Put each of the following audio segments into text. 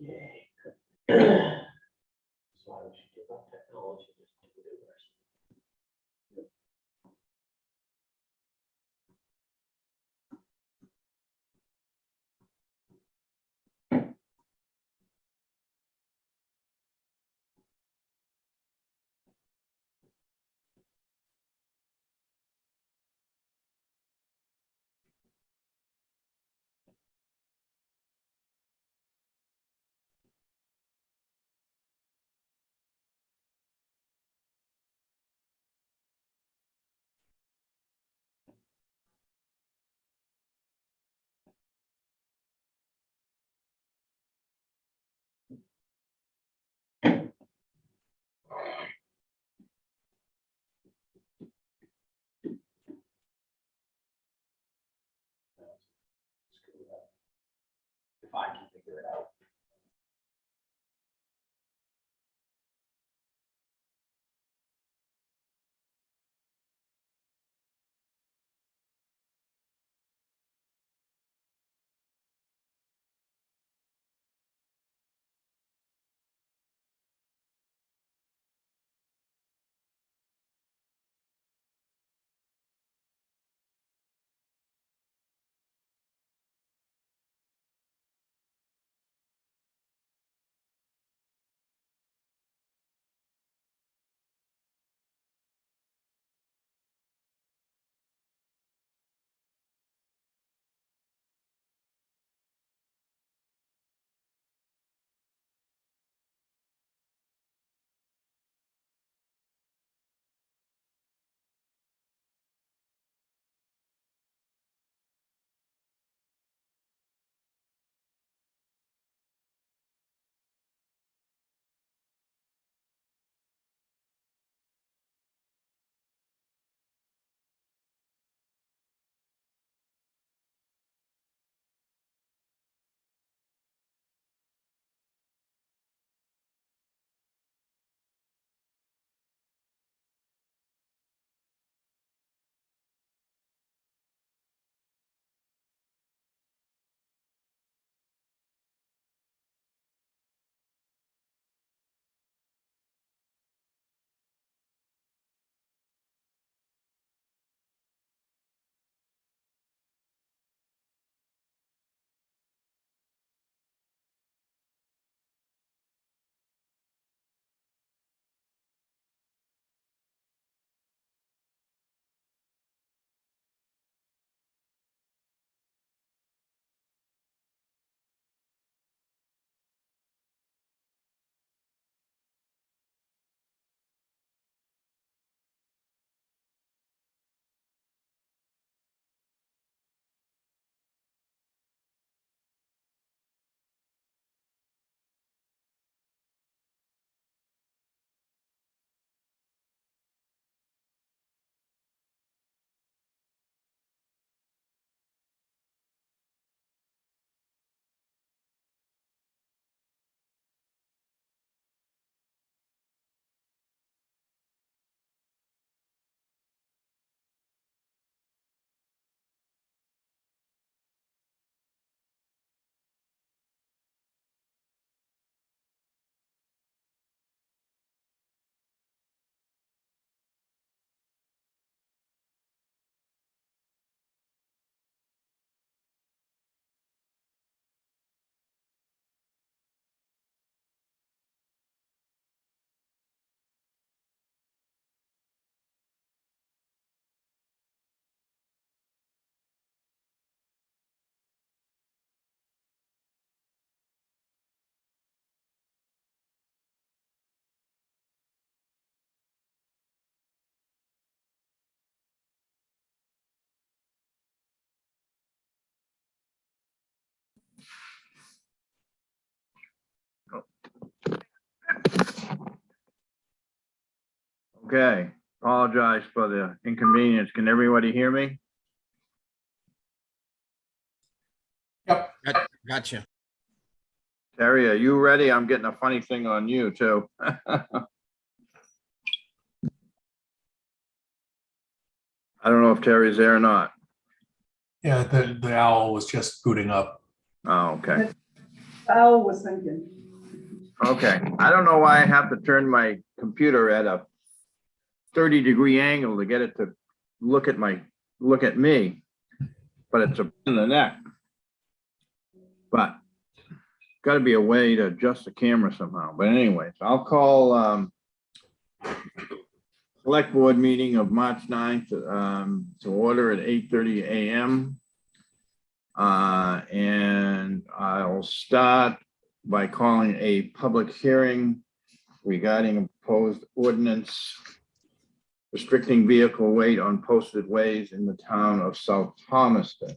Yay. That's why we should give up technology. Just do it ourselves. Screw it up. If I can figure it out. Okay, apologize for the inconvenience. Can everybody hear me? Gotcha. Terry, are you ready? I'm getting a funny thing on you too. I don't know if Terry's there or not. Yeah, the owl was just booting up. Oh, okay. Val was thinking. Okay, I don't know why I have to turn my computer at a 30-degree angle to get it to look at me, but it's a in the neck. But got to be a way to adjust the camera somehow. But anyways, I'll call select board meeting of March 9th to order at 8:30 a.m. And I'll start by calling a public hearing regarding a proposed ordinance restricting vehicle weight on posted ways in the town of South Thomaston.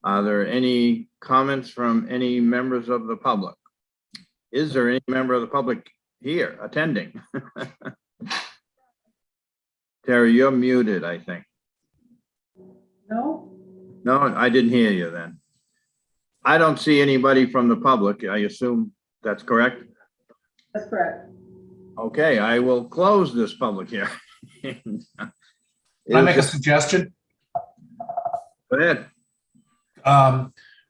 Are there any comments from any members of the public? Is there any member of the public here attending? Terry, you're muted, I think. No? No, I didn't hear you then. I don't see anybody from the public. I assume that's correct? That's correct. Okay, I will close this public hearing. Can I make a suggestion? Go ahead.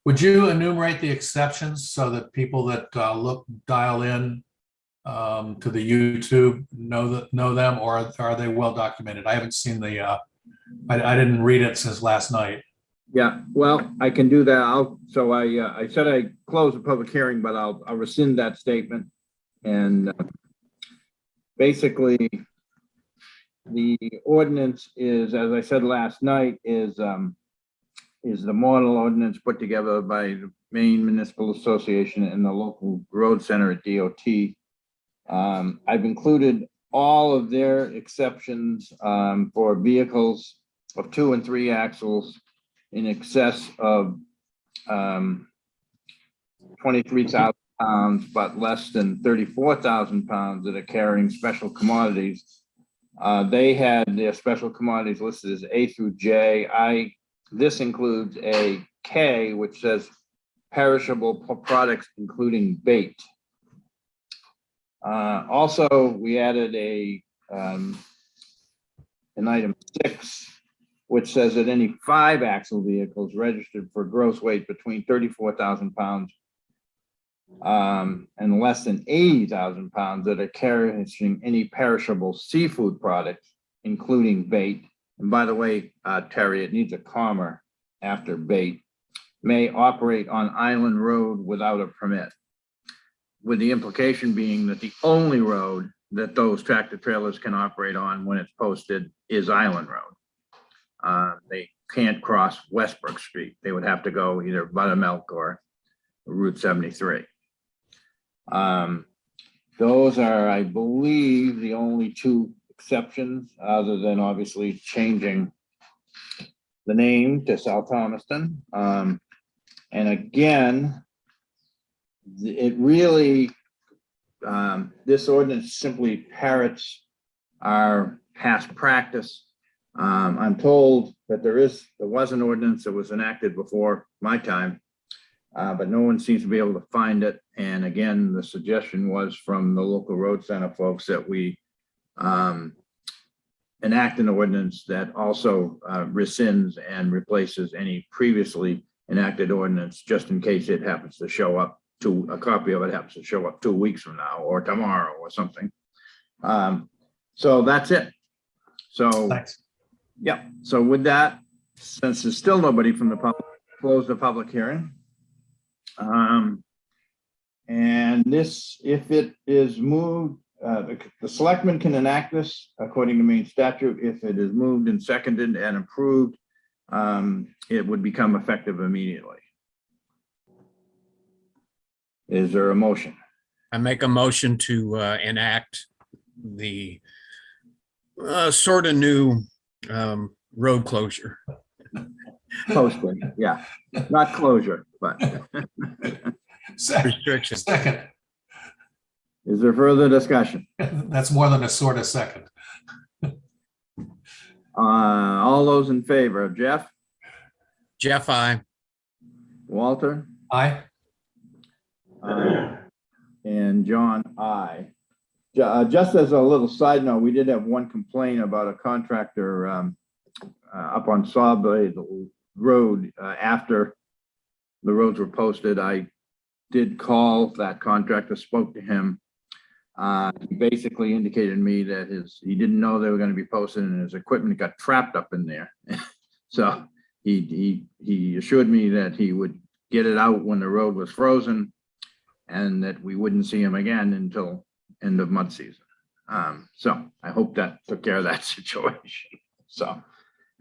Would you enumerate the exceptions so that people that dial in to the YouTube know them, or are they well documented? I haven't seen the, I didn't read it since last night. Yeah, well, I can do that. I said I closed the public hearing, but I'll rescind that statement. And basically, the ordinance is, as I said last night, is the model ordinance put together by the Maine Municipal Association and the local road center at DOT. I've included all of their exceptions for vehicles of 2 and 3 axles in excess of 23,000 pounds, but less than 34,000 pounds that are carrying special commodities. They had their special commodities listed as A through J. This includes a K, which says perishable products, including bait. Also, we added an item 6, which says that any 5-axle vehicles registered for gross weight between 34,000 pounds and less than 80,000 pounds that are carrying any perishable seafood products, including bait. And by the way, Terry, it needs a comma after bait, may operate on Island Road without a permit, with the implication being that the only road that those tractor trailers can operate on when it's posted is Island Road. They can't cross Westbrook Street. They would have to go either Buttermilk or Route 73. Those are, I believe, the only 2 exceptions, other than obviously changing the name to South Thomaston. And again, it really, this ordinance simply parrots our past practice. I'm told that there was an ordinance that was enacted before my time, but no one seems to be able to find it. And again, the suggestion was from the local road center folks that we enact an ordinance that also rescinds and replaces any previously enacted ordinance, just in case it happens to show up a copy of it happens to show up 2 weeks from now or tomorrow or something. So that's it. So, Thanks. yeah. So with that, since there's still nobody from the public, close the public hearing. And this, if it is moved, the selectmen can enact this according to Maine statute. If it is moved and seconded and approved, it would become effective immediately. Is there a motion? I make a motion to enact the sort of new road closure. Posting, yeah, not closure, but. Restriction. Second. Is there further discussion? That's more than a sort of second. All those in favor of Jeff, Jeff, I. Walter, Aye. and John, aye. Just as a little side note, we did have one complaint about a contractor up on Sawblade Road after the roads were posted. I did call that contractor, spoke to him. He basically indicated to me that he didn't know they were gonna be posted and his equipment got trapped up in there. So he assured me that he would get it out when the road was frozen and that we wouldn't see him again until end of mud season. So I hope that took care of that situation. So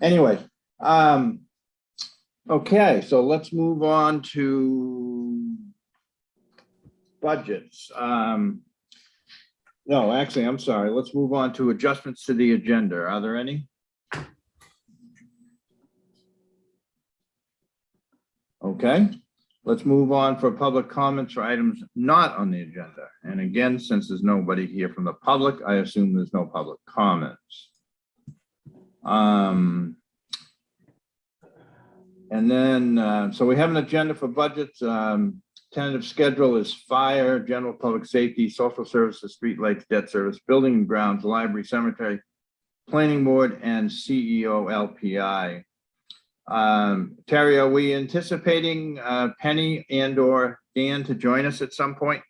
anyway, okay, so let's move on to budgets. No, actually, I'm sorry. Let's move on to adjustments to the agenda. Are there any? Okay, let's move on for public comments for items not on the agenda. And again, since there's nobody here from the public, I assume there's no public comments. And then, so we have an agenda for budgets. Tentative schedule is fire, general public safety, social services, streetlights, debt service, building and grounds, library, cemetery, planning board, and CEO LPI. Terry, are we anticipating Penny and or Dan to join us at some point?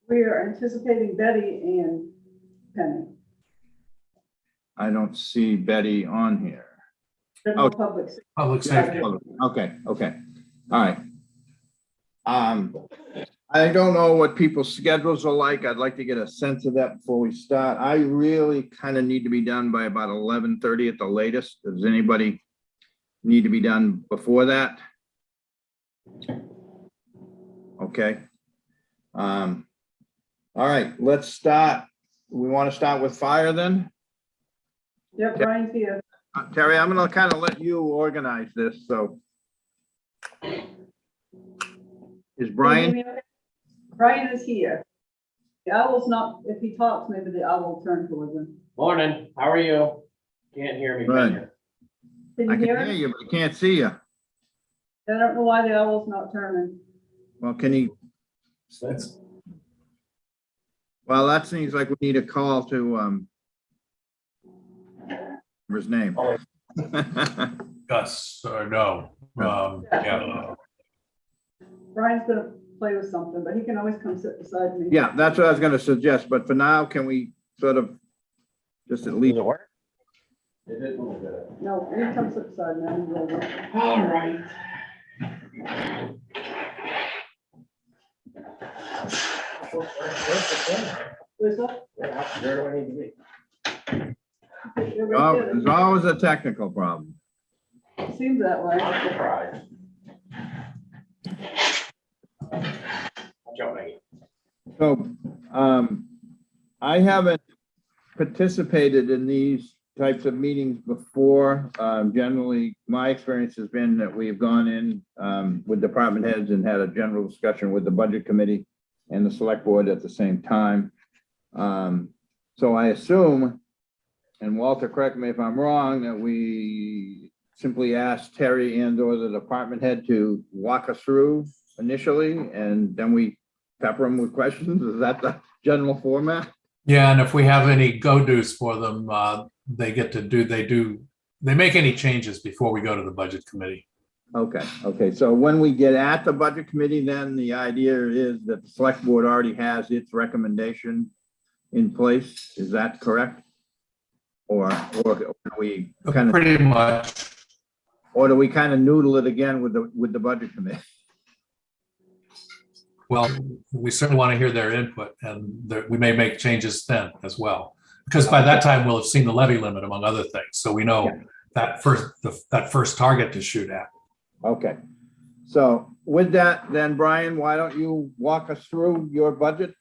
We are anticipating Betty and Penny. I don't see Betty on here. General Oh. public. Public safety. Okay, all right. I don't know what people's schedules are like. I'd like to get a sense of that before we start. I really kind of need to be done by about 11:30 at the latest. Does anybody need to be done before that? Okay. All right, let's start. We want to start with fire then? Yep, Brian's here. Terry, I'm gonna kind of let you organize this, so. Is Brian? Brian is here. The owl's not, if he talks, maybe the owl will turn towards him. Morning, how are you? Can't hear me. Good. can you? Can I you can hear hear him? you, but I can't see you. I don't know why the owl's not turning. Well, can he, That's- well, that seems like we need a call to, his name. Oh. Gus, or no. Yeah. Brian's gonna play with something, but he can always come sit beside me. Yeah, that's what I was gonna suggest, but for now, can we sort of just at least, Does it work? It did a little bit. No, he can come sit beside me. I'm really- All right. Where's that? Where do I need to be? You're right there. there's always a technical problem. It seems that way. I'm surprised. I'll jump right in. So, I haven't participated in these types of meetings before. Generally, my experience has been that we've gone in with department heads and had a general discussion with the budget committee and the select board at the same time. So I assume, and Walter, correct me if I'm wrong, that we simply ask Terry and or the department head to walk us through initially, and then we pepper them with questions. Is that the general format? Yeah, and if we have any go-dos for them, they make any changes before we go to the budget committee. Okay. So when we get at the budget committee, then the idea is that the select board already has its recommendation in place. Is that correct? Or do we kind of, Pretty much. or do we kind of noodle it again with the budget committee? Well, we certainly want to hear their input, and we may make changes then as well. Because by that time, we'll have seen the levy limit, among other things. So we know that first target to shoot at. Okay. So with that, then Brian, why don't you walk us through your budget,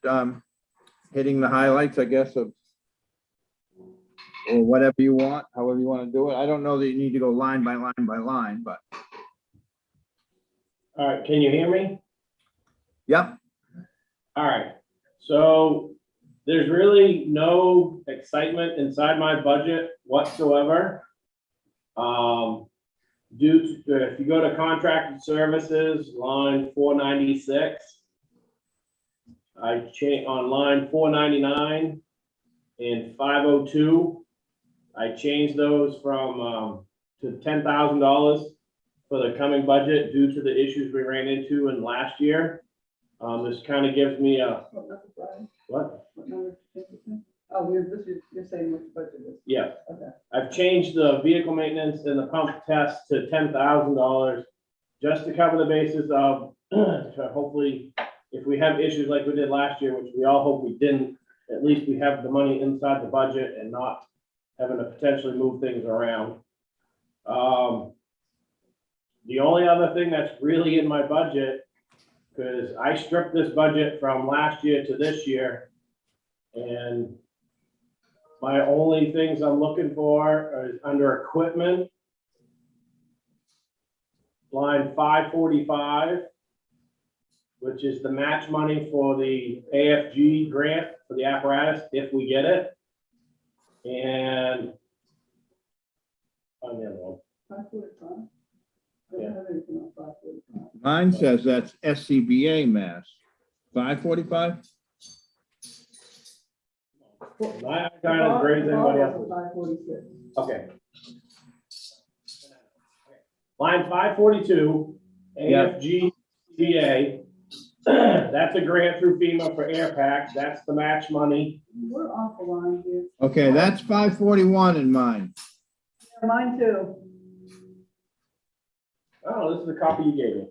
hitting the highlights, I guess, of or whatever you want, however you want to do it. I don't know that you need to go line by line by line, but All right, can you hear me? yeah. All right, so there's really no excitement inside my budget whatsoever. If you go to contracted services, line 496, I change on line 499 and 502. I changed those from to $10,000 for the coming budget due to the issues we ran into in last year. This kind of gives me a, What number, Brian? what? What number? Oh, you're saying what the budget is. Yeah, Okay. I've changed the vehicle maintenance and the pump test to $10,000 just to cover the basis of, to hopefully, if we have issues like we did last year, which we all hope we didn't, at least we have the money inside the budget and not having to potentially move things around. The only other thing that's really in my budget, because I stripped this budget from last year to this year, and my only things I'm looking for is under equipment, line 545, which is the match money for the AFG grant for the apparatus, if we get it. And on the other one, 545. I don't have anything on 545. Mine says that's SCBA mass. 545? my kind of great as anybody else. 546. Okay. Line 542, AFG CA. That's a grant through FEMA for air packs. That's the match money. We're off the line here. Okay, that's 541 in mine. Yeah, mine too. Oh, this is the copy you gave me.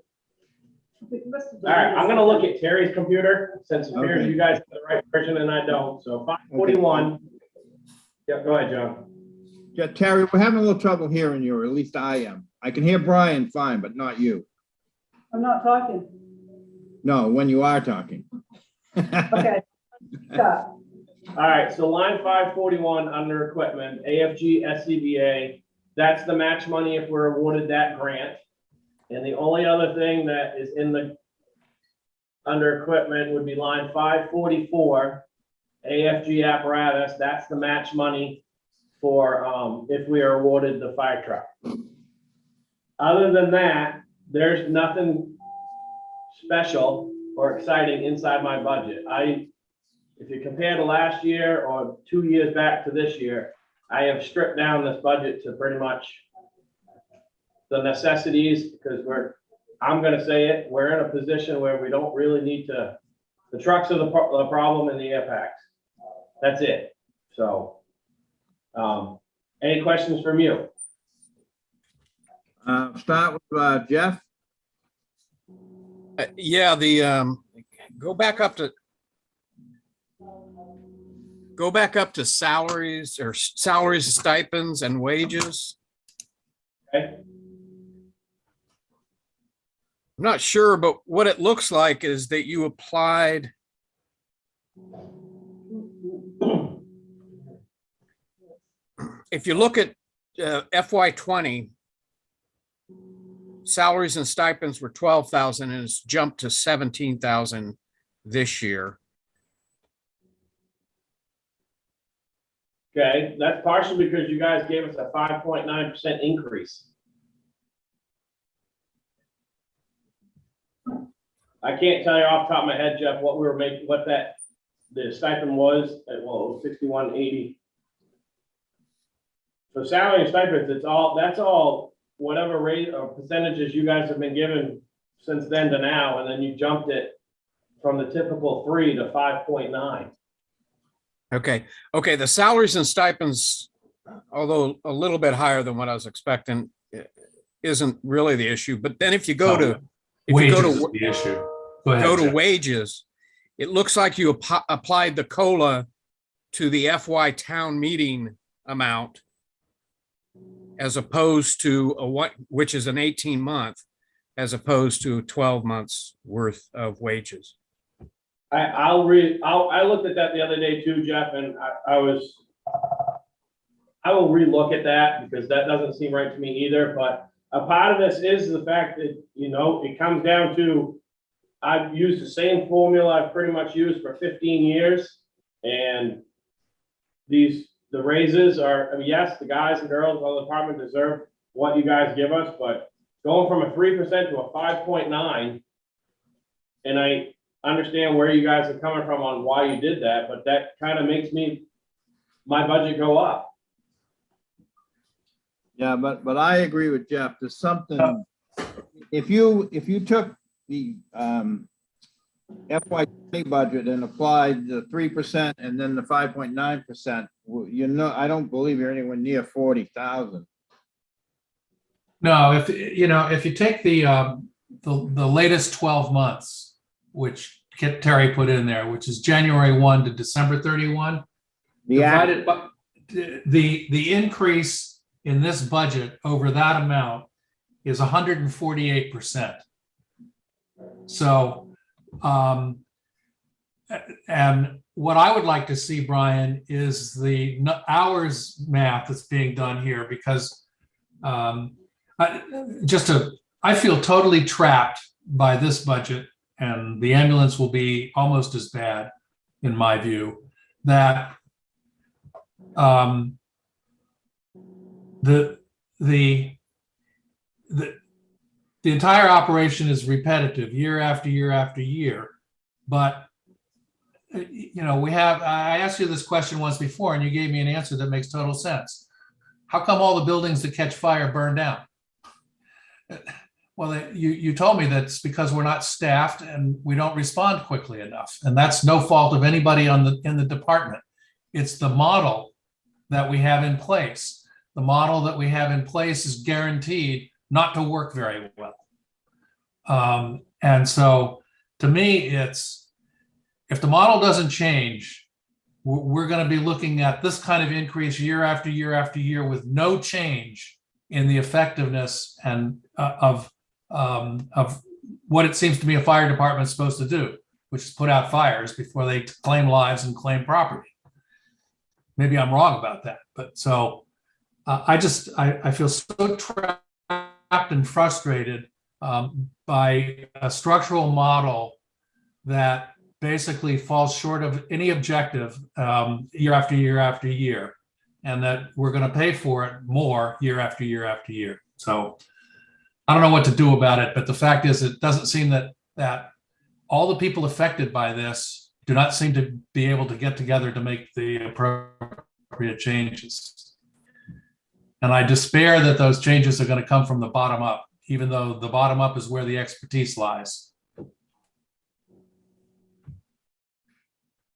The rest of the- All right, I'm gonna look at Terry's computer, since it appears Okay. you guys have the right version and I don't, so 541. Yeah, go ahead, John. Yeah, Terry, we're having a little trouble hearing you, or at least I am. I can hear Brian fine, but not you. I'm not talking. No, when you are talking. Okay. Stop. All right, so line 541 under equipment, AFG SCBA, that's the match money if we're awarded that grant. And the only other thing that is in the, under equipment would be line 544, AFG apparatus, that's the match money for, if we are awarded the fire truck. Other than that, there's nothing special or exciting inside my budget. If you compare to last year or 2 years back to this year, I have stripped down this budget to pretty much the necessities, because I'm gonna say it, we're in a position where we don't really need to, the trucks are the problem and the air packs. That's it. So, any questions from you? Start with Jeff. Yeah, go back up to salaries or salaries, stipends and wages. Okay. I'm not sure, but what it looks like is that you applied. If you look at FY20, salaries and stipends were 12,000 and it's jumped to 17,000 this year. Okay, that's partially because you guys gave us a 5.9% increase. I can't tell you off the top of my head, Jeff, what we were making, what the stipend was, well, it was 6180. For salary and stipends, that's all whatever rate or percentages you guys have been given since then to now, and then you jumped it from the typical 3 to 5.9. Okay. The salaries and stipends, although a little bit higher than what I was expecting, isn't really the issue. But then if you go to Wages is the issue. Go ahead, Jeff. wages, it looks like you applied the COLA to the FY town meeting amount as opposed to which is an 18-month, as opposed to 12 months worth of wages. I looked at that the other day too, Jeff, and I will relook at that because that doesn't seem right to me either. But a part of this is the fact that, it comes down to, I've used the same formula I've pretty much used for 15 years. And the raises are, yes, the guys and girls of the department deserve what you guys give us, but going from a 3% to a 5.9, and I understand where you guys are coming from on why you did that, but that kind of makes my budget go up. Yeah, but I agree with Jeff. There's something, if you took the FY budget and applied the 3% and then the 5.9%, I don't believe you're anywhere near 40,000. No, if you take the latest 12 months, which Terry put in there, which is January 1 to December 31, divided by the increase in this budget over that amount is 148%. So, and what I would like to see, Brian, is the hours math that's being done here, because I feel totally trapped by this budget, and the ambulance will be almost as bad, in my view, that the entire operation is repetitive year after year after year. But I asked you this question once before, and you gave me an answer that makes total sense. How come all the buildings that catch fire burn down? Well, you told me that's because we're not staffed and we don't respond quickly enough. And that's no fault of anybody in the department. It's the model that we have in place. The model that we have in place is guaranteed not to work very well. And so to me, it's, if the model doesn't change, we're going to be looking at this kind of increase year after year after year with no change in the effectiveness and of what it seems to me a fire department is supposed to do, which is put out fires before they claim lives and claim property. Maybe I'm wrong about that, but so I feel so trapped and frustrated by a structural model that basically falls short of any objective year after year after year, and that we're going to pay for it more year after year after year. So I don't know what to do about it, but the fact is, it doesn't seem that all the people affected by this do not seem to be able to get together to make the appropriate changes. And I despair that those changes are going to come from the bottom up, even though the bottom up is where the expertise lies.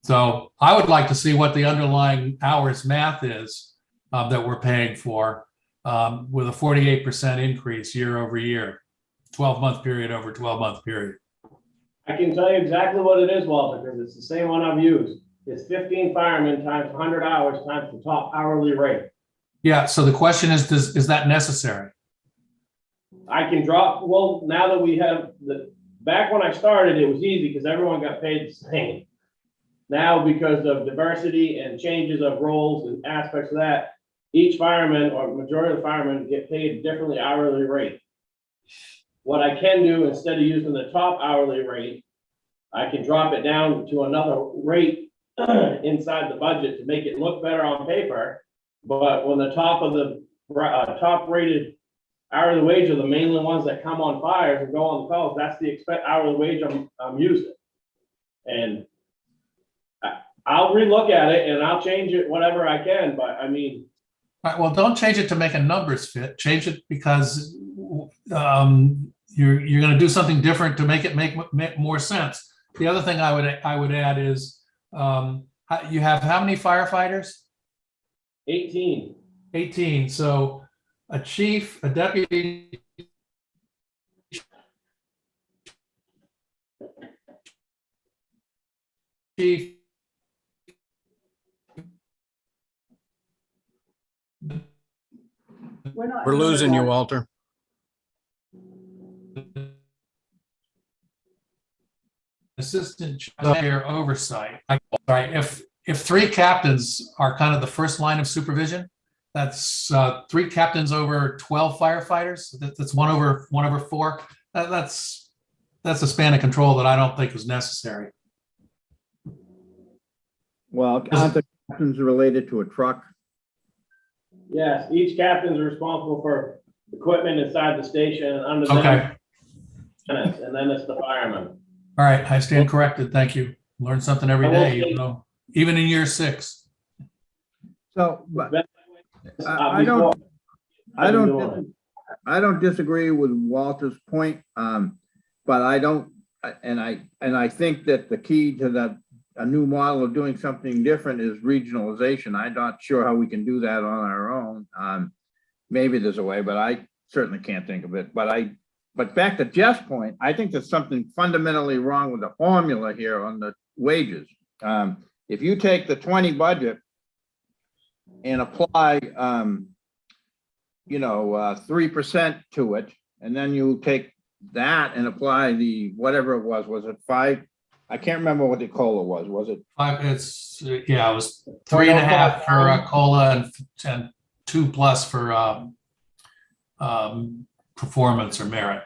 So I would like to see what the underlying hours math is that we're paying for with a 48% increase year over year, 12-month period over 12-month period. I can tell you exactly what it is, Walter, because it's the same one I've used. It's 15 firemen times 100 hours times the top hourly rate. Yeah, so the question is that necessary? I can drop, well, now that we have back when I started, it was easy because everyone got paid the same. Now, because of diversity and changes of roles and aspects of that, each fireman or majority of the firemen get paid differently hourly rate. What I can do, instead of using the top hourly rate, I can drop it down to another rate inside the budget to make it look better on paper. But when the top of the top rated hourly wage are the mainly ones that come on fires and go on the calls, that's the hourly wage I'm using. And I'll relook at it and I'll change it whatever I can, but I mean. All right, well, don't change it to make a numbers fit. Change it because you're going to do something different to make it make more sense. The other thing I would add is you have how many firefighters? 18. 18. So a chief, a deputy chief, We're losing you, Walter. assistant chair oversight. Right. If three captains are kind of the first line of supervision, that's three captains over 12 firefighters. That's one over 4. That's a span of control that I don't think is necessary. Well, aren't the captains related to a truck? Yes, each captain's responsible for equipment inside the station and under them. Okay. And then it's the fireman. All right, I stand corrected. Thank you. Learn something every day, even in year 6. So, but I don't disagree with Walter's point, but I don't I think that the key to a new model of doing something different is regionalization. I'm not sure how we can do that on our own. Maybe there's a way, but I certainly can't think of it. But back to Jeff's point, I think there's something fundamentally wrong with the formula here on the wages. If you take the 20 budget and apply, 3% to it, and then you take that and apply the, whatever it was it 5? I can't remember what the COLA was it? 5, it was 3.5 for COLA and 2+ for performance or merit.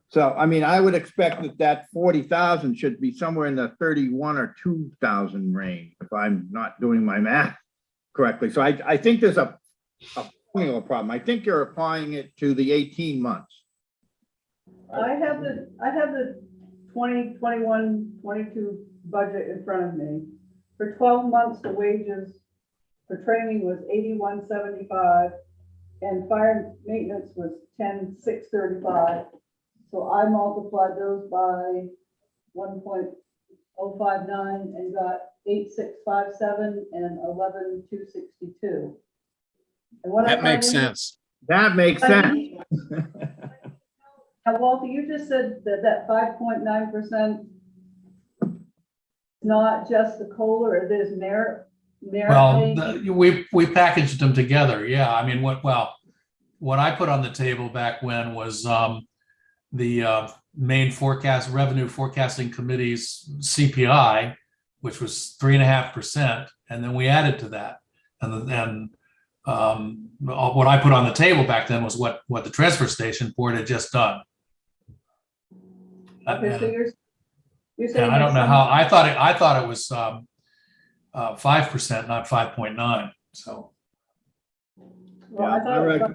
So, I mean, I would expect that 40,000 should be somewhere in the 31 or 2,000 range, if I'm not doing my math correctly. So I think there's a formula problem. I think you're applying it to the 18 months. I have the 20, 21, 22 budget in front of me. For 12 months, the wages for training was 81.75 and fire maintenance was 10,635. So I multiplied those by 1.059 and got 8,657 and 11,262. And what That makes sense. That makes sense. Now, Walter, you just said that 5.9% not just the COLA, or there's merit. Well, we packaged them together. Yeah, I mean, what I put on the table back when was the main revenue forecasting committee's CPI, which was 3.5%, and then we added to that. And what I put on the table back then was what the transfer station board had just done. Okay, so you're saying. And I don't know how, I thought it was 5%, not 5.9. So. Well, I Yeah, thought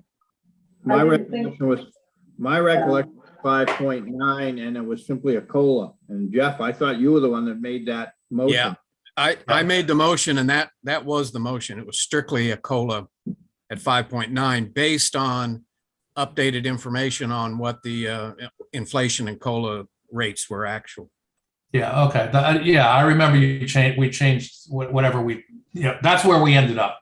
my I didn't think- recollection was 5.9, and it was simply a COLA. And Jeff, I thought you were the one that made that motion. Yeah. I made the motion, and that was the motion. It was strictly a COLA at 5.9 based on updated information on what the inflation and COLA rates were actual. Yeah, okay. I remember we changed whatever that's where we ended up.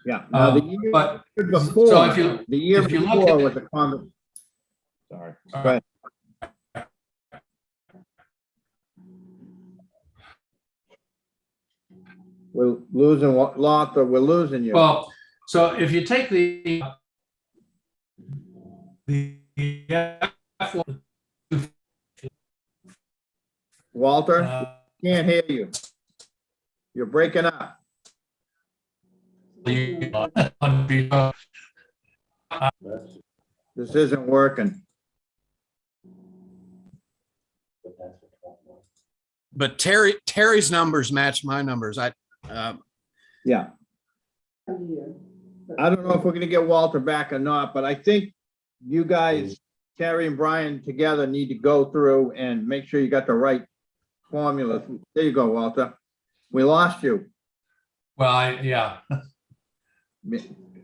Yeah. Now, the year But before, so if you look before at- was a comment. Sorry. Go ahead. We're losing Lothar, we're losing you. Well, so if you take the Walter, can't hear you. You're breaking up. This isn't working. But Terry's numbers match my numbers. Yeah. I don't know if we're gonna get Walter back or not, but I think you guys, Terry and Brian together, need to go through and make sure you got the right formulas. There you go, Walter. We lost you. Well,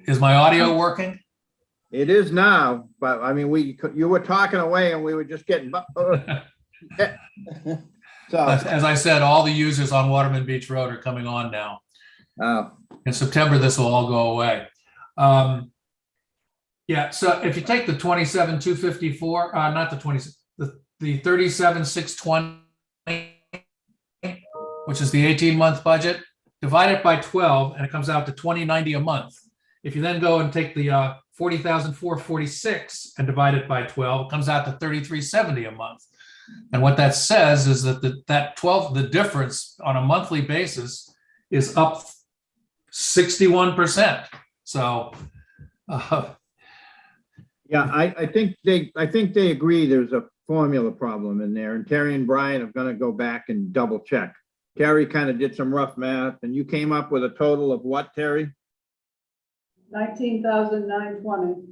is my audio working? It is now, but I mean, you were talking away and we were just getting. So, As I said, all the users on Waterman Beach Road are coming on now. In September, this will all go away. So if you take the 27,254, not the 20, the 37,620, which is the 18-month budget, divide it by 12, and it comes out to 2090 a month. If you then go and take the 40,446 and divide it by 12, it comes out to 3370 a month. And what that says is that the difference on a monthly basis is up 61%. So, yeah, I think they agree there's a formula problem in there, and Terry and Brian are gonna go back and double check. Terry kind of did some rough math, and you came up with a total of what, Terry? 19,920.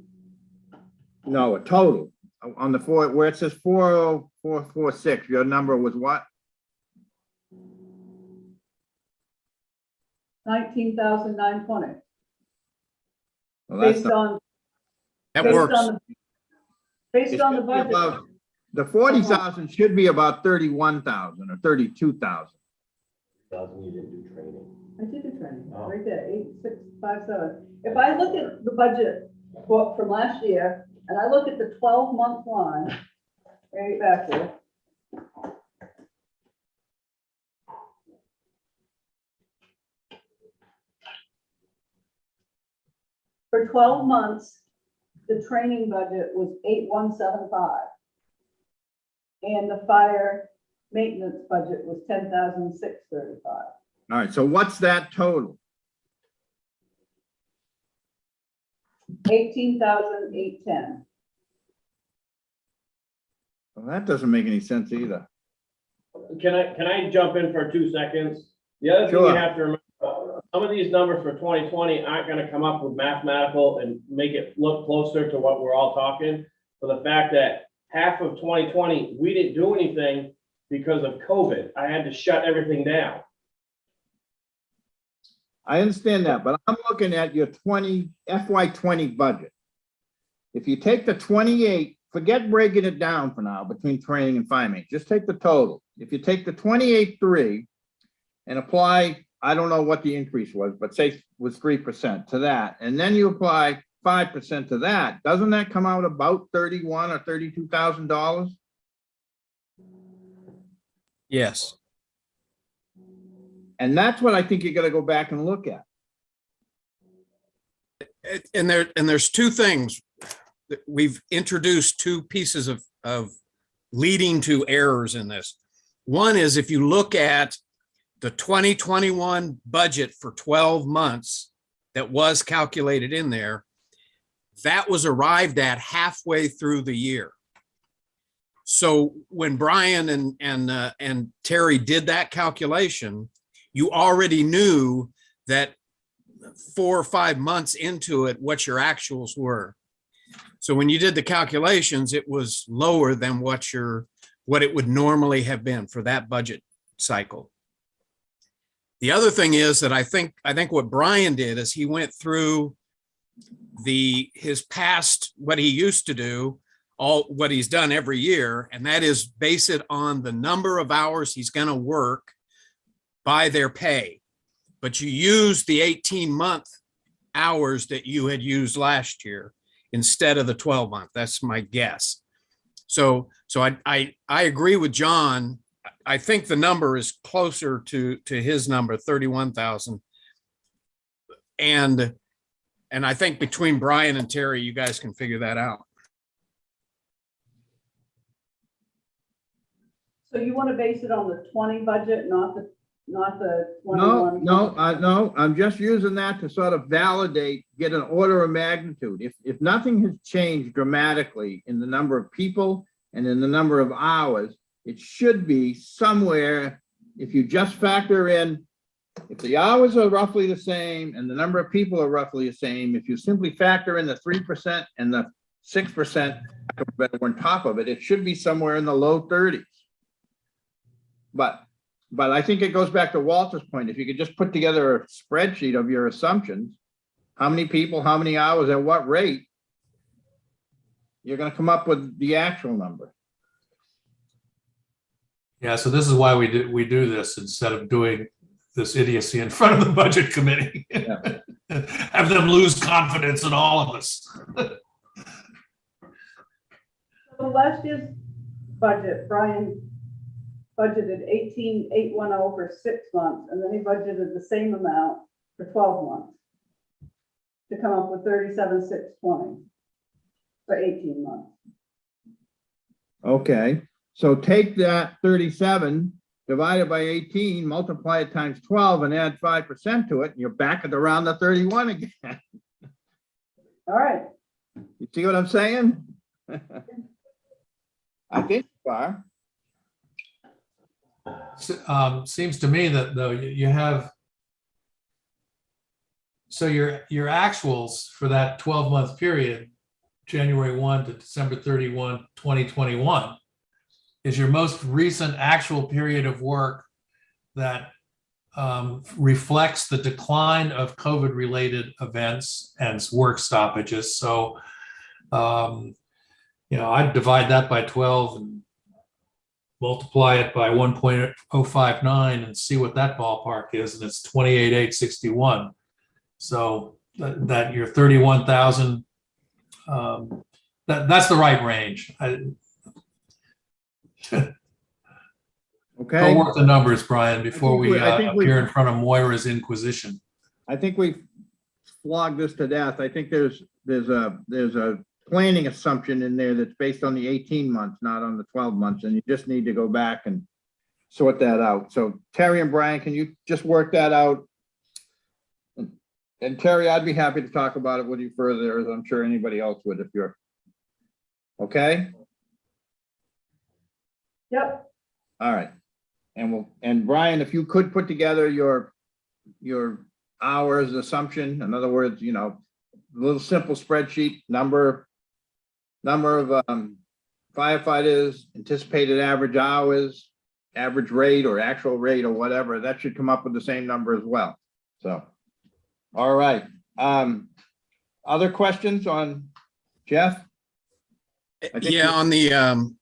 No, a total. On the where it says 40446, your number was what? 19,920. Well, that's Based not- on. That based works. on the- Based on the budget. the 40,000 should be about 31,000 or 32,000. You didn't do training. I did the training, Oh. right there, 8657. If I look at the budget book from last year, and I look at the 12-month line, right back there. For 12 months, the training budget was 8175. And the fire maintenance budget was 10,635. All right, so what's that total? 18,810. Well, that doesn't make any sense either. Can I jump in for 2 seconds? The other thing you Sure. have to remember, some of these numbers for 2020 aren't gonna come up with mathematical and make it look closer to what we're all talking. For the fact that half of 2020, we didn't do anything because of COVID. I had to shut everything down. I understand that, but I'm looking at your FY20 budget. If you take the 28, forget breaking it down for now between training and fire maintenance, just take the total. If you take the 28.3 and apply, I don't know what the increase was, but say it was 3% to that, and then you apply 5% to that, doesn't that come out about $31,000 or $32,000? Yes. And that's what I think you gotta go back and look at. And there's two things. We've introduced two pieces of leading to errors in this. One is if you look at the 2021 budget for 12 months that was calculated in there, that was arrived at halfway through the year. So when Brian and Terry did that calculation, you already knew that 4 or 5 months into it, what your actuals were. So when you did the calculations, it was lower than what it would normally have been for that budget cycle. The other thing is that I think what Brian did is he went through his past, what he used to do, what he's done every year, and that is base it on the number of hours he's going to work by their pay. But you use the 18-month hours that you had used last year instead of the 12-month. That's my guess. So I agree with John. I think the number is closer to his number, 31,000. And I think between Brian and Terry, you guys can figure that out. So you want to base it on the 20 budget, not the 21? No, I'm just using that to sort of validate, get an order of magnitude. If nothing has changed dramatically in the number of people and in the number of hours, it should be somewhere, if you just factor in, if the hours are roughly the same and the number of people are roughly the same, if you simply factor in the 3% and the 6% on top of it, it should be somewhere in the low 30s. But I think it goes back to Walter's point. If you could just put together a spreadsheet of your assumptions, how many people, how many hours, at what rate, you're going to come up with the actual number. Yeah, so this is why we do this instead of doing this idiocy in front of the budget committee. Yeah. Have them lose confidence in all of us. So last year's budget, Brian budgeted 18,810 for 6 months, and then he budgeted the same amount for 12 months to come up with 37,620 for 18 months. Okay, so take that 37, divide it by 18, multiply it times 12 and add 5% to it, and you're back at around the 31 again. All right. You see what I'm saying? I think you are. Seems to me that though you have, so your actuals for that 12-month period, January 1 to December 31, 2021, is your most recent actual period of work that reflects the decline of COVID-related events and work stoppages. So, I'd divide that by 12 and multiply it by 1.059 and see what that ballpark is, and it's 28,861. So that your 31,000, that's the right range. Okay, Go work the numbers, Brian, before we I think we- appear in front of Moira's Inquisition. I think we flogged this to death. I think there's a planning assumption in there that's based on the 18 months, not on the 12 months, and you just need to go back and sort that out. So Terry and Brian, can you just work that out? And Terry, I'd be happy to talk about it with you further, as I'm sure anybody else would if you're okay. Yep, All right. And Brian, if you could put together your hours assumption, in other words, you know, a little simple spreadsheet, number of firefighters, anticipated average hours, average rate or actual rate or whatever, that should come up with the same number as well. So, all right. Other questions on Jeff? I think Yeah, on the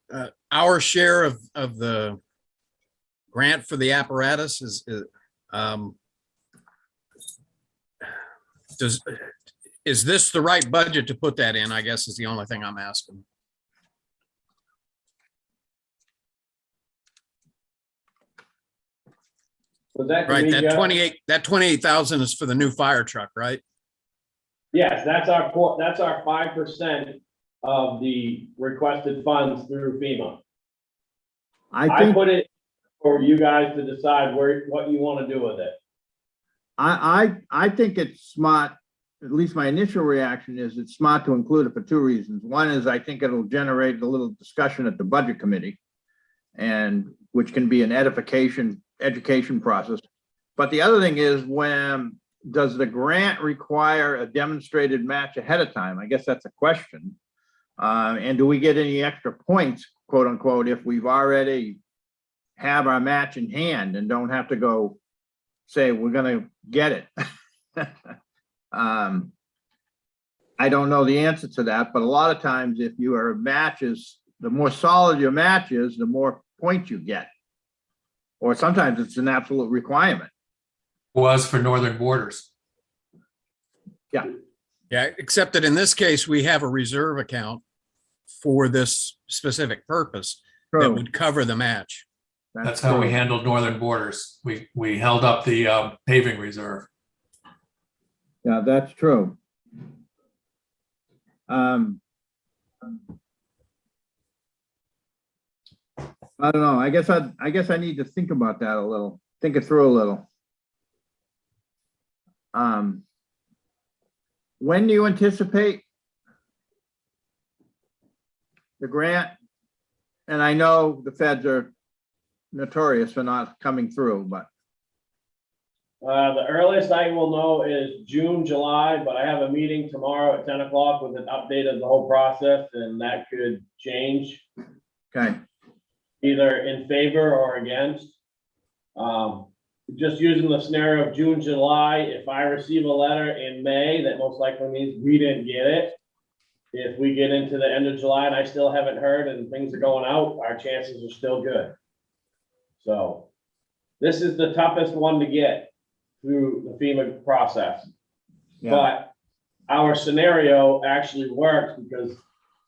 our share of the grant for the apparatus is this the right budget to put that in? I guess is the only thing I'm asking. Was that? Right, Jeff? that 28,000 is for the new fire truck, right? Yes, that's our 5% of the requested funds through FEMA. I I think put it for you guys to decide what you want to do with it. I think it's smart, at least my initial reaction is it's smart to include it for two reasons. One is I think it'll generate a little discussion at the budget committee, and which can be an education process. But the other thing is, when does the grant require a demonstrated match ahead of time? I guess that's a question. And do we get any extra points, quote unquote, if we've already have our match in hand and don't have to go say we're gonna get it? I don't know the answer to that, but a lot of times if your matches, the more solid your match is, the more points you get. Or sometimes it's an absolute requirement. Was for Northern Borders. Yeah, except that in this case, we have a reserve account for this specific purpose that True. would cover the match. That's how we true. handled Northern Borders. We held up the paving reserve. Yeah, that's true. I don't know. I guess I need to think about that a little, think it through a little. When do you anticipate the grant? And I know the feds are notorious for not coming through, but The earliest I will know is June, July, but I have a meeting tomorrow at 10 o'clock with an update of the whole process, and that could change okay. either in favor or against. Just using the scenario of June, July, if I receive a letter in May, that most likely means we didn't get it. If we get into the end of July and I still haven't heard and things are going out, our chances are still good. So this is the toughest one to get through the FEMA process. Yeah. But our scenario actually works because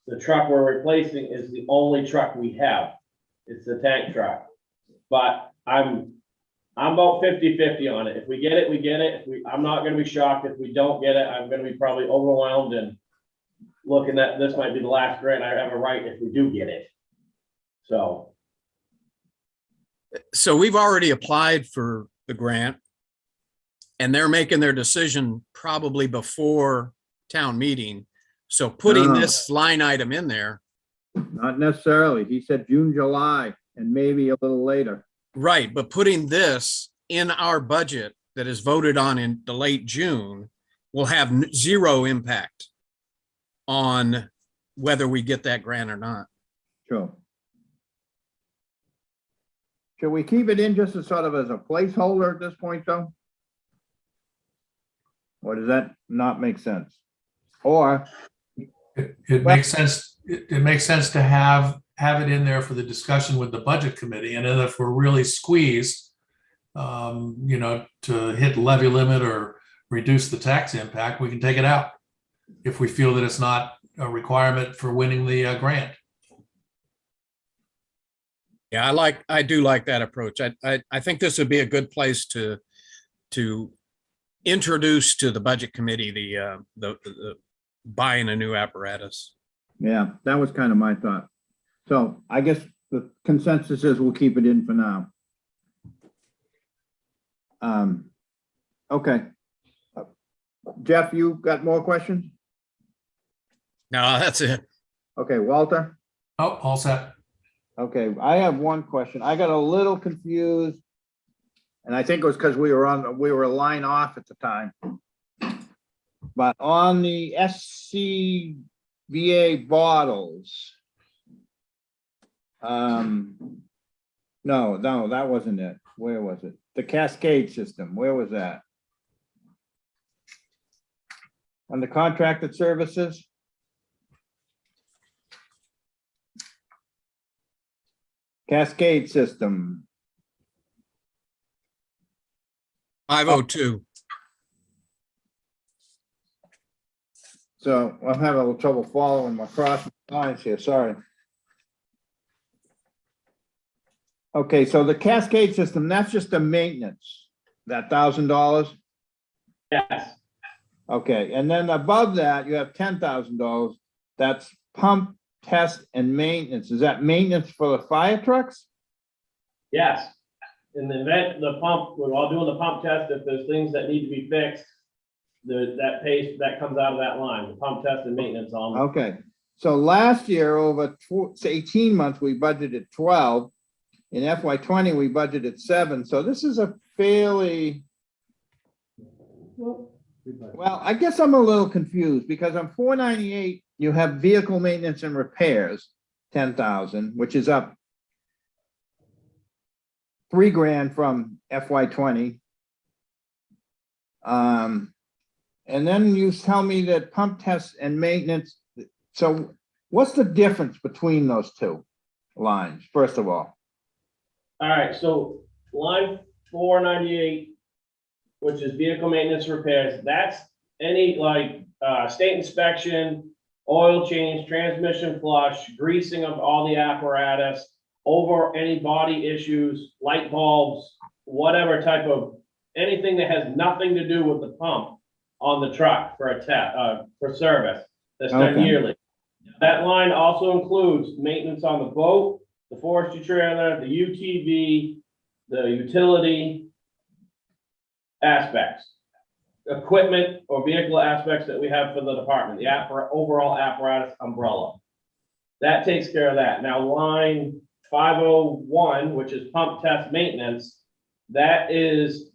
the truck we're replacing is the only truck we have. It's the tank truck. But I'm about 50-50 on it. If we get it, we get it. I'm not gonna be shocked if we don't get it. I'm gonna be probably overwhelmed and looking at this might be the last grant I ever write if we do get it. So. So we've already applied for the grant, and they're making their decision probably before town meeting. So putting this line item in there. Not necessarily. He said June, July, and maybe a little later. Right, but putting this in our budget that is voted on in the late June will have zero impact on whether we get that grant or not. Sure. Should we keep it in just as sort of as a placeholder at this point, though? Or does that not make sense? Or, It makes sense. It makes sense to have have it in there for the discussion with the budget committee. And then if we're really squeezed, to hit levy limit or reduce the tax impact, we can take it out if we feel that it's not a requirement for winning the grant. Yeah, I do like that approach. I think this would be a good place to introduce to the budget committee the buying a new apparatus. Yeah, that was kind of my thought. So I guess the consensus is we'll keep it in for now. Okay. Jeff, you got more questions? No, that's it. Okay, Walter? Oh, all set. Okay, I have one question. I got a little confused. And I think it was because we were a line off at the time. But on the SCBA bottles. No, that wasn't it. Where was it? The Cascade system, where was that? On the contracted services? Cascade system. 502. So I'm having a little trouble following my cross lines here, sorry. Okay, so the Cascade system, that's just the maintenance, that $1,000? Yes, Okay, and then above that, you have $10,000. That's pump, test, and maintenance. Is that maintenance for the fire trucks? yes. In the event the pump, we're all doing the pump test, if there's things that need to be fixed, that comes out of that line, the pump test and maintenance on. Okay, so last year, over 18 months, we budgeted 12. In FY20, we budgeted 7. So this is a fairly, well, I guess I'm a little confused because on 498, you have vehicle maintenance and repairs, 10,000, which is up $3,000 from FY20. And then you tell me that pump tests and maintenance. So what's the difference between those two lines, first of all? All right, so line 498, which is vehicle maintenance repairs, that's any state inspection, oil change, transmission flush, greasing of all the apparatus, over any body issues, light bulbs, whatever type of, anything that has nothing to do with the pump on the truck for for service, that's done Okay. yearly. That line also includes maintenance on the boat, the forestry trailer, the UTV, the utility aspects, equipment or vehicle aspects that we have for the department, the overall apparatus umbrella. That takes care of that. Now, line 501, which is pump test maintenance, that is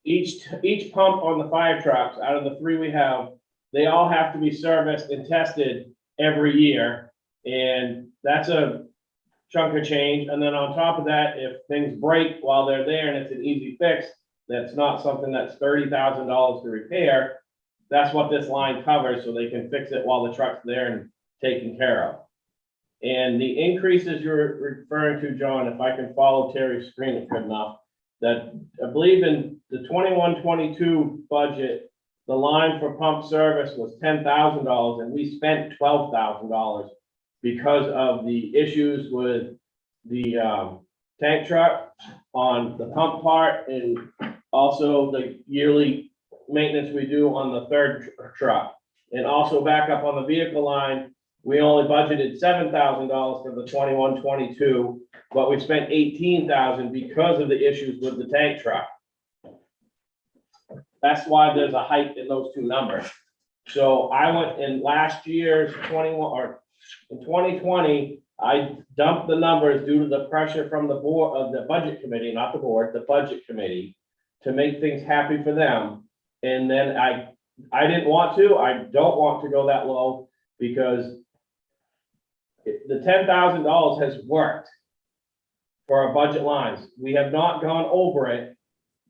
each pump on the fire trucks, out of the 3 we have, they all have to be serviced and tested every year. And that's a chunk of change. And then on top of that, if things break while they're there and it's an easy fix, that's not something that's $30,000 to repair. That's what this line covers, so they can fix it while the truck's there and taken care of. And the increases you're referring to, John, if I can follow Terry's screen good enough, that I believe in the 21-22 budget, the line for pump service was $10,000 and we spent $12,000 because of the issues with the tank truck on the pump part and also the yearly maintenance we do on the third truck. And also back up on the vehicle line, we only budgeted $7,000 for the 21-22, but we spent $18,000 because of the issues with the tank truck. That's why there's a hike in those two numbers. So I went in last year's 2020, I dumped the numbers due to the pressure from the board of the budget committee, not the board, the budget committee, to make things happy for them. And then I didn't want to, I don't want to go that low because the $10,000 has worked for our budget lines. We have not gone over it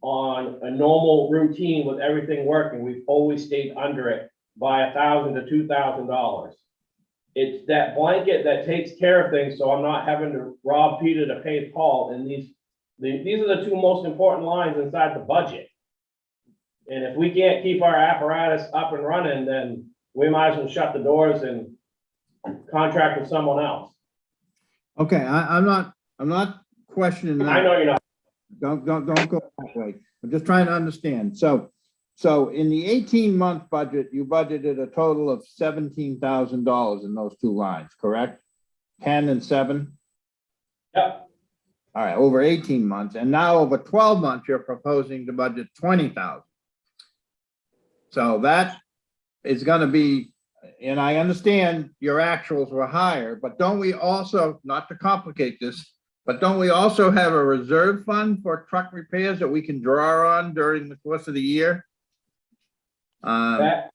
on a normal routine with everything working. We've always stayed under it by $1,000 to $2,000. it's that blanket that takes care of things, so I'm not having to rob Peter to pay Paul, and these are the two most important lines inside the budget. And if we can't keep our apparatus up and running, then we might as well shut the doors and contract with someone else. Okay, I'm not questioning that. I know you're not. Don't go that way. I'm just trying to understand. So in the 18-month budget, you budgeted a total of $17,000 in those two lines, correct? 10 and 7? Yep, All right, over 18 months. And now over 12 months, you're proposing to budget 20,000. So that is gonna be, and I understand your actuals were higher, but don't we also, not to complicate this, but don't we also have a reserve fund for truck repairs that we can draw on during the course of the year? that,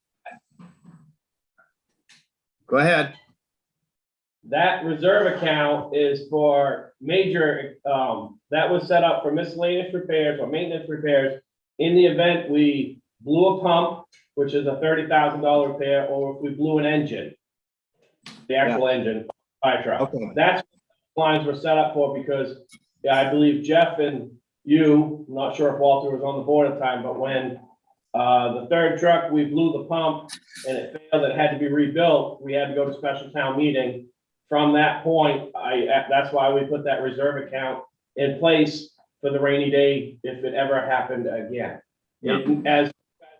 Go ahead. that reserve account is for major, that was set up for miscellaneous repairs or maintenance repairs in the event we blew a pump, which is a $30,000 repair, or if we blew an engine, the actual engine, fire truck. Okay. That's what lines were set up for, because, yeah, I believe Jeff and you, I'm not sure if Walter was on the board at the time, but when the third truck, we blew the pump and it failed, it had to be rebuilt, we had to go to special town meeting. From that point, that's why we put that reserve account in place for the rainy day if it ever happened again. Yeah. As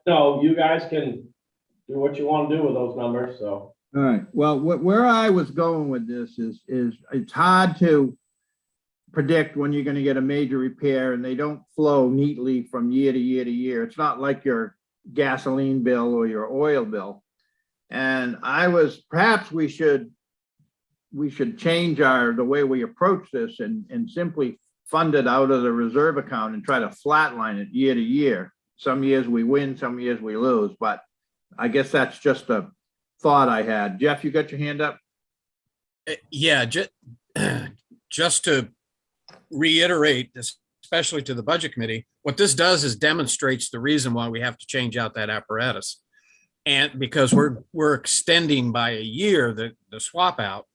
no, you guys can do what you want to do with those numbers, so. All right, well, where I was going with this is it's hard to predict when you're gonna get a major repair, and they don't flow neatly from year to year to year. It's not like your gasoline bill or your oil bill. And perhaps we should change the way we approach this and simply fund it out of the reserve account and try to flatline it year to year. Some years we win, some years we lose, but I guess that's just a thought I had. Jeff, you got your hand up? Yeah, just to reiterate, especially to the budget committee, what this does is demonstrates the reason why we have to change out that apparatus. And because we're extending by a year the swap out,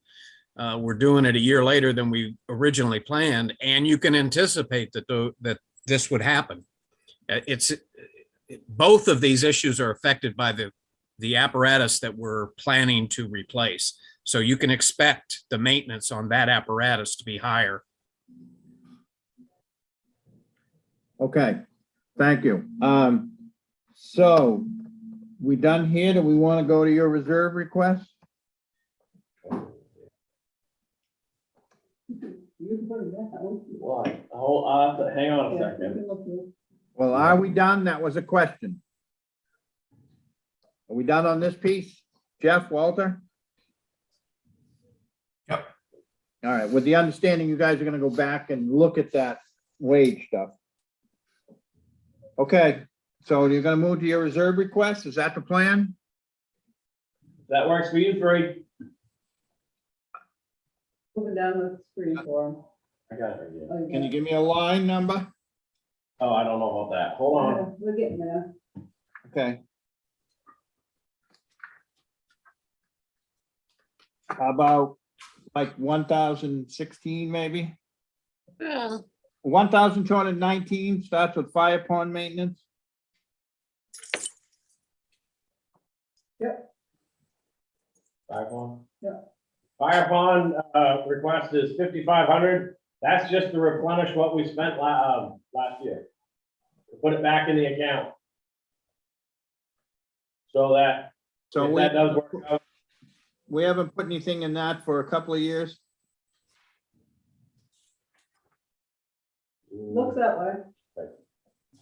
we're doing it a year later than we originally planned, and you can anticipate that this would happen. Both of these issues are affected by the apparatus that we're planning to replace. So you can expect the maintenance on that apparatus to be higher. Okay, thank you. So we done here? Do we want to go to your reserve request? You can put it down. What? Hang on a Yeah, second. you can look through. Well, are we done? That was a question. Are we done on this piece? Jeff, Walter? Yep. All right, with the understanding you guys are gonna go back and look at that wage stuff. Okay, so you're gonna move to your reserve request? Is that the plan? That works for you, Free? Moving down the screen for him. I got it right here. Oh, you Can got you it. give me a line number? Oh, I don't know about that. Hold on. Yeah, we're getting there. Okay. How about like 1,016 maybe? 1,219 starts with fire pond maintenance. Fire pond? Yeah. Fire pond, request is 5,500. That's just to replenish what we spent last year. Put it back in the account. So that, So if that does work out, we haven't put anything in that for a couple of years. Looks that way.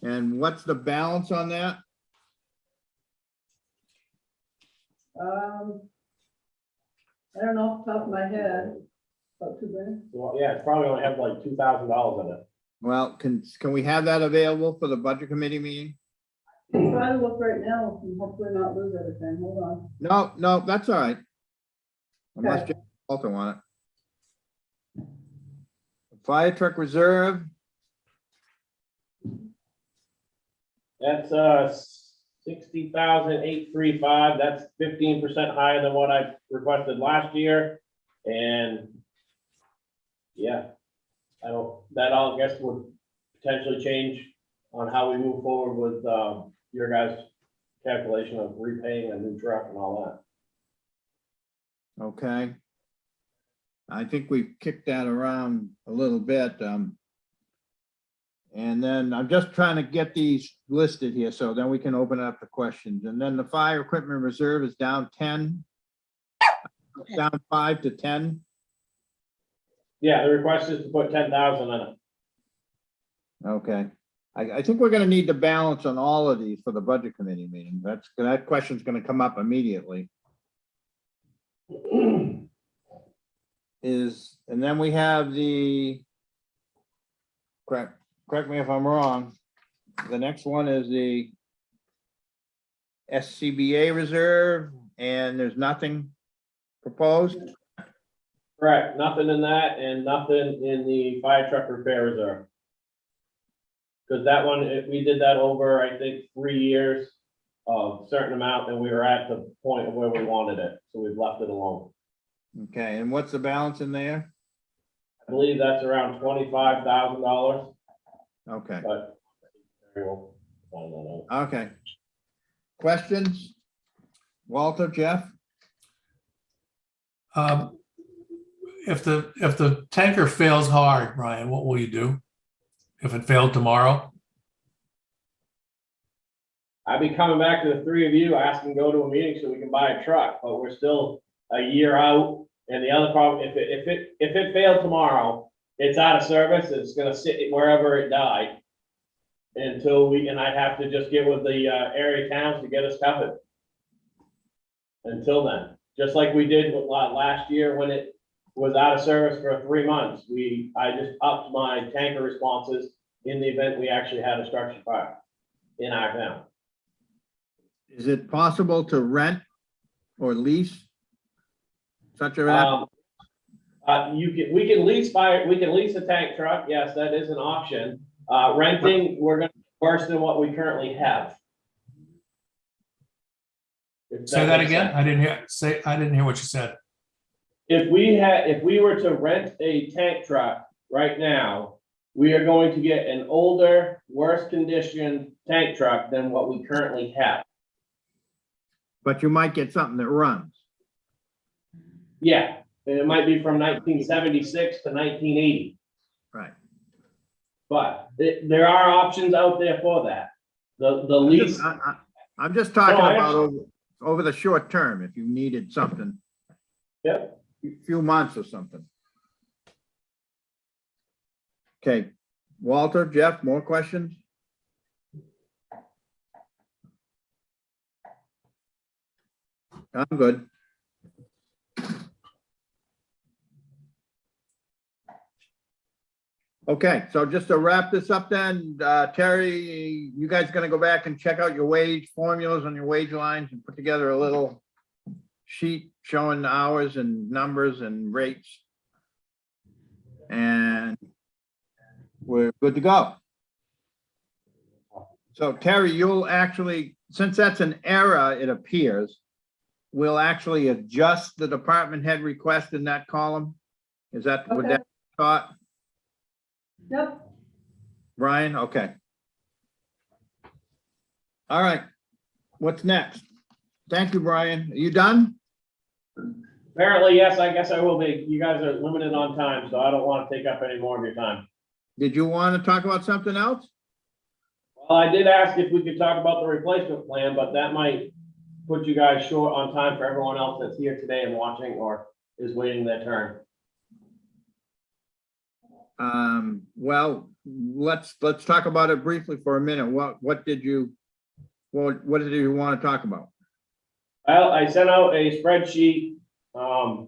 And what's the balance on that? I don't know off the top of my head, about $2,000. well, yeah, it's probably only have like $2,000 in it. Well, can we have that available for the budget committee meeting? Try to look right now and hopefully not lose everything. Hold on. No, that's all right. Unless Okay. Jeff Walter want it. Fire truck reserve, That's 60,835. That's 15% higher than what I requested last year. And yeah, that all, I guess, would potentially change on how we move forward with your guys' calculation of repaying a new truck and all that. Okay. I think we've kicked that around a little bit. And then I'm just trying to get these listed here, so then we can open up the questions. And then the fire equipment reserve is down 10, down 5 to 10. Yeah, the request is to put 10,000 in it. Okay. I think we're gonna need to balance on all of these for the budget committee meeting. That question's gonna come up immediately. And then we have the, correct me if I'm wrong, the next one is the SCBA reserve, and there's nothing proposed. Correct, nothing in that and nothing in the fire truck repair reserve. Because that one, we did that over, I think, 3 years of certain amount, and we were at the point of where we wanted it, so we've left it alone. Okay, and what's the balance in there? I believe that's around $25,000, Okay, but very well, I don't know. okay. Questions? Walter, Jeff? If the tanker fails hard, Brian, what will you do? If it failed tomorrow? I'd be coming back to the three of you, asking to go to a meeting so we can buy a truck, but we're still a year out. And the other problem, if it failed tomorrow, it's out of service, it's gonna sit wherever it died. Until and I'd have to just get with the area towns to get us covered. Until then, just like we did with last year when it was out of service for 3 months, I just upped my tanker responses in the event we actually had a structure fire in our town. Is it possible to rent or lease such a? We can lease a tank truck. Yes, that is an option. Renting, we're gonna be worse than what we currently have. If Say that makes again? sense. I didn't hear what you said. If we were to rent a tank truck right now, we are going to get an older, worse conditioned tank truck than what we currently have. But you might get something that runs. Yeah, and it might be from 1976 to 1980, Right. but there are options out there for that. The lease. I'm just talking No, I about over the short term, if you needed something, Yep. a few months or something. Okay, Walter, Jeff, more questions? I'm good. Okay, so just to wrap this up then, Terry, you guys gonna go back and check out your wage formulas on your wage lines and put together a little sheet showing the hours and numbers and rates. And we're good to go. So Terry, you'll actually, since that's an error, it appears, we'll actually adjust the department head request in that column. Is that, would Okay. that thought? Yep, Brian, okay. All right, what's next? Thank you, Brian. Are you done? Apparently, yes, I guess I will be. You guys are limited on time, so I don't want to take up any more of your time. Did you want to talk about something else? Well, I did ask if we could talk about the replacement plan, but that might put you guys short on time for everyone else that's here today and watching or is waiting their turn. Well, let's talk about it briefly for a minute. What did you want to talk about? Well, I sent out a spreadsheet, to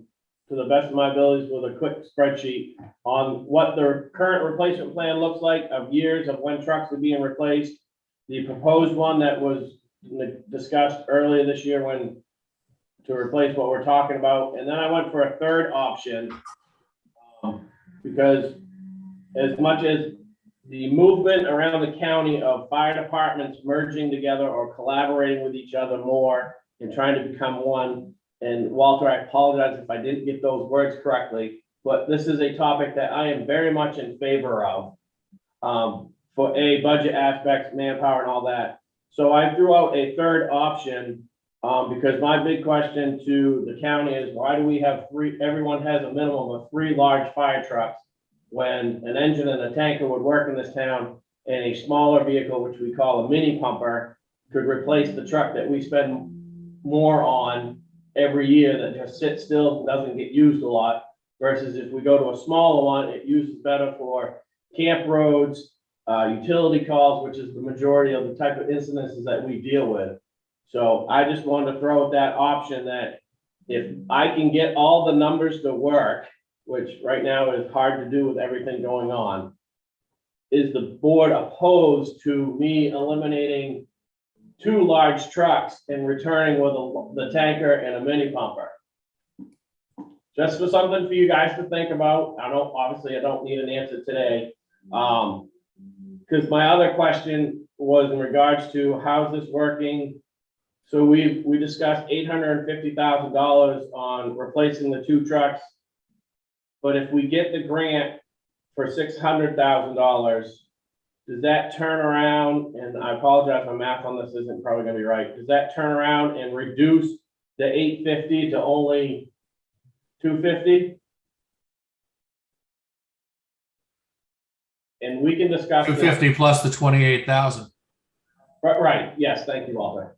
the best of my abilities with a quick spreadsheet on what the current replacement plan looks like of years of when trucks are being replaced. The proposed one that was discussed earlier this year to replace what we're talking about. And then I went for a third option, because as much as the movement around the county of fire departments merging together or collaborating with each other more and trying to become one. And Walter, I apologize if I didn't get those words correctly, but this is a topic that I am very much in favor of. For budget aspects, manpower and all that. So I threw out a third option, because my big question to the county is, why do we have everyone has a minimum of 3 large fire trucks when an engine and a tanker would work in this town, and a smaller vehicle, which we call a mini pumper, could replace the truck that we spend more on every year that just sits still and doesn't get used a lot, versus if we go to a smaller one, it uses better for camp roads, utility calls, which is the majority of the type of incidences that we deal with. So I just wanted to throw out that option that if I can get all the numbers to work, which right now is hard to do with everything going on, is the board opposed to me eliminating 2 large trucks and returning with the tanker and a mini pumper? Just for something for you guys to think about. Obviously I don't need an answer today. Because my other question was in regards to how's this working? So we discussed $850,000 on replacing the 2 trucks. But if we get the grant for $600,000, does that turn around, and I apologize, my math on this isn't probably gonna be right. Does that turn around and reduce the 850 to only 250? And we can discuss. 250 plus the 28,000. Right, yes, thank you, Walter.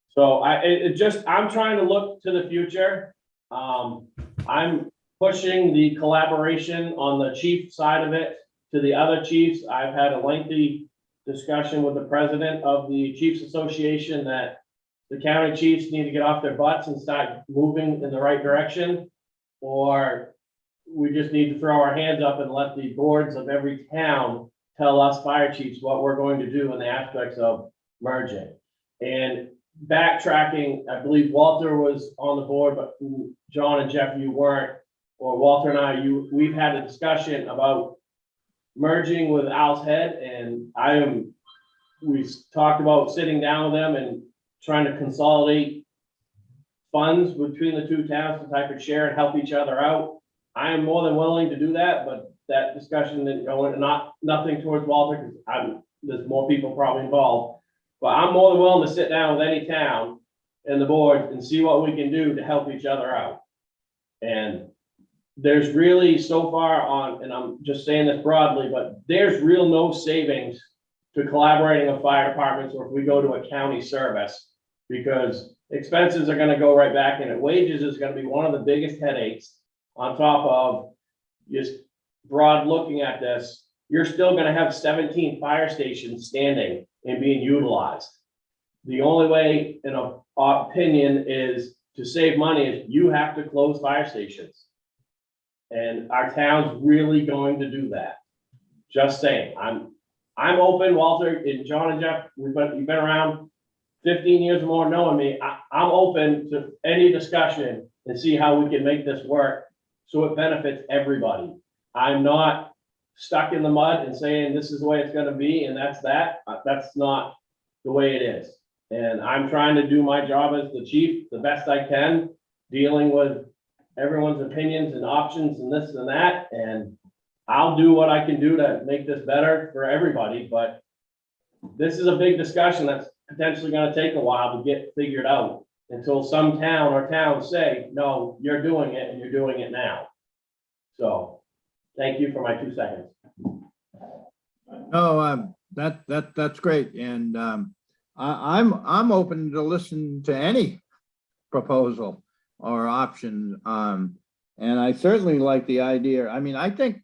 So I'm trying to look to the future. I'm pushing the collaboration on the chief side of it to the other chiefs. I've had a lengthy discussion with the president of the Chiefs Association that the county chiefs need to get off their butts and start moving in the right direction, or we just need to throw our hands up and let the boards of every town tell us fire chiefs what we're going to do in the aspects of merging. And backtracking, I believe Walter was on the board, but John and Jeff, you weren't, or Walter and I, we've had a discussion about merging with Owl's Head, and we talked about sitting down with them and trying to consolidate funds between the 2 towns to type of share and help each other out. I am more than willing to do that, but that discussion didn't go into nothing towards Walter, because there's more people probably involved. But I'm more than willing to sit down with any town and the board and see what we can do to help each other out. And there's really so far on, and I'm just saying this broadly, but there's real no savings to collaborating with fire departments, or if we go to a county service, because expenses are gonna go right back in it. Wages is gonna be one of the biggest headaches, on top of just broad looking at this. You're still gonna have 17 fire stations standing and being utilized. The only way, in our opinion, is to save money is you have to close fire stations. And our town's really going to do that. Just saying, I'm open, Walter and John and Jeff, you've been around 15 years or more knowing me. I'm open to any discussion and see how we can make this work so it benefits everybody. I'm not stuck in the mud and saying this is the way it's gonna be and that's that. That's not the way it is. And I'm trying to do my job as the chief the best I can, dealing with everyone's opinions and options and this and that. And I'll do what I can do to make this better for everybody, but this is a big discussion that's potentially gonna take a while to get figured out until some town or towns say, no, you're doing it and you're doing it now. So thank you for my 2 seconds. No, that's great. And I'm open to listen to any proposal or option. And I certainly like the idea. I mean, I think,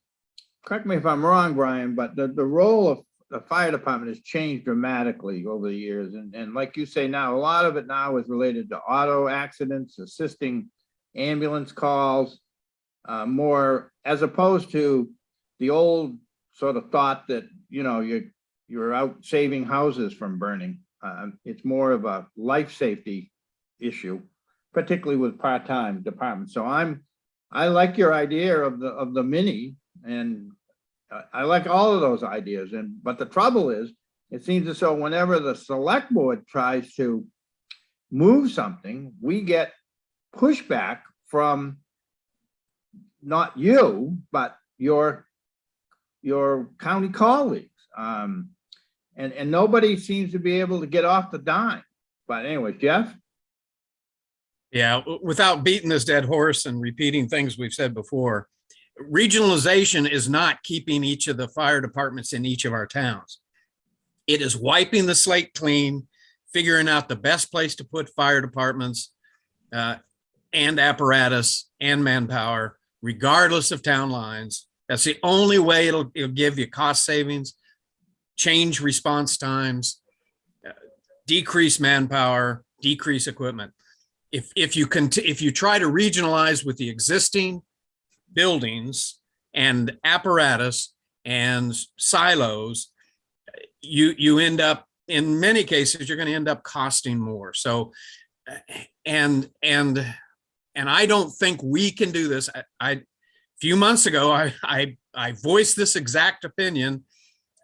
correct me if I'm wrong, Brian, but the role of the fire department has changed dramatically over the years. And like you say now, a lot of it now is related to auto accidents, assisting ambulance calls, more as opposed to the old sort of thought that, you know, you're out saving houses from burning. It's more of a life safety issue, particularly with part-time departments. So I like your idea of the mini, and I like all of those ideas, but the trouble is, it seems as though whenever the select board tries to move something, we get pushback from not you, but your county colleagues. And nobody seems to be able to get off the dime. But anyway, Jeff? Yeah, without beating this dead horse and repeating things we've said before, regionalization is not keeping each of the fire departments in each of our towns. It is wiping the slate clean, figuring out the best place to put fire departments and apparatus and manpower, regardless of town lines. That's the only way it'll give you cost savings, change response times, decrease manpower, decrease equipment. If you try to regionalize with the existing buildings and apparatus and silos, you end up, in many cases, you're going to end up costing more. So, and I don't think we can do this. A few months ago, I voiced this exact opinion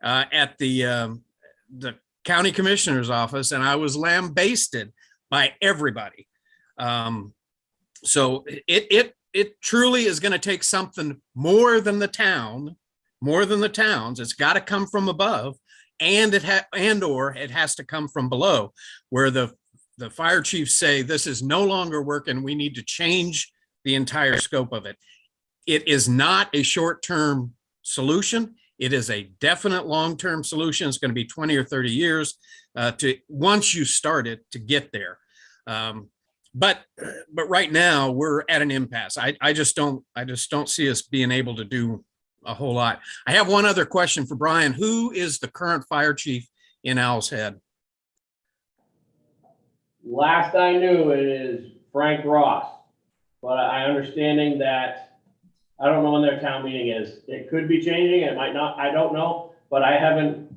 at the county commissioner's office, and I was lambasted by everybody. So it truly is going to take something more than the town, more than the towns. It's got to come from above, and it has to come from below, where the fire chiefs say this is no longer working. We need to change the entire scope of it. It is not a short-term solution. It is a definite long-term solution. It's going to be 20 or 30 years to once you start it to get there. But right now we're at an impasse. I just don't see us being able to do a whole lot. I have one other question for Brian. Who is the current fire chief in Owl's Head? Last I knew, it is Frank Ross, but I understanding that, I don't know when their town meeting is. It could be changing, it might not, I don't know, but I haven't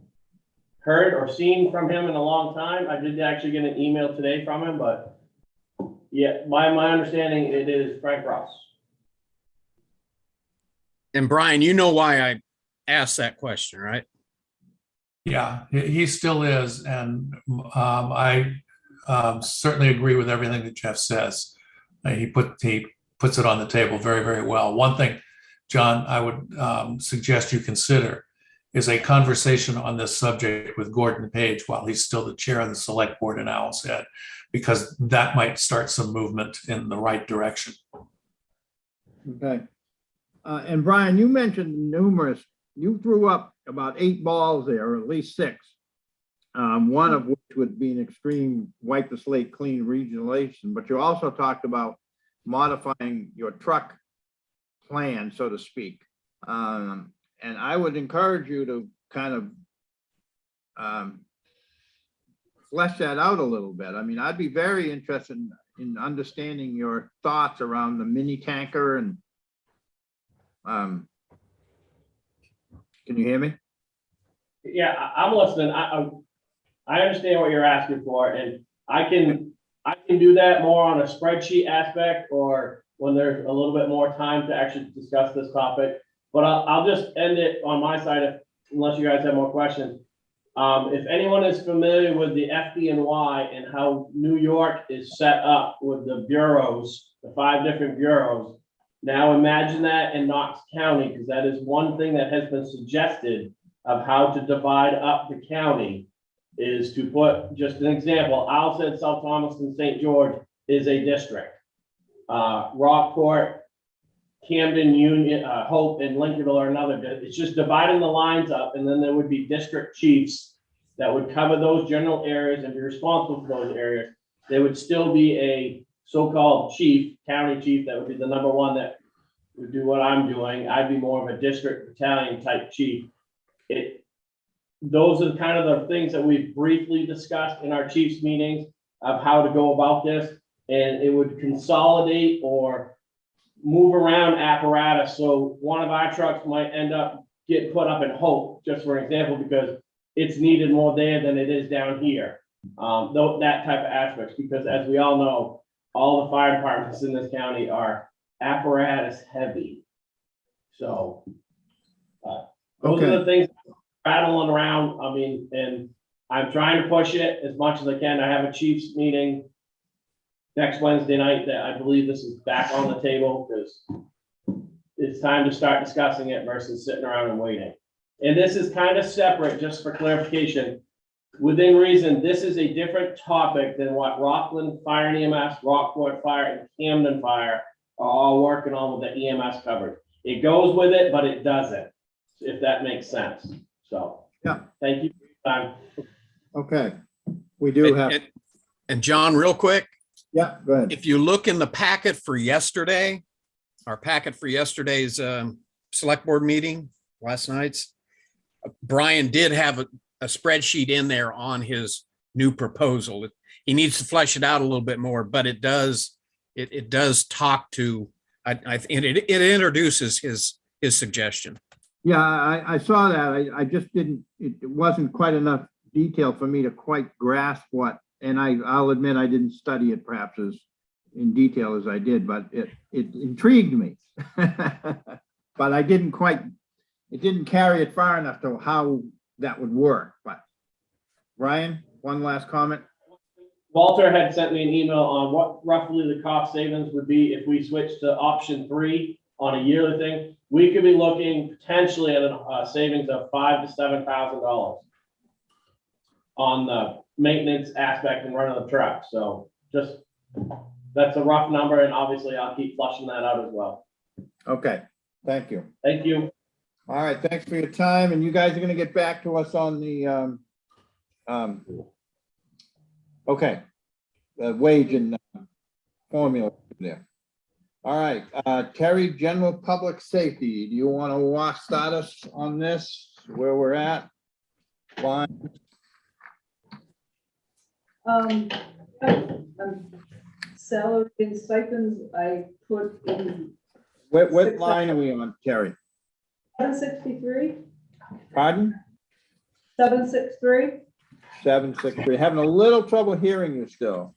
heard or seen from him in a long time. I did actually get an email today from him, but yeah, my understanding, it is Frank Ross. And Brian, you know why I asked that question, right? Yeah, he still is. And I certainly agree with everything that Jeff says. He puts it on the table very, very well. One thing, John, I would suggest you consider is a conversation on this subject with Gordon Page while he's still the chair of the select board in Owl's Head, because that might start some movement in the right direction. Okay. And Brian, you mentioned you threw up about 8 balls there, or at least 6. One of which would be an extreme wipe the slate clean regionalization, but you also talked about modifying your truck plan, so to speak. And I would encourage you to kind of flesh that out a little bit. I mean, I'd be very interested in understanding your thoughts around the mini tanker and can you hear me? Yeah, I'm listening. I understand what you're asking for, and I can do that more on a spreadsheet aspect, or when there's a little bit more time to actually discuss this topic. But I'll just end it on my side, unless you guys have more questions. If anyone is familiar with the FDNY and how New York is set up with the bureaus, the 5 different bureaus, now imagine that in Knox County, because that is one thing that has been suggested of how to divide up the county, is to put, just an example, Owl's Head, South Thomaston, St. George is a district. Rockport, Camden, Union, Hope, and Lincolnville are another. It's just dividing the lines up, and then there would be district chiefs that would cover those general areas and be responsible for those areas. There would still be a so-called chief, county chief, that would be the number one that would do what I'm doing. I'd be more of a district battalion type chief. Those are kind of the things that we've briefly discussed in our chiefs meetings of how to go about this, and it would consolidate or move around apparatus. So one of our trucks might end up getting put up in Hope, just for an example, because it's needed more there than it is down here. That type of aspects, because as we all know, all the fire departments in this county are apparatus heavy. So Those are Okay, the things rattling around, I mean, and I'm trying to push it as much as I can. I have a chiefs meeting next Wednesday night that I believe this is back on the table, because it's time to start discussing it versus sitting around and waiting. And this is kind of separate, just for clarification. Within reason, this is a different topic than what Rockland Fire and EMS, Rockport Fire, and Camden Fire are all working on with the EMS coverage. It goes with it, but it doesn't, if that makes sense. So. Yeah. Thank you for your time. okay. We do have, And John, real quick, yeah, go ahead. if you look in the packet for yesterday, our packet for yesterday's select board meeting, last night's, Brian did have a spreadsheet in there on his new proposal. He needs to flesh it out a little bit more, but it does talk to, it introduces his suggestion. Yeah, I saw that. I just didn't, it wasn't quite enough detail for me to quite grasp what, and I'll admit I didn't study it perhaps as in detail as I did, but it intrigued me. But I didn't quite, it didn't carry it far enough to how that would work. But Ryan, one last comment. Walter had sent me an email on what roughly the cost savings would be if we switch to option 3 on a yearly thing. We could be looking potentially at a savings of $5,000 to $7,000 on the maintenance aspect and running the truck. So just, that's a rough number, and obviously I'll keep flushing that out as well. Okay, thank you. Thank you. All right, thanks for your time, and you guys are gonna get back to us on the, okay, the wage and formula there. All right, Terry, general public safety, do you want to start us on this, where we're at? Line, Salary and stipends, I put in what line are we on, Terry? 763, Pardon? 763. 763, having a little trouble hearing you still.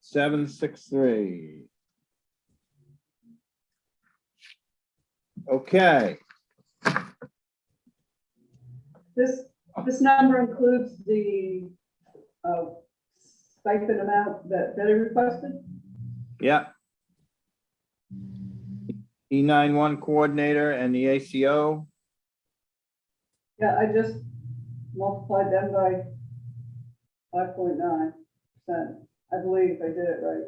763. Okay, This number includes the stipend amount that Betty requested. yeah. E91 coordinator and the ACO. Yeah, I just multiplied them by 5.9%. I believe I did it right.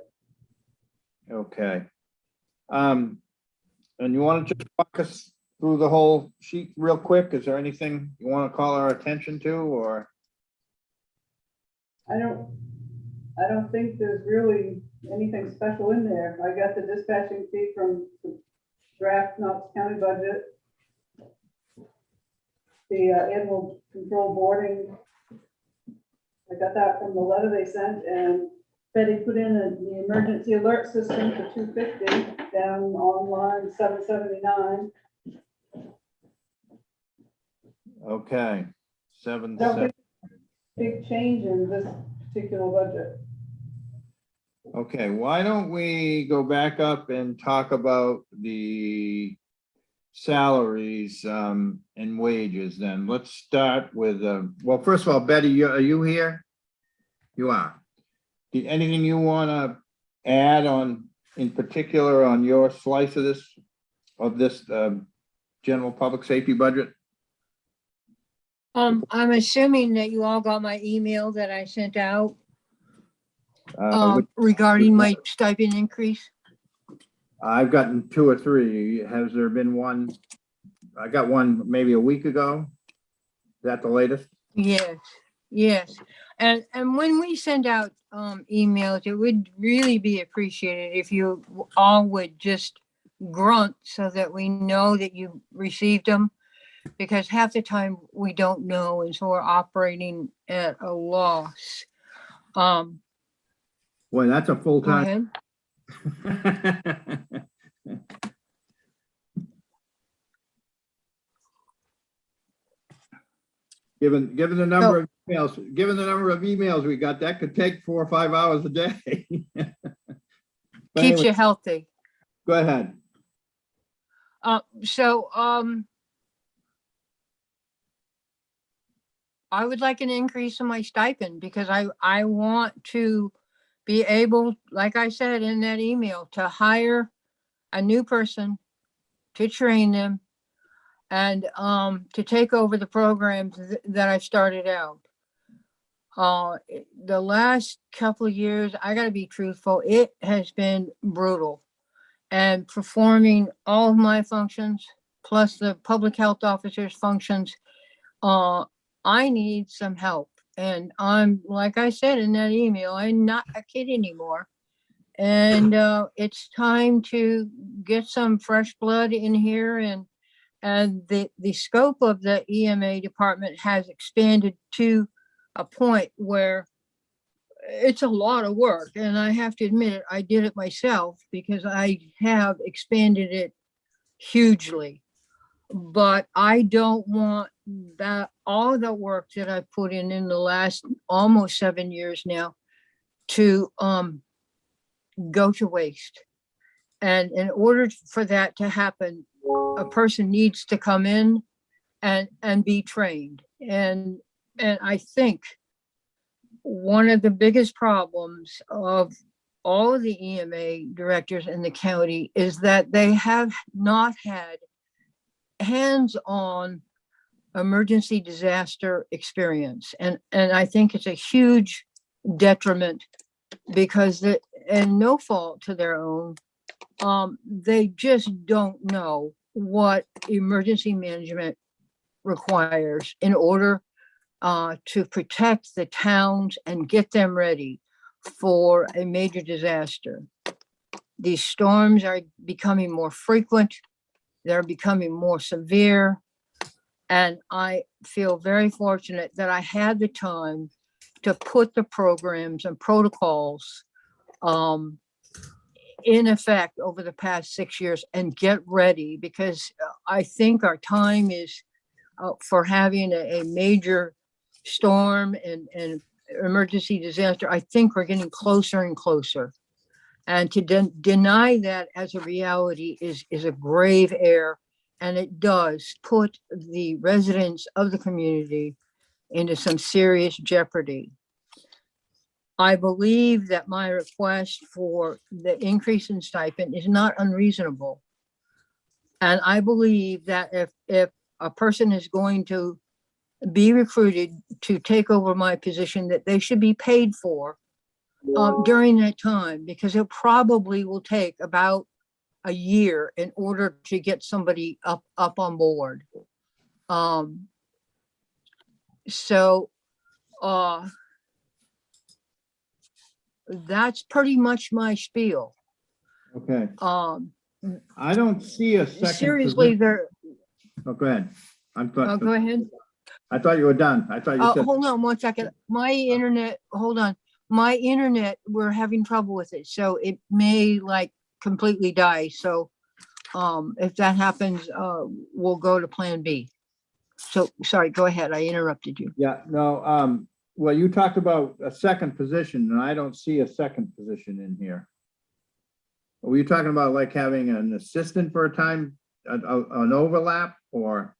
Okay. And you want to just walk us through the whole sheet real quick? Is there anything you want to call our attention to, or? I don't think there's really anything special in there. I got the dispatching fee from the draft Knox County budget. The animal control boarding, I got that from the letter they sent, and Betty put in the emergency alert system for $250 down on line 779. Okay, Don't 7. think big change in this particular budget. Okay, why don't we go back up and talk about the salaries and wages then? Let's start with, well, first of all, Betty, are you here? You are. Anything you want to add on, in particular, on your slice of this general public safety budget? I'm assuming that you all got my email that I sent out Which- regarding my stipend increase. I've gotten 2 or 3. Has there been one? I got one maybe a week ago. Is that the latest? Yes, yes. And when we send out emails, it would really be appreciated if you all would just grunt so that we know that you received them. Because half the time we don't know, and so we're operating at a loss. Boy, that's a Go full-time. ahead. Given the number of emails we got, that could take 4 or 5 hours a day. But Keeps anyway, you healthy. go ahead. So, I would like an increase in my stipend because I want to be able, like I said in that email, to hire a new person, to train them, and to take over the programs that I started out. The last couple of years, I got to be truthful, it has been brutal. And performing all of my functions, plus the public health officer's functions, I need some help. And I'm, like I said in that email, I'm not a kid anymore. And it's time to get some fresh blood in here. And the scope of the EMA department has expanded to a point where it's a lot of work. And I have to admit it, I did it myself because I have expanded it hugely. But I don't want that all the work that I put in the last almost 7 years now to go to waste. And in order for that to happen, a person needs to come in and be trained. And I think one of the biggest problems of all of the EMA directors in the county is that they have not had hands-on emergency disaster experience. And I think it's a huge detriment because and no fault to their own, they just don't know what emergency management requires in order to protect the towns and get them ready for a major disaster. These storms are becoming more frequent. They're becoming more severe. And I feel very fortunate that I had the time to put the programs and protocols in effect over the past 6 years and get ready, because I think our time is for having a major storm and emergency disaster. I think we're getting closer and closer. And to deny that as a reality is a grave error. And it does put the residents of the community into some serious jeopardy. I believe that my request for the increase in stipend is not unreasonable. And I believe that if a person is going to be recruited to take over my position, that they should be paid for during that time, because it probably will take about a year in order to get somebody up on board. So that's pretty much my spiel. Okay, I don't see a second. Seriously, position. Oh, go ahead. go ahead. I thought you were done. I thought you said. Hold on 1 second. My internet, hold on. My internet, we're having trouble with it. So it may like completely die. So if that happens, we'll go to plan B. So sorry, go ahead. I interrupted you. Yeah, no, well, you talked about a second position and I don't see a second position in here. Were you talking about like having an assistant for a time, an overlap, or?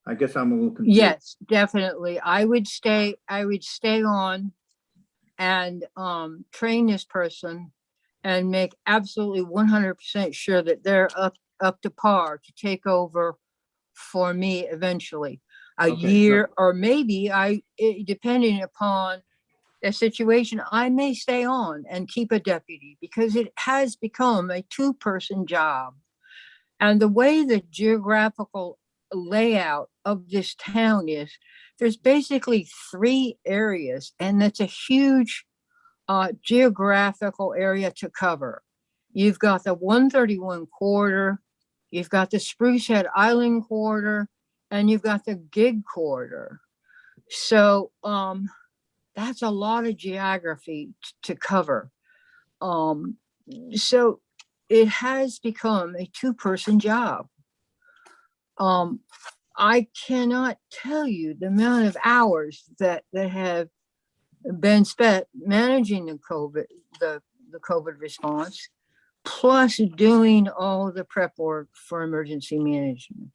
I guess I'm a little confused. Yes, definitely. I would stay on and train this person and make absolutely 100% sure that they're up to par to take over for me eventually. A year, or maybe depending upon the situation, I may stay on and keep a deputy, because it has become a 2-person job. And the way the geographical layout of this town is, there's basically 3 areas, and that's a huge geographical area to cover. You've got the 131 corridor, you've got the Spruce Head Island corridor, and you've got the gig corridor. So that's a lot of geography to cover. So it has become a 2-person job. I cannot tell you the amount of hours that have been spent managing the COVID response. plus doing all the prep work for emergency management.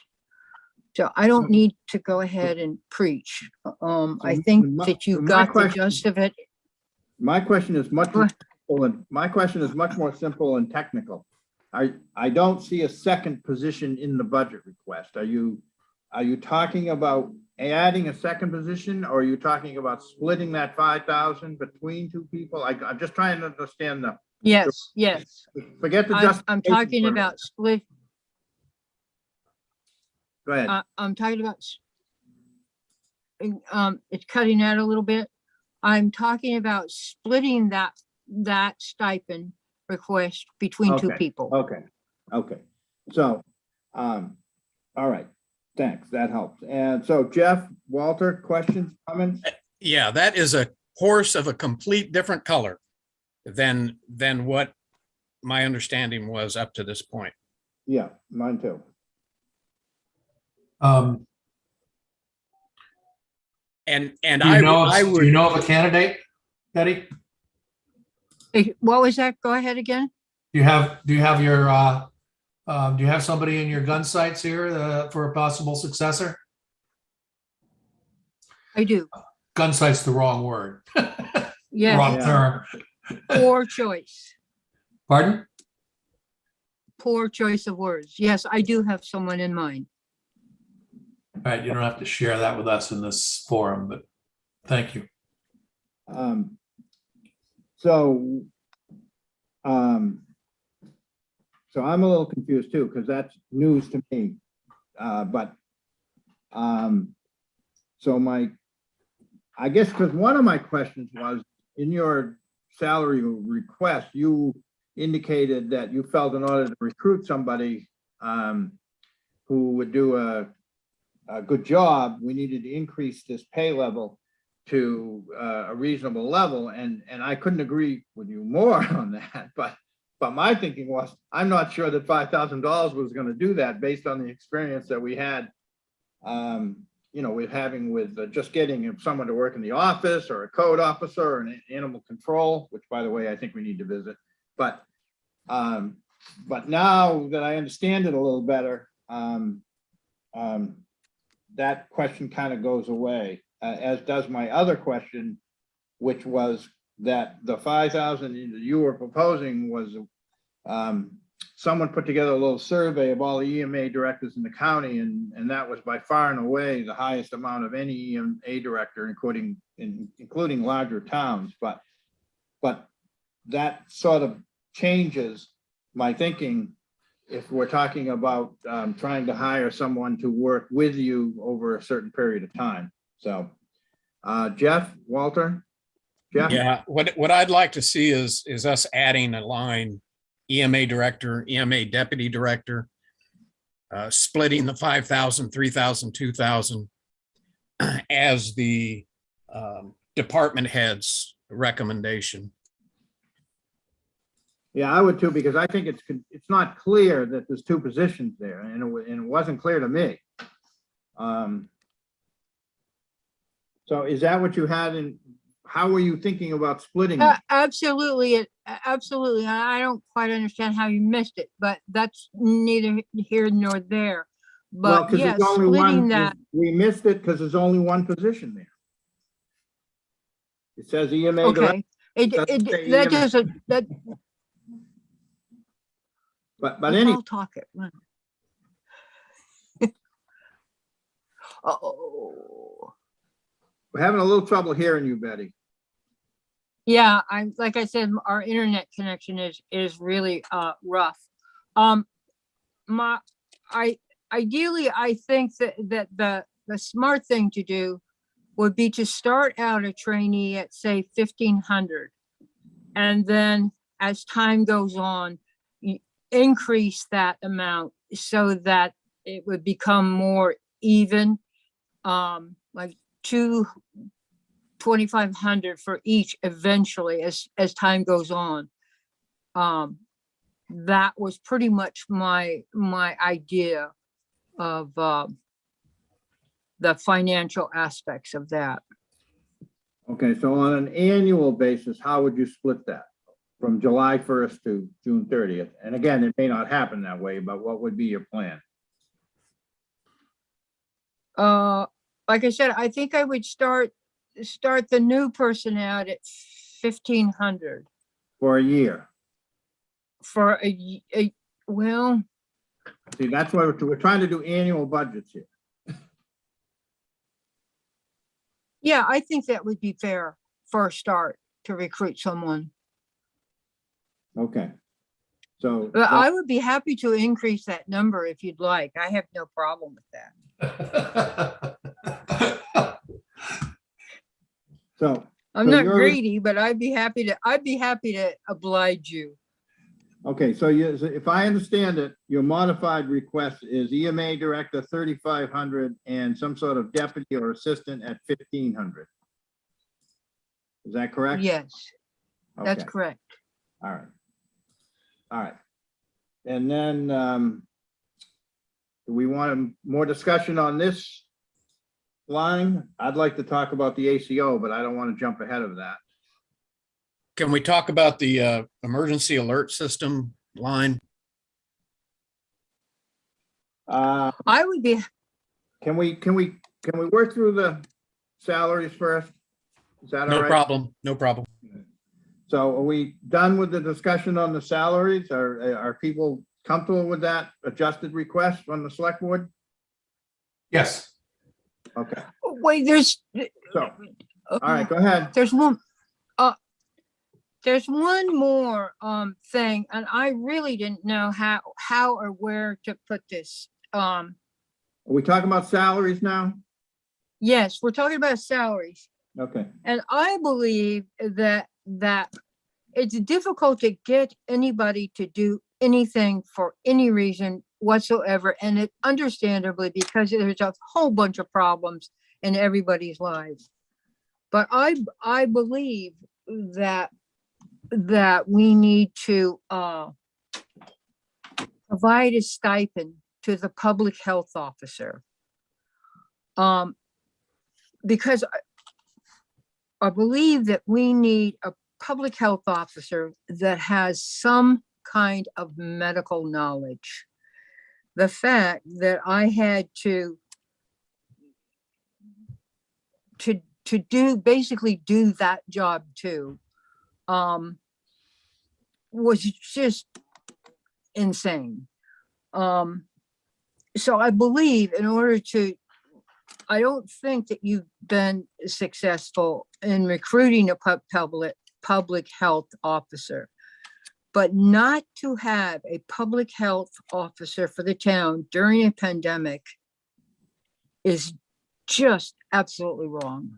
So I don't need to go ahead and preach. I think that you got the gist of it. My question is much Go more ahead. simple and my question is much more simple and technical. I don't see a second position in the budget request. Are you talking about adding a second position, or are you talking about splitting that 5,000 between two people? I'm just trying to understand the, Yes, yes. forget the I'm talking about split. Go ahead. I'm talking about, it's cutting out a little bit. I'm talking about splitting that stipend request between two Okay. people. Okay. So, all right, thanks, that helps. And so Jeff, Walter, questions, comments? Yeah, that is a horse of a complete different color than what my understanding was up to this point. Yeah, mine too. And Do I you know, I do you would, know of a candidate, Betty? What was that? Go ahead again. Do you have your, do you have somebody in your gun sights here for a possible successor? I do. Gun sight's the wrong word. Yes, Wrong Yeah. term. poor choice. Pardon? Poor choice of words. Yes, I do have someone in mind. All right, you don't have to share that with us in this forum, but thank you. So, so I'm a little confused too, because that's news to me. So I guess, because one of my questions was, in your salary request, you indicated that you felt in order to recruit somebody who would do a good job, we needed to increase this pay level to a reasonable level, and I couldn't agree with you more on that, but my thinking was, I'm not sure that $5,000 was going to do that based on the experience that we had, with having with just getting someone to work in the office, or a code officer, or an animal control, which, by the way, I think we need to visit. But now that I understand it a little better, that question kind of goes away, as does my other question, which was that the 5,000 you were proposing was, someone put together a little survey of all the EMA directors in the county, and that was by far and away the highest amount of any EMA director, including larger towns. But that sort of changes my thinking if we're talking about trying to hire someone to work with you over a certain period of time. So, Jeff, Walter? Jeff? yeah, what I'd like to see is us adding a line, EMA director, EMA deputy director, splitting the 5,000, 3,000, 2,000 as the department head's recommendation. Yeah, I would too, because I think it's not clear that there's two positions there, and it wasn't clear to me. So is that what you had, and how were you thinking about splitting it? Absolutely, absolutely. I don't quite understand how you missed it, but that's neither here nor there. Well, But 'cause yes, there's only splitting one. that. We missed it because there's only one position there. It says EMA director, Okay, doesn't say that EMA. doesn't, that, but let's anyway, all talk it. Oh, we're having a little trouble hearing you, Betty. yeah, like I said, our internet connection is really rough. Ideally, I think that the smart thing to do would be to start out a trainee at, say, 1,500, and then as time goes on, increase that amount so that it would become more even, like 2,500 for each eventually as time goes on. That was pretty much my idea of the financial aspects of that. Okay, so on an annual basis, how would you split that? from July 1st to June 30th. And again, it may not happen that way, but what would be your plan? Like I said, I think I would start the new person out at 1,500 For a year? for well, See, that's why we're trying to do annual budgets here. yeah, I think that would be fair for a start to recruit someone. Okay. So, But I would be happy to increase that number if you'd like. I have no problem with that. so, I'm So not you're- greedy, but I'd be happy to oblige you. okay, so you, if I understand it, your modified request is EMA director 3,500 and some sort of deputy or assistant at 1,500. Is that correct? Yes, that's Okay. correct. All right. All right. And then, do we want more discussion on this line? I'd like to talk about the ACO, but I don't want to jump ahead of that. Can we talk about the emergency alert system line? Uh, I would be, can we work through the salaries first? Is that all No right? problem, no problem. So are we done with the discussion on the salaries? Are people comfortable with that adjusted request from the select board? Yes, Okay, wait, so, all right, go ahead. there's one more thing, and I really didn't know how or where to put this. Are we talking about salaries now? Yes, we're talking about salaries. Okay, And I believe that it's difficult to get anybody to do anything for any reason whatsoever. And it understandably, because there's a whole bunch of problems in everybody's lives. But I believe that we need to provide a stipend to the public health officer. Because I believe that we need a public health officer that has some kind of medical knowledge. The fact that I had to basically do that job too, was just insane. So I believe I don't think that you've been successful in recruiting a public health officer, but not to have a public health officer for the town during a pandemic is just absolutely wrong.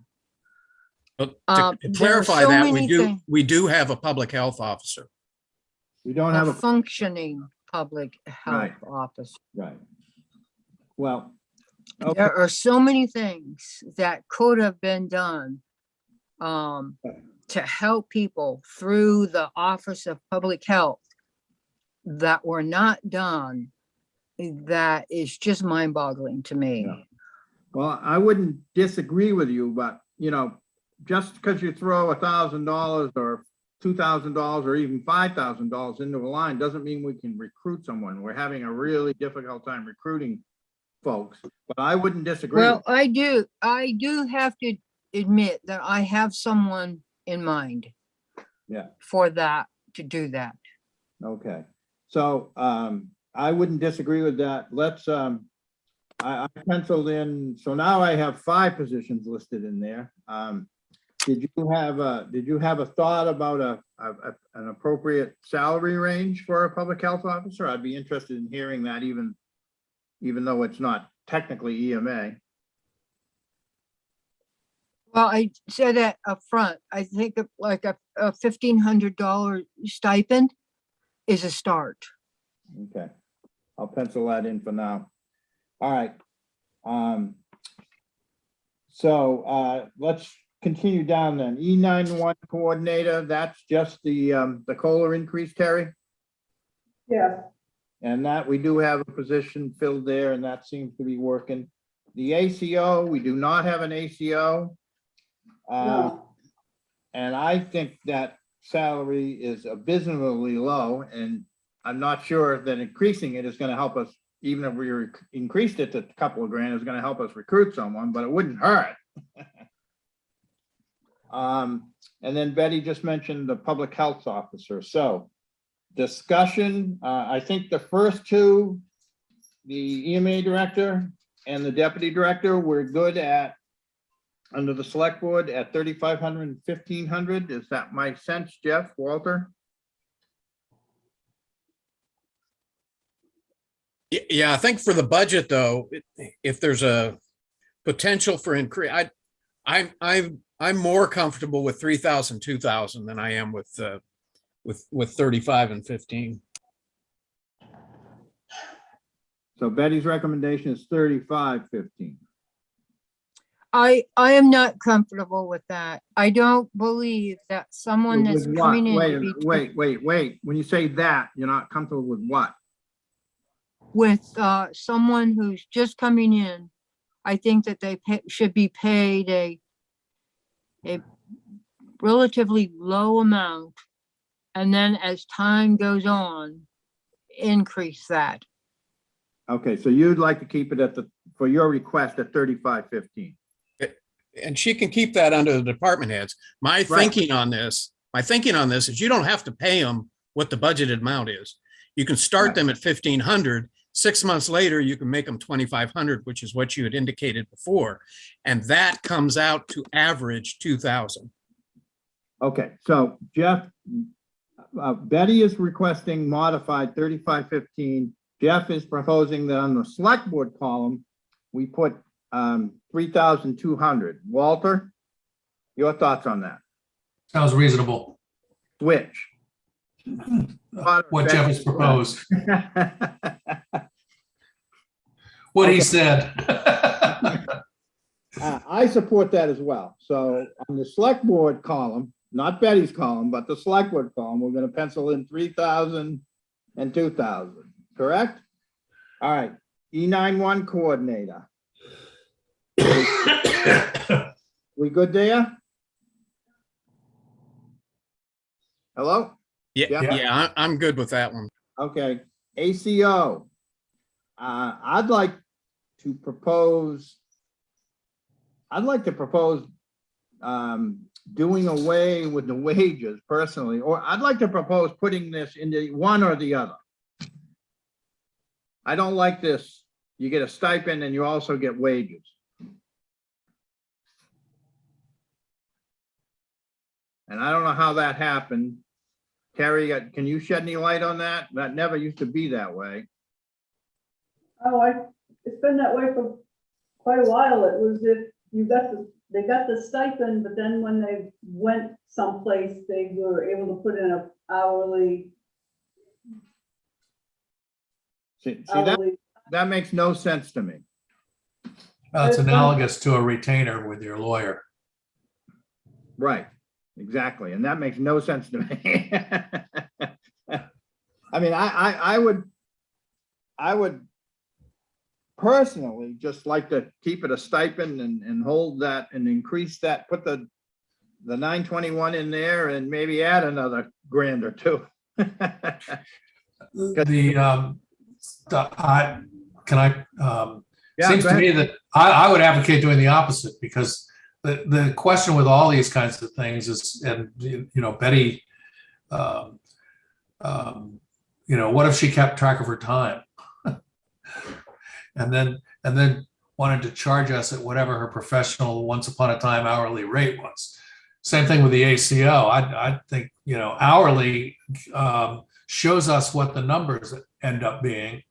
But to to clarify so that, many things. we do have a public health officer. we don't A have a, functioning public health Right. officer. right. Well, okay, There are so many things that could have been done to help people through the Office of Public Health that were not done. That is just mind-boggling to me. Yeah. well, I wouldn't disagree with you, but just because you throw $1,000 or $2,000 or even $5,000 into a line doesn't mean we can recruit someone. We're having a really difficult time recruiting folks, but I wouldn't disagree. Well, I do have to admit that I have someone in mind. Yeah. For that, to do that. Okay, so I wouldn't disagree with that. Let's, I penciled in, so now I have 5 positions listed in there. Did you have a thought about an appropriate salary range for a public health officer? I'd be interested in hearing that, even though it's not technically EMA. Well, I said that up front. I think like a $1,500 stipend is a start. Okay, I'll pencil that in for now. All right. So let's continue down then. E91 coordinator, that's just the COLA increase, Terry? Yes, And that we do have a position filled there, and that seems to be working. The ACO, we do not have an ACO. no, And I think that salary is abysmally low, and I'm not sure that increasing it is gonna help us, even if we increased it to a couple of grand, is gonna help us recruit someone, but it wouldn't hurt. And then Betty just mentioned the public health officer, so discussion, I think the first two, the EMA director and the deputy director, we're good at, under the select board at 3,500 and 1,500. Is that my sense, Jeff, Walter? Yeah, I think for the budget though, if there's a potential for increase, I'm more comfortable with 3,000, 2,000 than I am with 35 and 15. So Betty's recommendation is 3,515. I am not comfortable with that. I don't believe that someone that's With what? coming in Wait, to be wait. When you say that, you're not comfortable with what? with someone who's just coming in, I think that they should be paid a relatively low amount, and then as time goes on, increase that. Okay, so you'd like to keep it for your request at 3,515. And she can keep that under the department heads. My thinking on this is you don't have to pay them what the budgeted amount is. You can start them at 1,500. 6 months later, you can make them 2,500, which is what you had indicated before. And that comes out to average 2,000. Okay, so Jeff, Betty is requesting modified 3,515. Jeff is proposing that on the select board column, we put 3,200. Walter, your thoughts on that? Sounds reasonable. Switch. What Jeff has proposed, what he said. I support that as well. So on the select board column, not Betty's column, but the select board column, we're going to pencil in 3,000 and 2,000, correct? All right, E91 coordinator. We good there? Hello? Yeah, I'm good with that one. Okay, ACO. I'd like to propose doing away with the wages personally, or I'd like to propose putting this into one or the other. I don't like this. You get a stipend and you also get wages. And I don't know how that happened. Terry, can you shed any light on that? That never used to be that way. Oh, it's been that way for quite a while. It was if they got the stipend, but then when they went someplace, they were able to put in a hourly. See that makes no sense to me. It's analogous to a retainer with your lawyer. Right, exactly. And that makes no sense to me. I mean, I would personally just like to keep it a stipend and hold that and increase that, put the 921 in there and maybe add another grand or two. Seems to me that I would advocate doing the opposite, because the question with all these kinds of things is, and Betty, what if she kept track of her time? and then wanted to charge us at whatever her professional once upon a time hourly rate was. Same thing with the ACO. I think, hourly shows us what the numbers end up being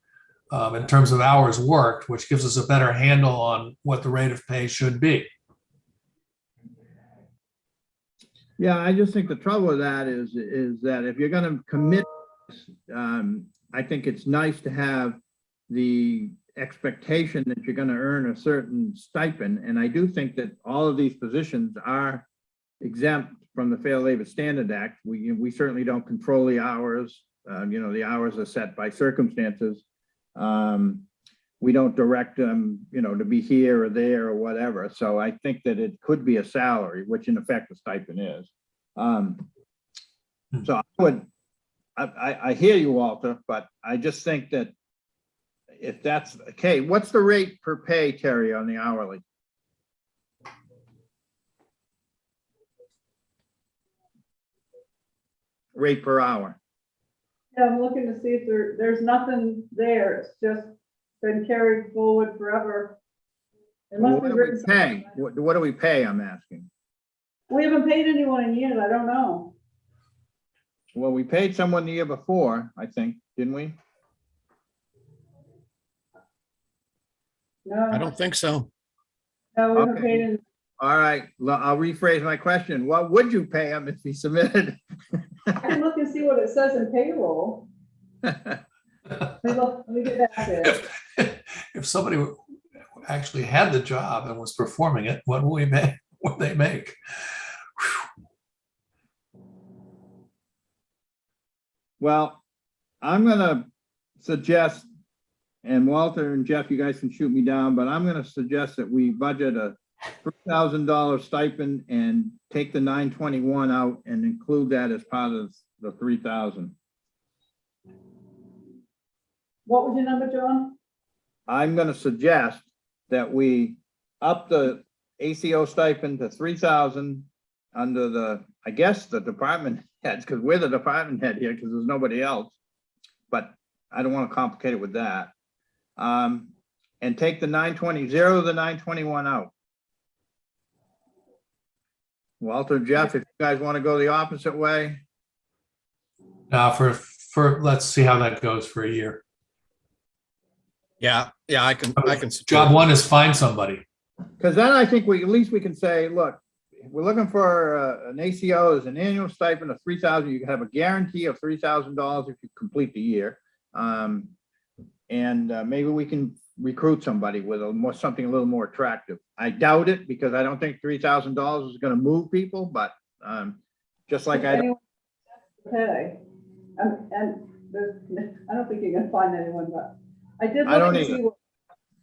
in terms of hours worked, which gives us a better handle on what the rate of pay should be. Yeah, I just think the trouble with that is that if you're going to commit, I think it's nice to have the expectation that you're going to earn a certain stipend. And I do think that all of these positions are exempt from the Fair Labor Standards Act. We certainly don't control the hours. The hours are set by circumstances. We don't direct them, to be here or there or whatever. So I think that it could be a salary, which in effect a stipend is. So I hear you, Walter, but I just think that if that's, okay, what's the rate per pay, Terry, on the hourly? Rate per hour. Yeah, I'm looking to see if there's nothing there. It's just been carried forward forever. It must What be do we written. pay? What do we pay, I'm asking? We haven't paid anyone in years. I don't know. Well, we paid someone the year before, I think, didn't we? No, I don't think so. no, we haven't Okay. paid any. All right, I'll rephrase my question. What would you pay him if he submitted? I can look and see what it says in payroll. Let me get back there. If somebody actually had the job and was performing it, what would we make? What they make? Well, I'm gonna suggest, and Walter and Jeff, you guys can shoot me down, but I'm gonna suggest that we budget a $3,000 stipend and take the 921 out and include that as part of the 3,000. What was your number, John? I'm gonna suggest that we up the ACO stipend to 3,000 under the, I guess, the department heads, because we're the department head here, because there's nobody else. But I don't want to complicate it with that. And take the 920, zero the 921 out. Walter, Jeff, if you guys want to go the opposite way. Now let's see how that goes for a year. Yeah, I can support Job that. one is find somebody. Because then I think at least we can say, look, we're looking for an ACO as an annual stipend of 3,000. You can have a guarantee of $3,000 if you complete the year. Maybe we can recruit somebody with something a little more attractive. I doubt it, because I don't think $3,000 is going to move people, but just like I don't. Pay. And I don't think you're gonna find anyone, but I did I don't look and see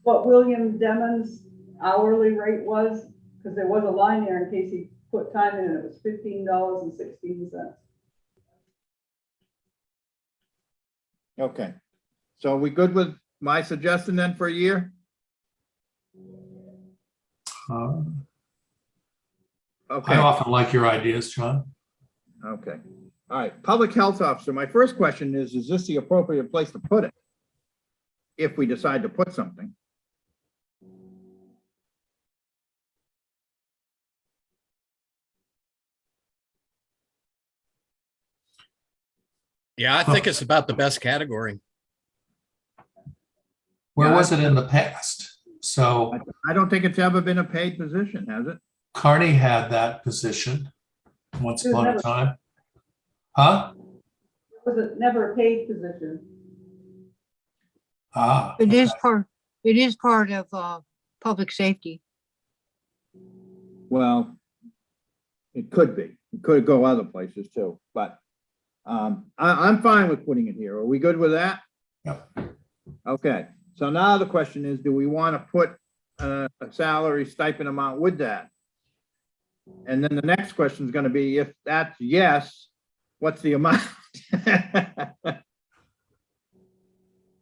what William Demons' hourly rate was, because there was a line there in case he put time in, and it was $15.16. Okay, so are we good with my suggestion then for a year? Okay, I often like your ideas, John. okay. All right, public health officer. My first question is this the appropriate place to put it? If we decide to put something. Yeah, I think it's about the best category. Where Yeah, was it in the past? So I don't think it's ever been a paid position, has it? Carney had that position once It was upon a never- time. Huh? It was never a paid position. Ah, It is okay. part of public safety. Well, it could be. It could go other places too, but I'm fine with putting it here. Are we good with that? Yep. Okay, so now the question is, do we want to put a salary stipend amount with that? And then the next question is going to be, if that's yes, what's the amount?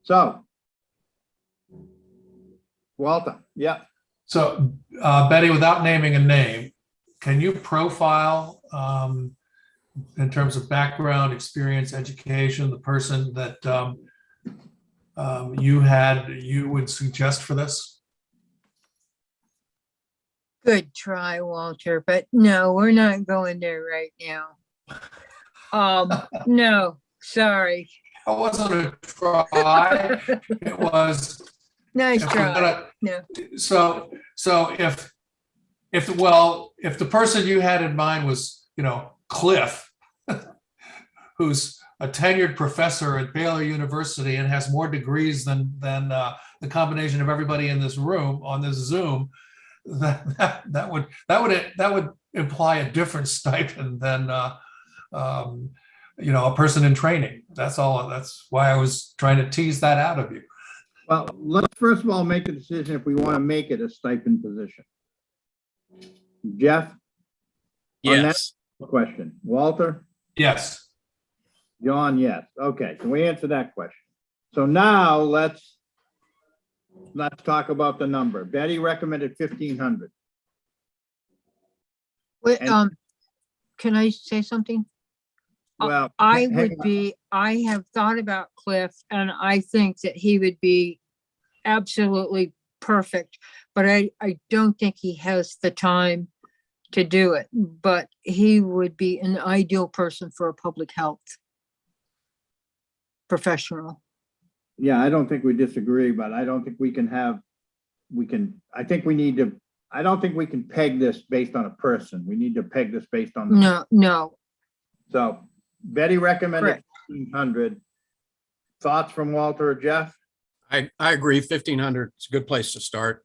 So, Walter, yeah. So Betty, without naming a name, can you profile in terms of background, experience, education, the person that you would suggest for this? Good try, Walter, but no, we're not going there right now. No, sorry. It wasn't a try. It was. Nice if we're try. gonna- No. So if the person you had in mind was, Cliff, who's a tenured professor at Baylor University and has more degrees than the combination of everybody in this room on this Zoom, that would imply a different stipend than a person in training. That's all. That's why I was trying to tease that out of you. Well, let's first of all make a decision if we want to make it a stipend position. Jeff? On that Yes. question. Walter? Yes. John, yes. Okay, so we answered that question. So now let's talk about the number. Betty recommended 1,500. Wait, And- can I say something? Well, I hang would on. be, I have thought about Cliff and I think that he would be absolutely perfect, but I don't think he has the time to do it, but he would be an ideal person for a public health professional. Yeah, I don't think we disagree, but I don't think we can I think we need to, I don't think we can peg this based on a person. We need to peg this based on. No, So Betty recommended Correct. 1,500. Thoughts from Walter or Jeff? I agree, 1,500 is a good place to start.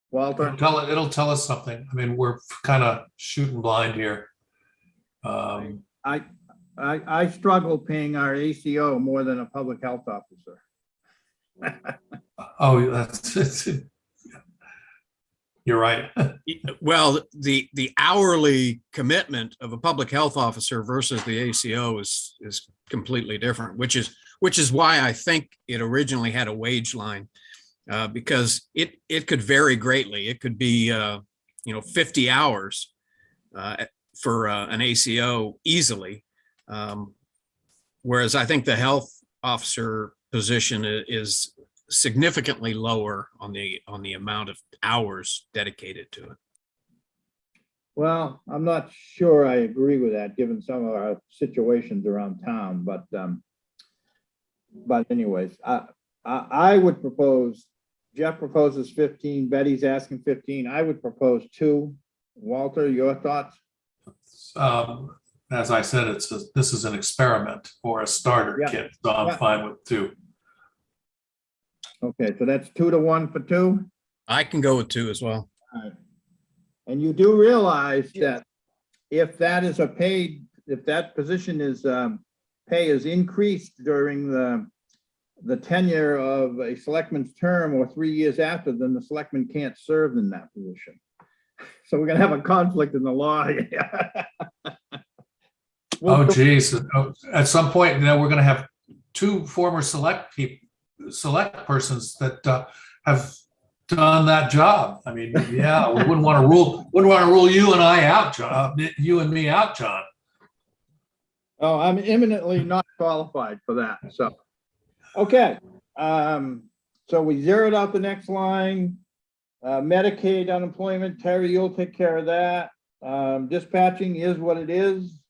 Walter? It'll tell us something. I mean, we're kind of shooting blind here. I struggle paying our ACO more than a public health officer. Oh, you're right. Well, the hourly commitment of a public health officer versus the ACO is completely different, which is why I think it originally had a wage line, because it could vary greatly. It could be 50 hours for an ACO easily, whereas I think the health officer position is significantly lower on the amount of hours dedicated to it. Well, I'm not sure I agree with that, given some of our situations around town, but anyways, I would propose, Jeff proposes 15, Betty's asking 15. I would propose 2. Walter, your thoughts? As I said, this is an experiment or a starter Yeah. kit, so I'm Yeah. fine with 2. Okay, so that's 2-1 for 2. I can go with 2 as well. All right. And you do realize that if that is if that position is, pay is increased during the tenure of a selectman's term or 3 years after, then the selectman can't serve in that position. So we're gonna have a conflict in the law. Oh, geez. At some point, we're going to have 2 former select persons that have done that job. I mean, yeah, we wouldn't want to rule you and I out, John, you and me out, John. Oh, I'm eminently not qualified for that, so. Okay, so we zeroed out the next line. Medicaid unemployment, Terry, you'll take care of that. Dispatching is what it is.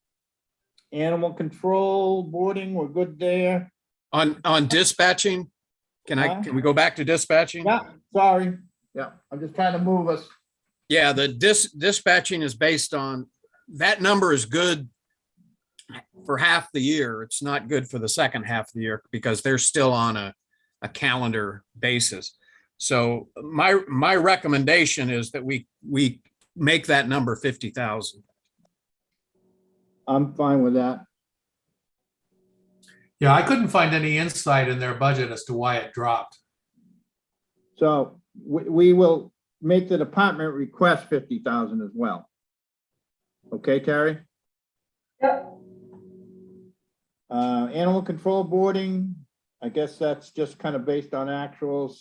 Animal control, boarding, we're good there. On dispatching, can we go back to dispatching? Yeah, sorry. Yeah, I'm just trying to move us. Yeah, the dispatching is based on, that number is good for half the year. It's not good for the second half of the year because they're still on a calendar basis. So my recommendation is that we make that number 50,000. I'm fine with that. Yeah, I couldn't find any insight in their budget as to why it dropped. So we will make the department request 50,000 as well. Okay, Terry? Yep. Animal control boarding, I guess that's just kind of based on actuals.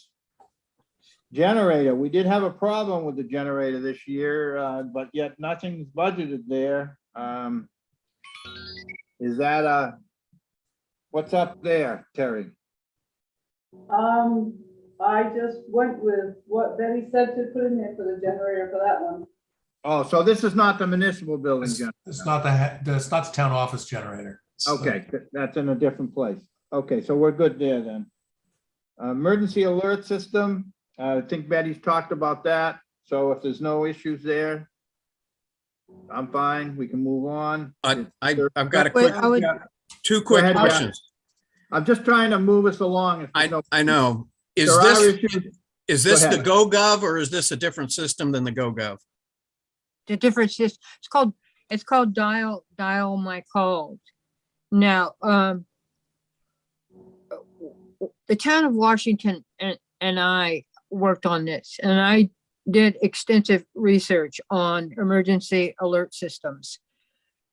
Generator, we did have a problem with the generator this year, but yet nothing's budgeted there. Is that what's up there, Terry? I just went with what Betty said to put in there for the generator for that one. Oh, so this is not the municipal building generator. It's not the town office generator. Okay, that's in a different place. Okay, so we're good there then. Emergency alert system, I think Betty's talked about that. So if there's no issues there, I'm fine, we can move on. I've got Wait, I would- 2 quick ahead, Jeff. questions. I'm just trying to move us along. If there's no- I know. Is there are this issues. the ahead. GoGov or is this a different system than the GoGov? the difference is, it's called dial my calls. Now, the town of Washington and I worked on this, and I did extensive research on emergency alert systems.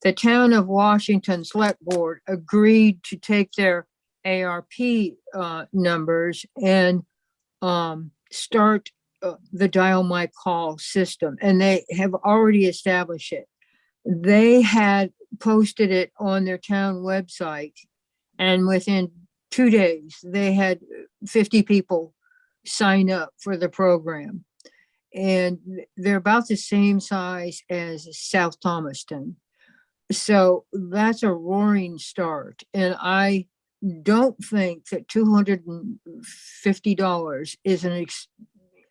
the town of Washington Select Board agreed to take their ARP numbers and start the dial my call system, and they have already established it. They had posted it on their town website, and within 2 days, they had 50 people sign up for the program. And they're about the same size as South Thomaston. So that's a roaring start. And I don't think that $250 is an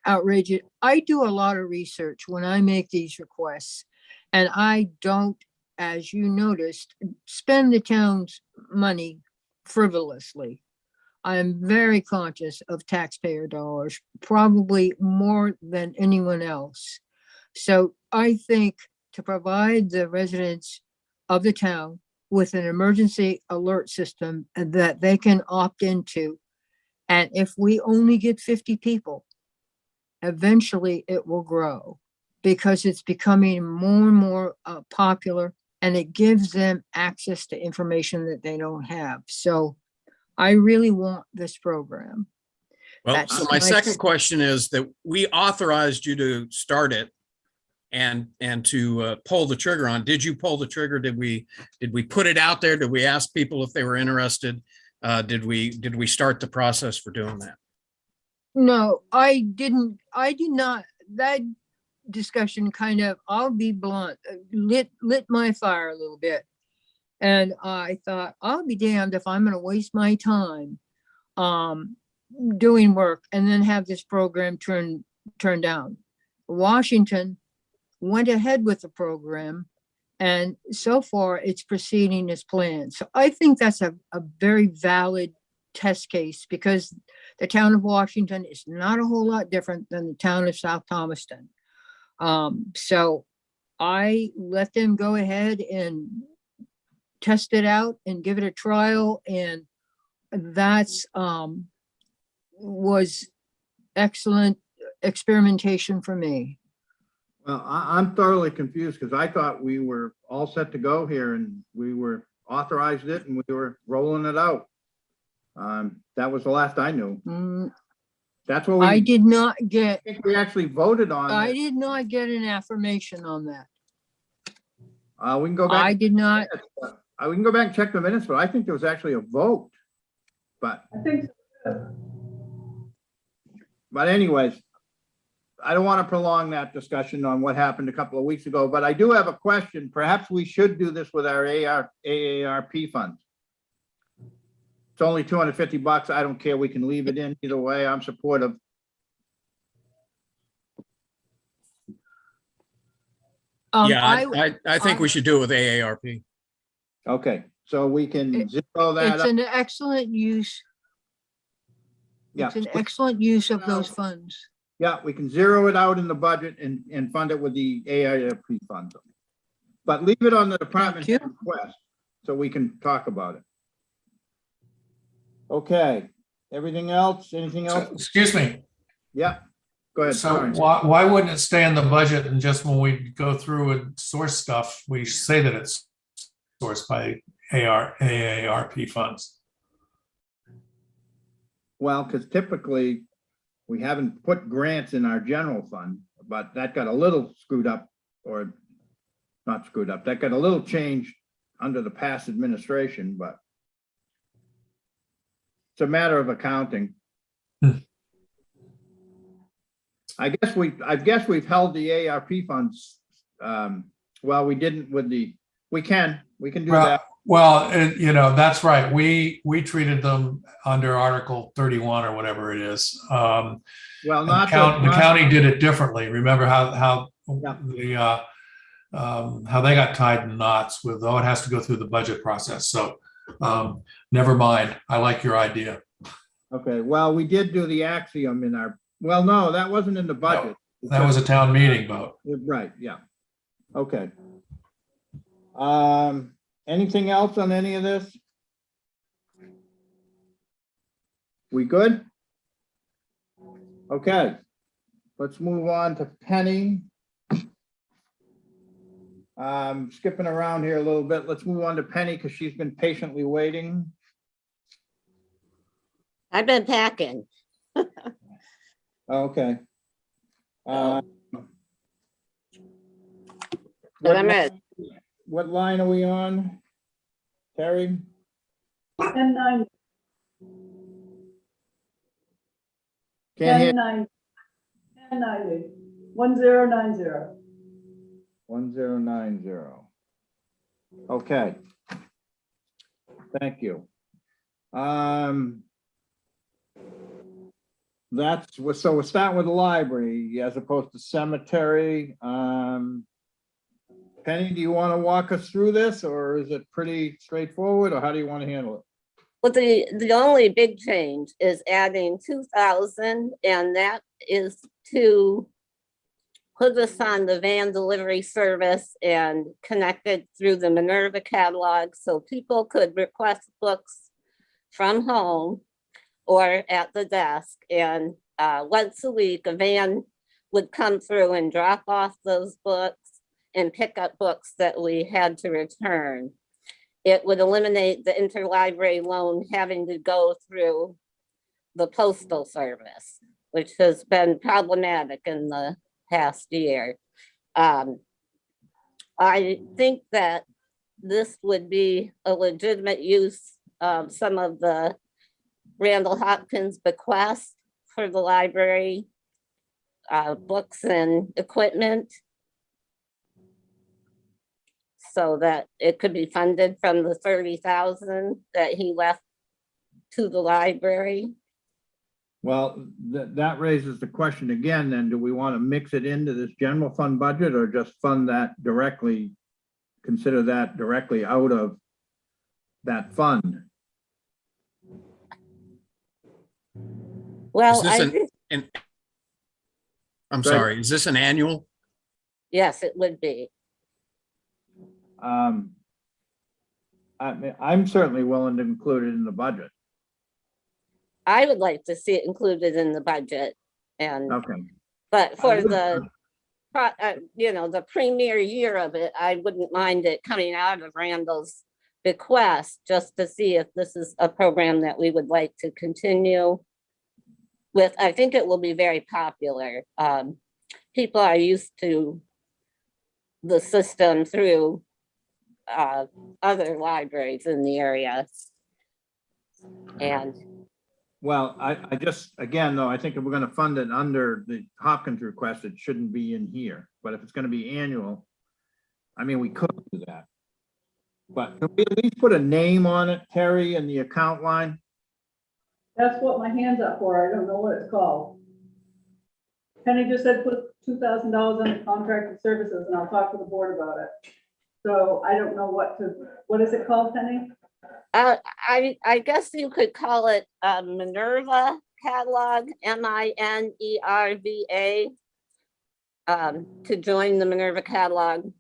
outrageous. I do a lot of research when I make these requests, and I don't, as you noticed, spend the town's money frivolously. I am very conscious of taxpayer dollars, probably more than anyone else. So I think to provide the residents of the town with an emergency alert system that they can opt into, and if we only get 50 people, eventually it will grow because it's becoming more and more popular, and it gives them access to information that they don't have. So I really want this program. Well, That's so my my second question is that we authorized you to start it and to pull the trigger on. Did you pull the trigger? Did we put it out there? Did we ask people if they were interested? Did we start the process for doing that? No, I did not. That discussion kind of, I'll be blunt, lit my fire a little bit. And I thought, I'll be damned if I'm going to waste my time doing work and then have this program turned down. Washington went ahead with the program, and so far it's proceeding as planned. So I think that's a very valid test case, because the town of Washington is not a whole lot different than the town of South Thomaston. So I let them go ahead and test it out and give it a trial, and that's was excellent experimentation for me. Well, I'm thoroughly confused because I thought we were all set to go here and we were authorized it and we were rolling it out. That was the last I knew. That's what I we, did not get, I think we actually voted on. I it. did not get an affirmation on that. We can go back. I did not. We can go back and check the minutes, but I think there was actually a vote. But I think so. anyways, I don't want to prolong that discussion on what happened a couple of weeks ago, but I do have a question. Perhaps we should do this with our AARP funds. It's only $250. I don't care. We can leave it in either way. I'm supportive. Yeah, I think we should do it with AARP. Okay, so we can zero that It's up. an excellent use. Yeah. It's an excellent use of those funds. Yeah, we can zero it out in the budget and fund it with the AIRP funds. But leave it on the department Thank you. request so we can talk about it. Okay, everything else? Anything else? Excuse me. Yeah, go ahead. So Sorry. why wouldn't it stay in the budget, and just when we go through and source stuff, we say that it's sourced by AARP funds? Well, because typically we haven't put grants in our general fund, but that got a little screwed up, or not screwed up. That got a little changed under the past administration, but it's a matter of accounting. I guess we've held the ARP funds. Well, we didn't with the, we can do that. Well, that's right. We treated them under Article 31 or whatever it is. Well, The county did it differently. Remember how Yeah. how they got tied in knots with, it has to go through the budget process. So never mind. I like your idea. Okay, well, we did do the axiom in our, well, no, that wasn't in the budget. That was a town meeting vote. Right, yeah. Okay. Anything else on any of this? We good? Okay, let's move on to Penny. Skipping around here a little bit. Let's move on to Penny because she's been patiently waiting. I've been packing. Okay. But What I'm ready. what line are we on? Terry? 1090, Can't hear. 1090, 1090, 1090. 1090. Okay. Thank you. That's, so we'll start with the library as opposed to cemetery. Penny, do you want to walk us through this, or is it pretty straightforward, or how do you want to handle it? Well, the only big change is adding 2,000, and that is to put us on the van delivery service and connect it through the Minerva catalog, so people could request books from home or at the desk. And once a week, a van would come through and drop off those books and pick up books that we had to return. It would eliminate the interlibrary loan having to go through the postal service, which has been problematic in the past year. I think that this would be a legitimate use of some of the Randall Hopkins bequest for the library, books and equipment, so that it could be funded from the 30,000 that he left to the library. Well, that raises the question again, then, do we want to mix it into this general fund budget or just fund that directly, consider that directly out of that fund? Well, Is this I an- think, I'm Go ahead. sorry, is this an annual? yes, it would be. I'm certainly willing to include it in the budget. I would like to see it included in the budget, and Okay. but for would- the the premier year of it, I wouldn't mind it coming out of Randall's bequest, just to see if this is a program that we would like to continue with. I think it will be very popular. People are used to the system through other libraries in the area. And Well, I just, again, though, I think if we're gonna fund it under the Hopkins request, it shouldn't be in here. But if it's gonna be annual, I mean, we could do that. But can we at least put a name on it, Terry, in the account line? That's what my hand's up for. I don't know what it's called. Penny just said put $2,000 on the contracted services, and I'll talk to the board about it. So I don't know what is it called, Penny? I guess you could call it Minerva catalog, MINERVA, to join the Minerva catalog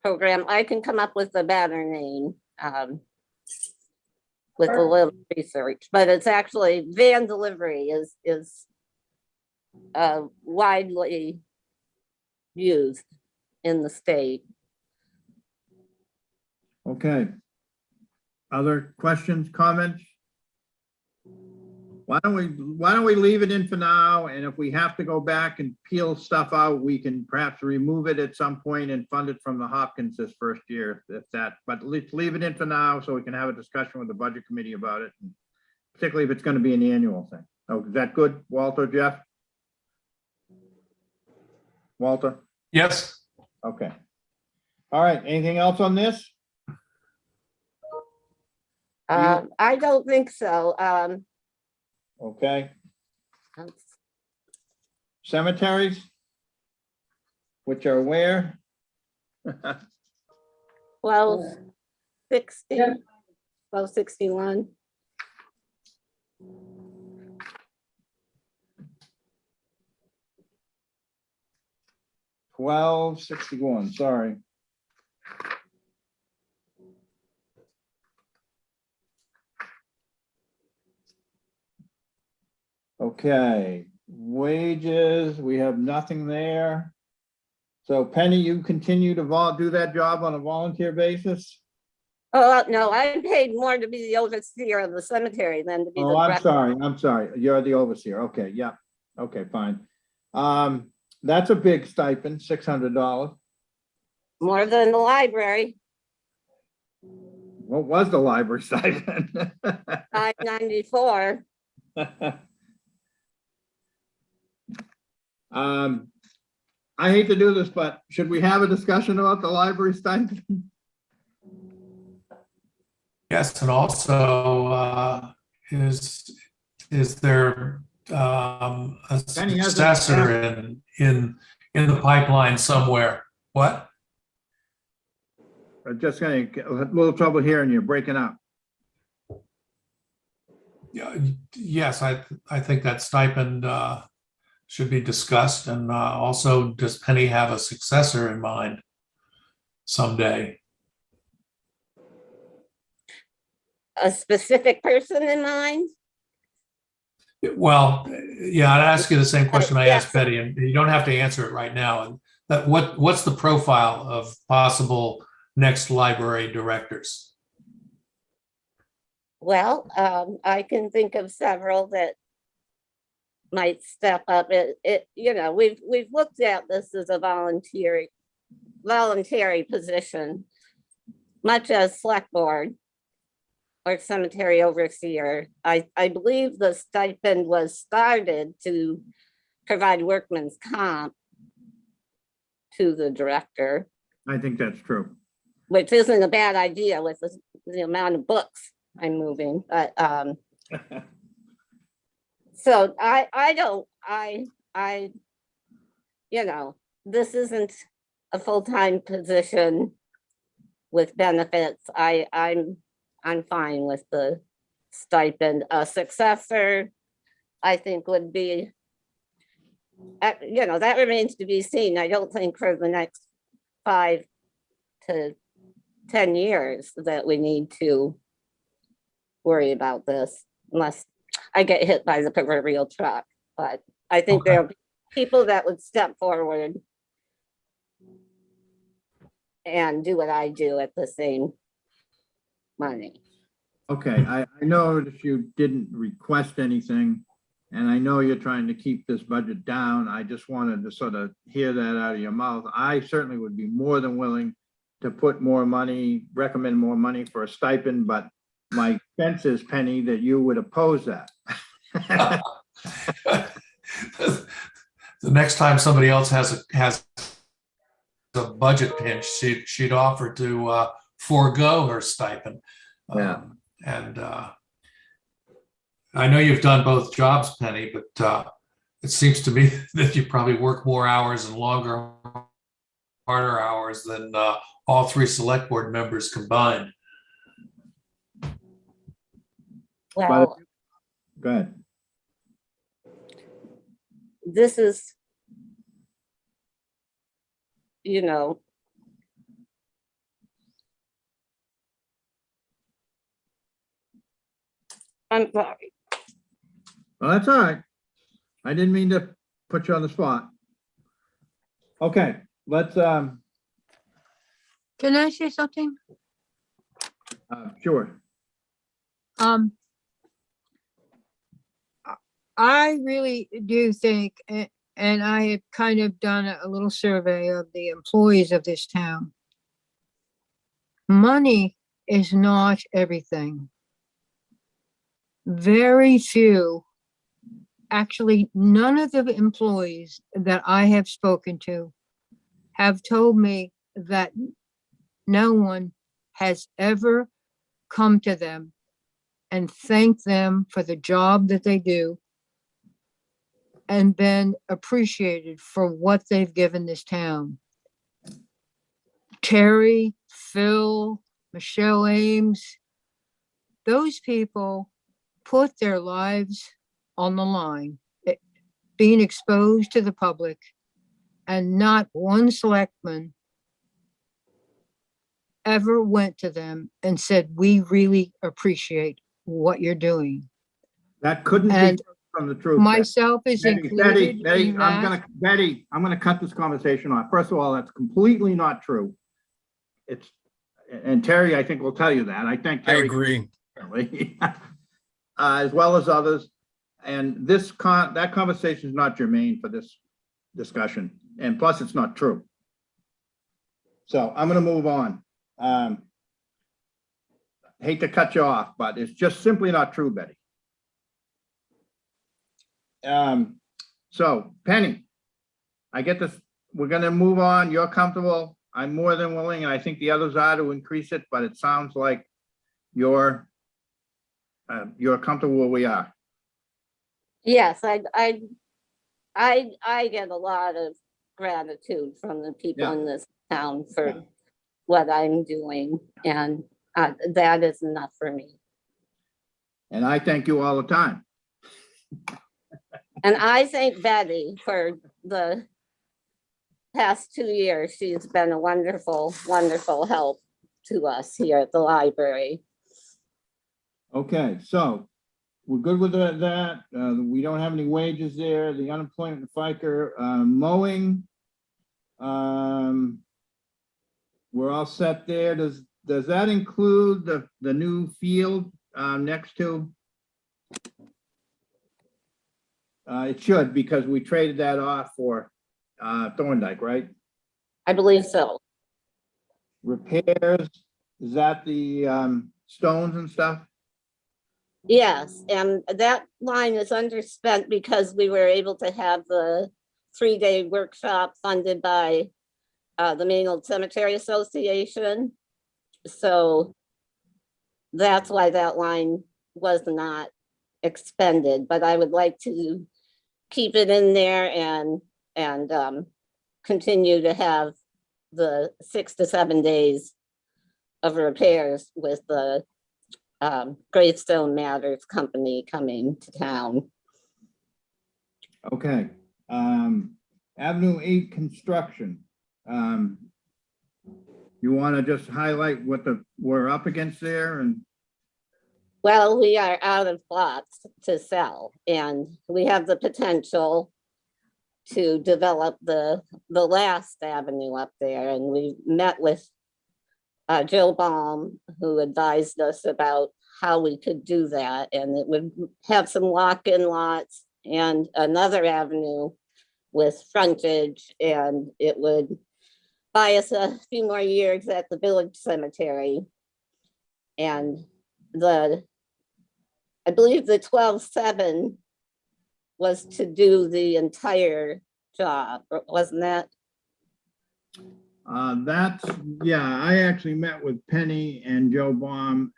program. I can come up with a better name with a little research, but it's actually van delivery is widely used in the state. Okay. Other questions, comments? Why don't we leave it in for now? And if we have to go back and peel stuff out, we can perhaps remove it at some point and fund it from the Hopkins this first year, if that, but let's leave it in for now so we can have a discussion with the budget committee about it. Particularly if it's going to be an annual thing. Oh, is that good, Walter, Jeff? Walter? Yes, Okay. All right, anything else on this? I don't think so. Okay, cemeteries? Which are where? 1260, Yeah. 1261. $12.61, sorry. Okay, wages, we have nothing there. So Penny, you continue to do that job on a volunteer basis? Oh, no, I'm paid more to be the overseer of the cemetery than to be the Oh, I'm director. sorry, I'm sorry. You're the overseer. Okay, yeah. Okay, fine. That's a big stipend, $600. More than the library, What was the library stipend? $594. I hate to do this, but should we have a discussion about the library stipend? Yes, and also, is there a Penny hasn't successor in the pipeline somewhere? What? I'm just gonna get a little trouble hearing you, breaking up. Yeah, yes, I think that stipend should be discussed, and also, does Penny have a successor in mind someday? A specific person in mind? Well, yeah, I'd ask you the same question I asked Yes. Betty, and you don't have to answer it right now. And that what's the profile of possible next library directors? Well, I can think of several that might step up. We've looked at this as a voluntary position, much as select board or cemetery overseer. I believe the stipend was started to provide workman's comp to the director, I think that's true. which isn't a bad idea with the amount of books I'm moving, but so this isn't a full-time position with benefits. I'm fine with the stipend. A successor, I think would be, that remains to be seen. I don't think for the next 5 to 10 years that we need to worry about this unless I get hit by the proverbial truck. But I think Okay. there'll be people that would step forward and do what I do at the same money. Okay, I know that you didn't request anything, and I know you're trying to keep this budget down. I just wanted to sort of hear that out of your mouth. I certainly would be more than willing to put more money, recommend more money for a stipend, but my sense is, Penny, that you would oppose that. The next time somebody else has a budget pinch, she'd offer to forego her stipend. Yeah. And I know you've done both jobs, Penny, but it seems to me that you probably work more hours and longer, harder hours than all 3 select board members combined. Well, Go ahead. this is, I'm sorry. Well, that's all right. I didn't mean to put you on the spot. Okay, let's, Can I say something? sure. I really do think, and I have kind of done a little survey of the employees of this town. Money is not everything. Very few, actually, none of the employees that I have spoken to have told me that no one has ever come to them and thanked them for the job that they do and been appreciated for what they've given this town. Terry, Phil, Michelle Ames, those people put their lives on the line, being exposed to the public, and not one selectman ever went to them and said, we really appreciate what you're doing. That couldn't be And from the truth. myself is Betty, included Betty, in that. Betty, I'm gonna cut this conversation off. First of all, that's completely not true. It's, and Terry, I think will tell you that. I think I Terry, agree. as well as others. And that conversation is not germane for this discussion. And plus, it's not true. So I'm gonna move on. Hate to cut you off, but it's just simply not true, Betty. So Penny, I get this, we're gonna move on. You're comfortable. I'm more than willing, and I think the others are, to increase it, but it sounds like you're comfortable where we are. Yes, I get a lot of gratitude from the people Yeah. in this town for what I'm doing, and that is enough for me. And I thank you all the time. And I thank Betty for the past 2 years. She's been a wonderful, wonderful help to us here at the library. Okay, so we're good with that. We don't have any wages there. The unemployment and FICA, mowing. We're all set there. Does that include the new field next to? It should, because we traded that off for Thorndike, right? I believe so. Repairs, is that the stones and stuff? Yes, and that line is underspent because we were able to have the 3-day workshop funded by the Maine Old Cemetery Association. So that's why that line was not expended, but I would like to keep it in there and continue to have the 6 to 7 days of repairs with the Gravestone Matters Company coming to town. Okay. Avenue 8 construction. You want to just highlight what we're up against there? And Well, we are out of plots to sell, and we have the potential to develop the last avenue up there. And we met with Joe Baum, who advised us about how we could do that. And it would have some walk-in lots and another avenue with frontage, and it would buy us a few more years at the village cemetery. And I believe the 12-7 was to do the entire job, wasn't that? yeah, I actually met with Penny and Joe Baum.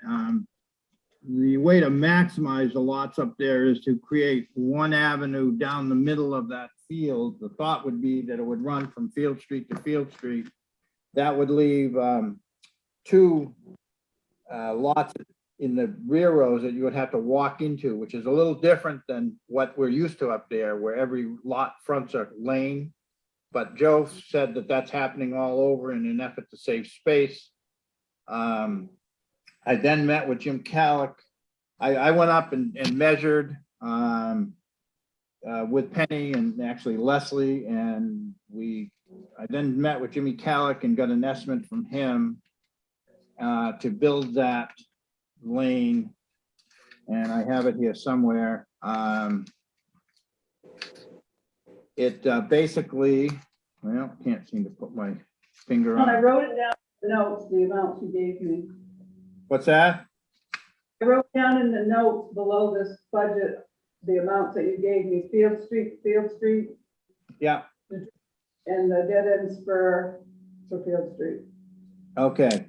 The way to maximize the lots up there is to create one avenue down the middle of that field. The thought would be that it would run from Field Street to Field Street. That would leave 2 lots in the rear rows that you would have to walk into, which is a little different than what we're used to up there, where every lot fronts a lane. But Joe said that that's happening all over in an effort to save space. I then met with Jim Calick. I went up and measured with Penny and actually Leslie, and I then met with Jimmy Calick and got an estimate from him to build that lane, and I have it here somewhere. It basically, well, can't seem to put my finger When I on. wrote it down in the notes, the amounts you gave me. What's that? I wrote down in the notes below this budget, the amounts that you gave me, Field Street, Yeah, and the dead end spur for Field Street. okay.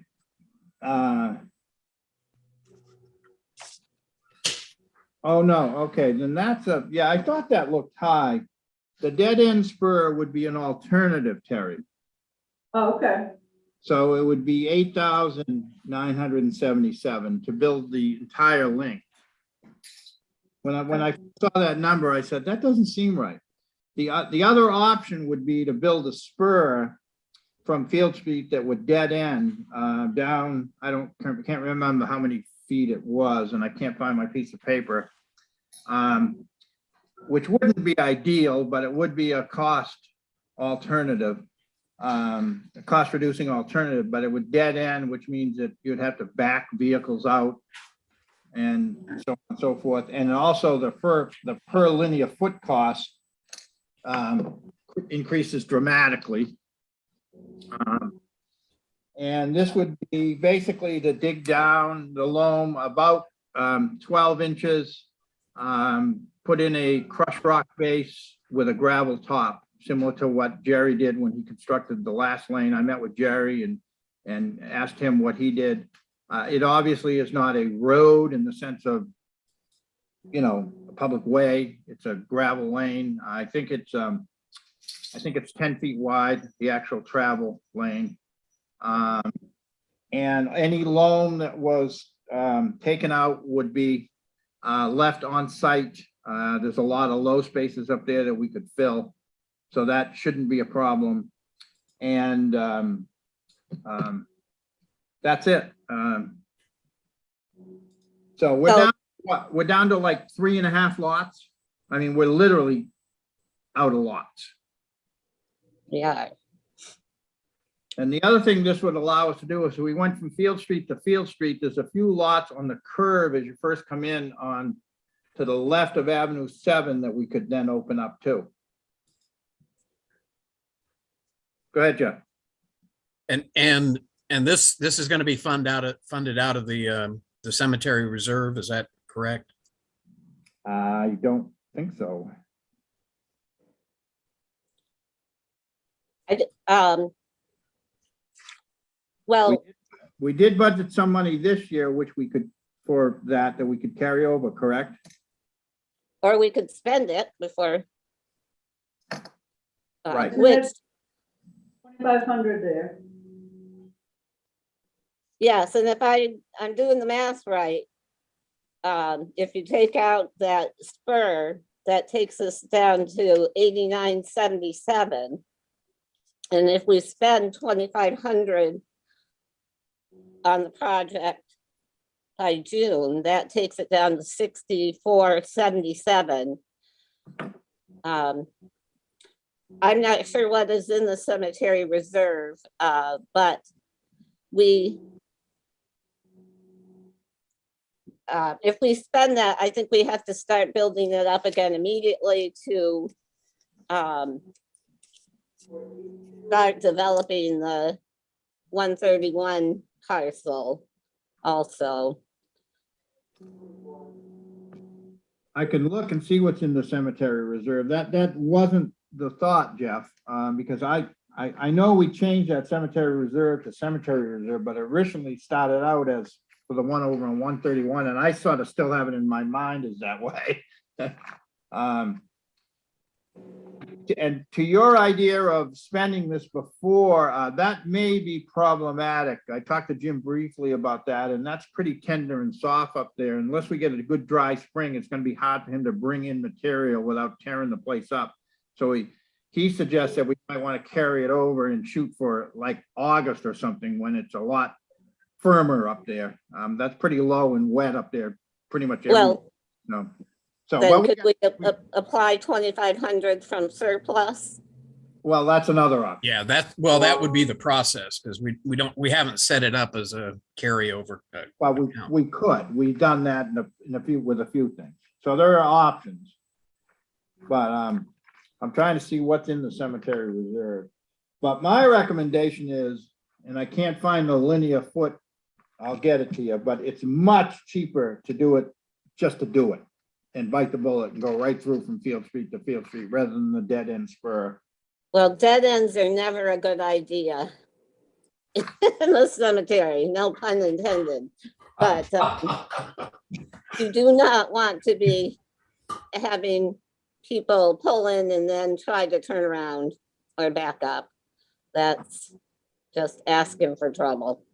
Oh, no, okay, then that's yeah, I thought that looked high. The dead end spur would be an alternative, Terry. Oh, okay. So it would be 8,977 to build the entire length. When I saw that number, I said, that doesn't seem right. The other option would be to build a spur from Field Street that would dead end down. I can't remember how many feet it was, and I can't find my piece of paper. which wouldn't be ideal, but it would be a cost alternative, a cost reducing alternative, but it would dead end, which means that you'd have to back vehicles out and so on and so forth. And also the per linear foot cost increases dramatically. And this would be basically to dig down the loam about 12 inches, put in a crushed rock base with a gravel top, similar to what Jerry did when he constructed the last lane. I met with Jerry and asked him what he did. It obviously is not a road in the sense of, you know, a public way. It's a gravel lane. I think it's 10 feet wide, the actual travel lane. And any loam that was taken out would be left on site. There's a lot of low spaces up there that we could fill, so that shouldn't be a problem. And that's it. So we're down to like 3.5 lots. I mean, we're literally out of lots. Yeah. And the other thing this would allow us to do is we went from Field Street to Field Street. There's a few lots on the curve as you first come in on to the left of Avenue 7 that we could then open up too. Go ahead, Jeff. And this is going to be funded out of the cemetery reserve. Is that correct? I don't think so. Well, We did budget some money this year, which we could, for that we could carry over, correct? or we could spend it before. Right. Which, 2,500 there. yes, and if I'm doing the math right, if you take out that spur, that takes us down to 89.77. And if we spend 2,500 on the project by June, that takes it down to 64.77. I'm not sure what is in the cemetery reserve, but if we spend that, I think we have to start building it up again immediately to start developing the 131 parcel also. I can look and see what's in the cemetery reserve. That wasn't the thought, Jeff, because I know we changed that cemetery reserve to cemetery reserve, but it originally started out as for the one over on 131, and I sort of still have it in my mind as that way. And to your idea of spending this before, that may be problematic. I talked to Jim briefly about that, and that's pretty tender and soft up there. Unless we get a good dry spring, it's going to be hard for him to bring in material without tearing the place up. So he suggests that we might want to carry it over and shoot for like August or something when it's a lot firmer up there. That's pretty low and wet up there, pretty much every, Well, no. So, then could we apply 2,500 from surplus? well, that's another option. Yeah, that would be the process because we haven't set it up as a carryover. Well, we could, we've done that in a few, with a few things. So there are options. But I'm trying to see what's in the cemetery reserve. But my recommendation is, and I can't find the linear foot, I'll get it to you, but it's much cheaper to do it, just to do it. And bite the bullet and go right through from Field Street to Field Street rather than the dead end spur. Well, dead ends are never a good idea in the cemetery, no pun intended. But you do not want to be having people pull in and then try to turn around or back up. That's just asking for trouble.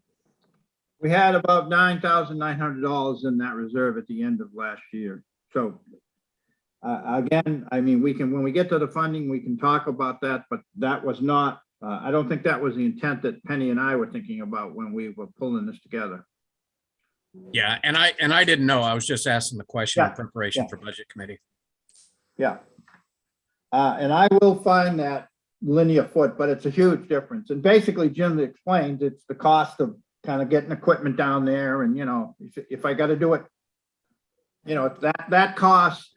We had about $9,900 in that reserve at the end of last year. So again, I mean, when we get to the funding, we can talk about that, but that was not, I don't think that was the intent that Penny and I were thinking about when we were pulling this together. Yeah, and I didn't know. I was just asking the question in Yeah, preparation yeah. for budget committee. Yeah. And I will find that linear foot, but it's a huge difference. And basically Jim explains it's the cost of kind of getting equipment down there and, you know, if I gotta do it, you know, that cost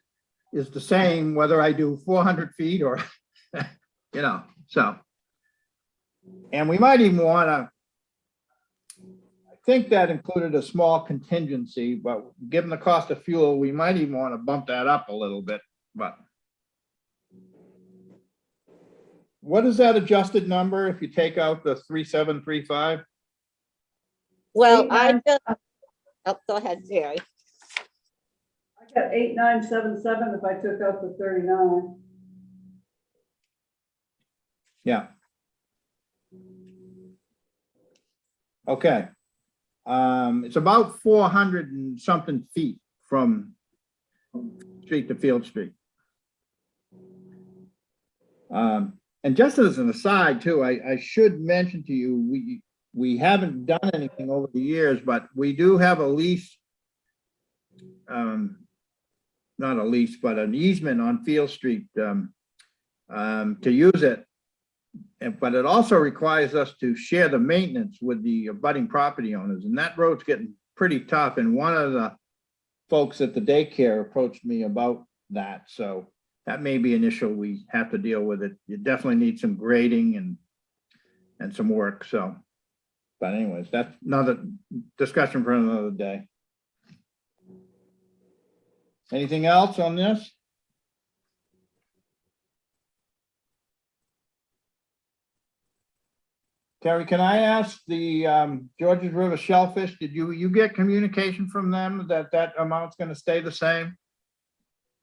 is the same whether I do 400 feet or, you know, so. And we might even wanna, I think that included a small contingency, but given the cost of fuel, we might even want to bump that up a little bit, but. What is that adjusted number if you take out the 3735? Well, Eight, I nine- just, oh, go ahead, Jerry. I got 8977 if I took out the 39. Yeah. Okay. It's about 400 and something feet from street to Field Street. And just as an aside too, I should mention to you, we haven't done anything over the years, but we do have a lease. Not a lease, but an easement on Field Street to use it. But it also requires us to share the maintenance with the abutting property owners, and that road's getting pretty tough. And one of the folks at the daycare approached me about that, so that may be an issue we have to deal with it. You definitely need some grading and some work, so. But anyways, that's another discussion for another day. Anything else on this? Terry, can I ask the Georges River Shellfish, did you get communication from them that amount's gonna stay the same?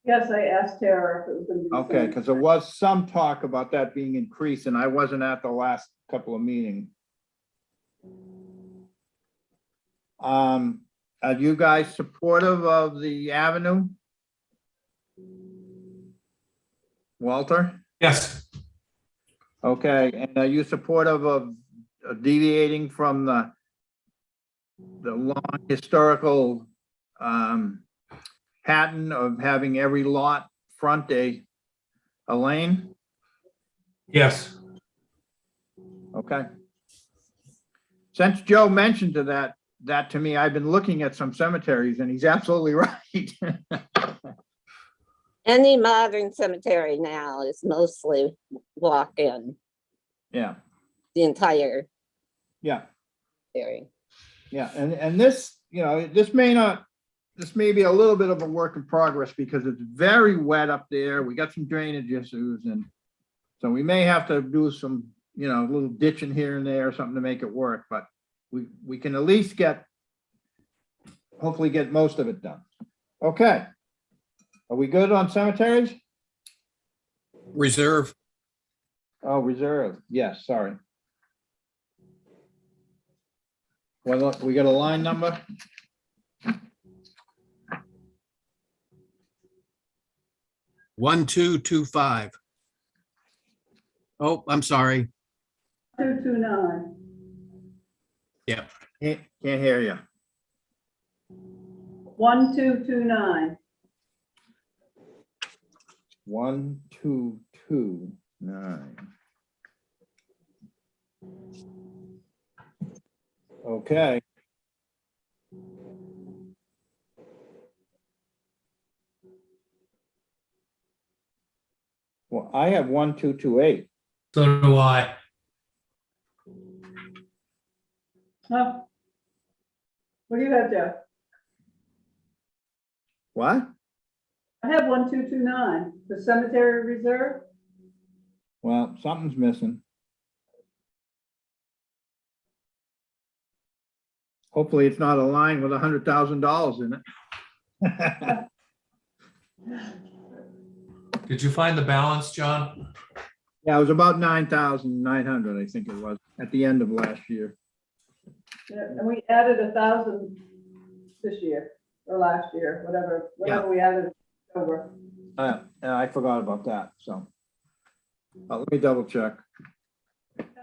Yes, I asked Tara if it was gonna be the Okay, same. because there was some talk about that being increased, and I wasn't at the last couple of meetings. Are you guys supportive of the avenue? Walter? Yes, Okay, and are you supportive of deviating from the long historical pattern of having every lot front a lane? yes. Okay. Since Joe mentioned that to me, I've been looking at some cemeteries and he's absolutely right. Any modern cemetery now is mostly walk-in, Yeah, the entire yeah, area. yeah. And this, you know, this may be a little bit of a work in progress because it's very wet up there. We got some drainage issues, and so we may have to do some, you know, a little ditching here and there or something to make it work, but we can at least hopefully get most of it done. Okay. Are we good on cemeteries? Reserve. Oh, reserve. Yes, sorry. Well, we got a line number? One, 2, 2, 5. Oh, I'm sorry. 229. Can't hear you. 1229. 1229. Okay. Well, I have 1228. So do I. Huh? What do you have, Jeff? What? I have 1229, the cemetery reserve. Well, something's missing. Hopefully it's not a line with $100,000 in it. Did you find the balance, John? Yeah, it was about 9,900, I think it was, at the end of last year. Yeah, and we added 1,000 this year or last year, whatever we added over. I forgot about that, so. Let me double check.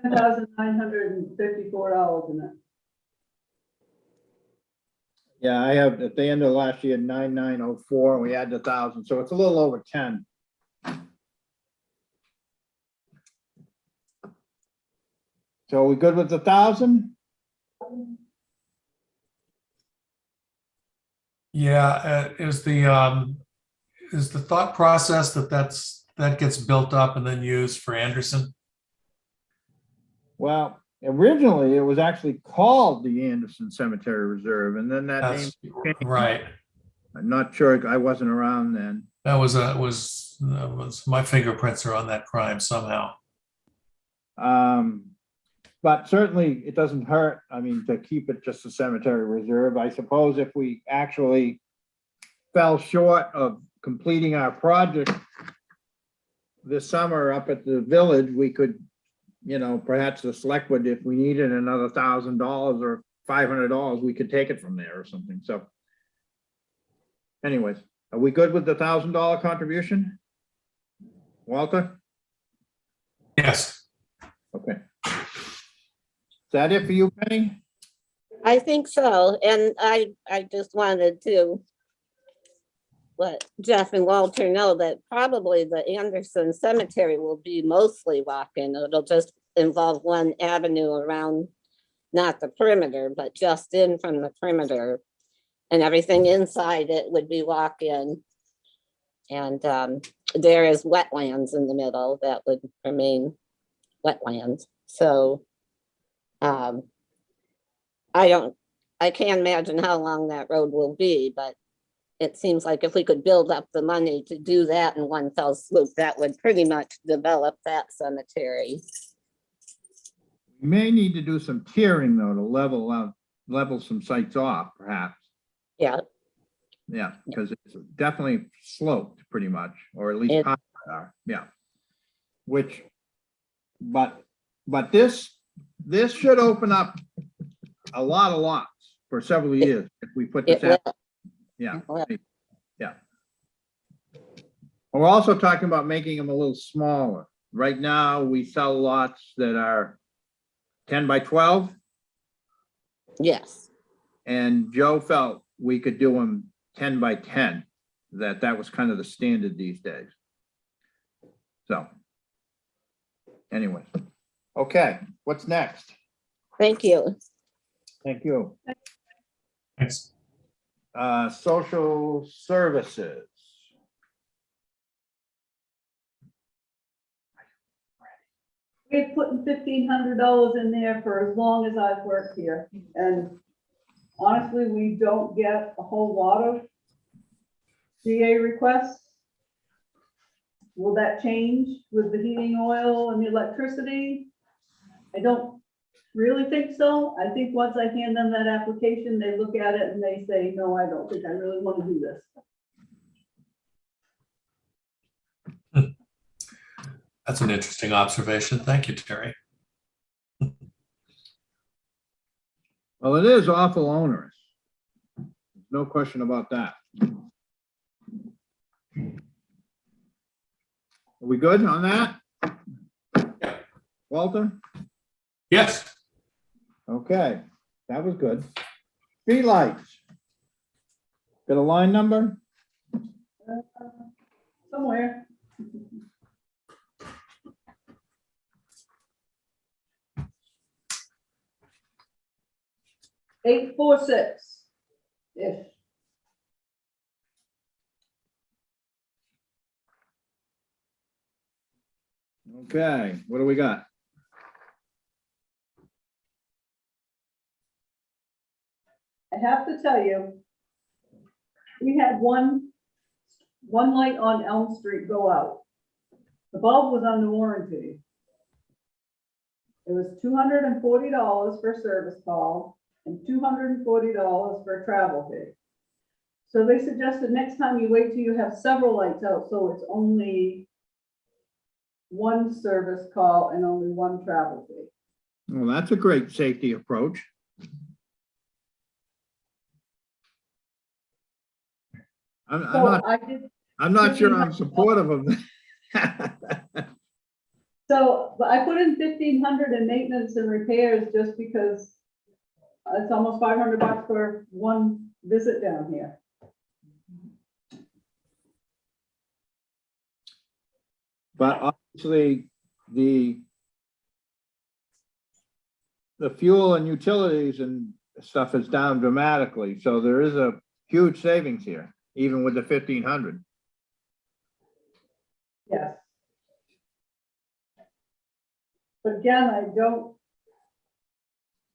$10,954 in it. Yeah, I have at the end of last year, 9,904, and we added 1,000, so it's a little over 10. So are we good with the 1,000? Yeah, is the thought process that gets built up and then used for Anderson? Well, originally it was actually called the Anderson Cemetery Reserve, and then that name, That's right. I'm not sure, I wasn't around then. That was my fingerprints are on that crime somehow. But certainly it doesn't hurt, I mean, to keep it just a cemetery reserve. I suppose if we actually fell short of completing our project this summer up at the village, we could, you know, perhaps the select would, if we needed another $1,000 or $500, we could take it from there or something, so. Anyways, are we good with the $1,000 contribution? Walter? Yes. Okay. Is that it for you, Penny? I think so, and I just wanted to let Jeff and Walter know that probably the Anderson Cemetery will be mostly walk-in. It'll just involve one avenue around, not the perimeter, but just in from the perimeter. And everything inside it would be walk-in. And there is wetlands in the middle that would remain wetlands. So I can't imagine how long that road will be, but it seems like if we could build up the money to do that in one fell swoop, that would pretty much develop that cemetery. You may need to do some tiering though, to level some sites off, perhaps. Yeah, Yeah, because it's definitely sloped pretty much, or at least It- part of it are, yeah. Which, but this should open up a lot of lots for several years if we put this it will. out. Yeah, Well- yeah. We're also talking about making them a little smaller. Right now, we sell lots that are 10 by 12, Yes, and Joe felt we could do them 10 by 10, that was kind of the standard these days. So, anyways, okay, what's next? thank you. Thank you. Thanks. Social services. We're putting $1,500 in there for as long as I've worked here, and honestly, we don't get a whole lot of CA requests. Will that change with the heating oil and the electricity? I don't really think so. I think once I hand them that application, they look at it and they say, no, I don't think I really want to do this. That's an interesting observation. Thank you, Terry. Well, it is awful onerous. No question about that. Are we good on that? Walter? Yes. Okay, that was good. Street lights. Got a line number? Somewhere. $846-ish. Okay, what do we got? I have to tell you, we had one light on Elm Street go out. The bulb was under warranty. It was $240 for service call and $240 for travel fee. So they suggested next time you wait till you have several lights out, so it's only one service call and only one travel fee. Well, that's a great safety approach. So I did, I'm not sure I'm supportive of that. so, but I put in 1,500 in maintenance and repairs just because it's almost $500 for one visit down here. But obviously, the the fuel and utilities and stuff is down dramatically, so there is a huge savings here, even with the 1,500. Yes. But again, I don't,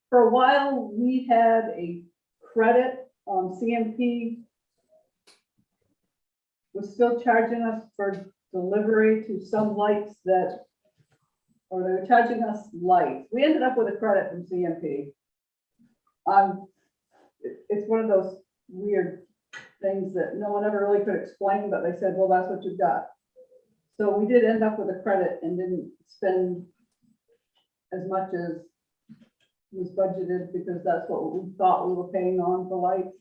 for a while, we had a credit, CMP was still charging us for delivery to some lights that, or they were charging us lights. We ended up with a credit from CMP. It's one of those weird things that no one ever really could explain, but they said, well, that's what you've got. So we did end up with a credit and didn't spend as much as was budgeted because that's what we thought we were paying on for lights.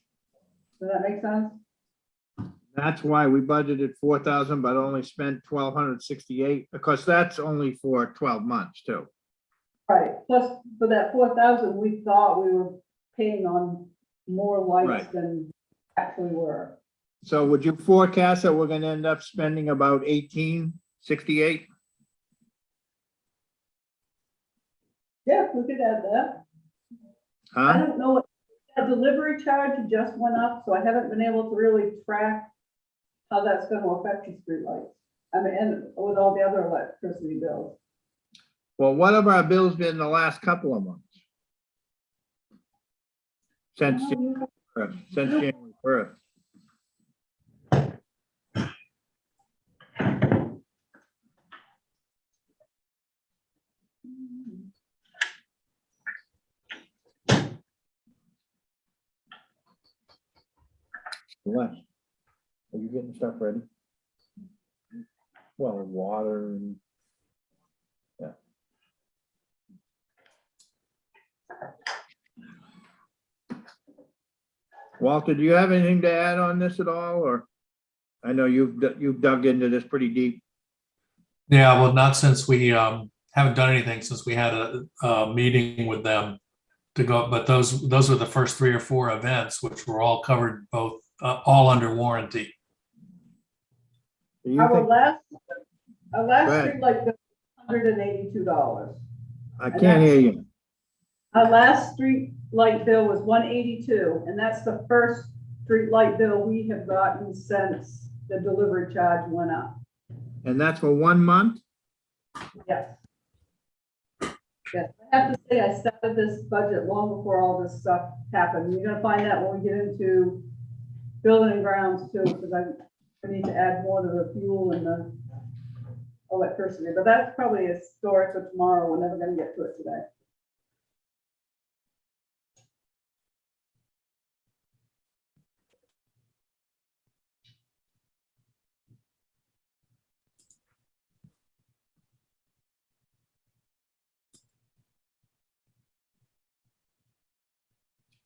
Does that make sense? That's why we budgeted 4,000, but only spent 1,268, because that's only for 12 months too. Right, plus for that 4,000, we thought we were paying on more lights Right. than actually were. So would you forecast that we're gonna end up spending about 1,868? Yeah, we could add that. I Huh? don't know, what the delivery charge just went up, so I haven't been able to really track how that's gonna affect the streetlights. I mean, and with all the other electricity bills. Well, what have our bills been the last couple of months? Since January 1st. Les, are you getting stuff ready? Well, water and. Yeah. Walter, do you have anything to add on this at all, or? I know you've dug into this pretty deep. Yeah, well, not since we haven't done anything since we had a meeting with them to go, but those were the first 3 or 4 events, which were all covered both, all under warranty. Do you Our think, last Go ahead. streetlight bill was $182. I can't hear you. Our last street light bill was $182, and that's the first street light bill we have gotten since the delivery charge went up. And that's for 1 month? Yes. Yes, I have to say, I started this budget long before all this stuff happened. You're gonna find that when we get into building and grounds too, because I need to add more to the fuel and the electricity, but that's probably a story for tomorrow. We're never gonna get to it today.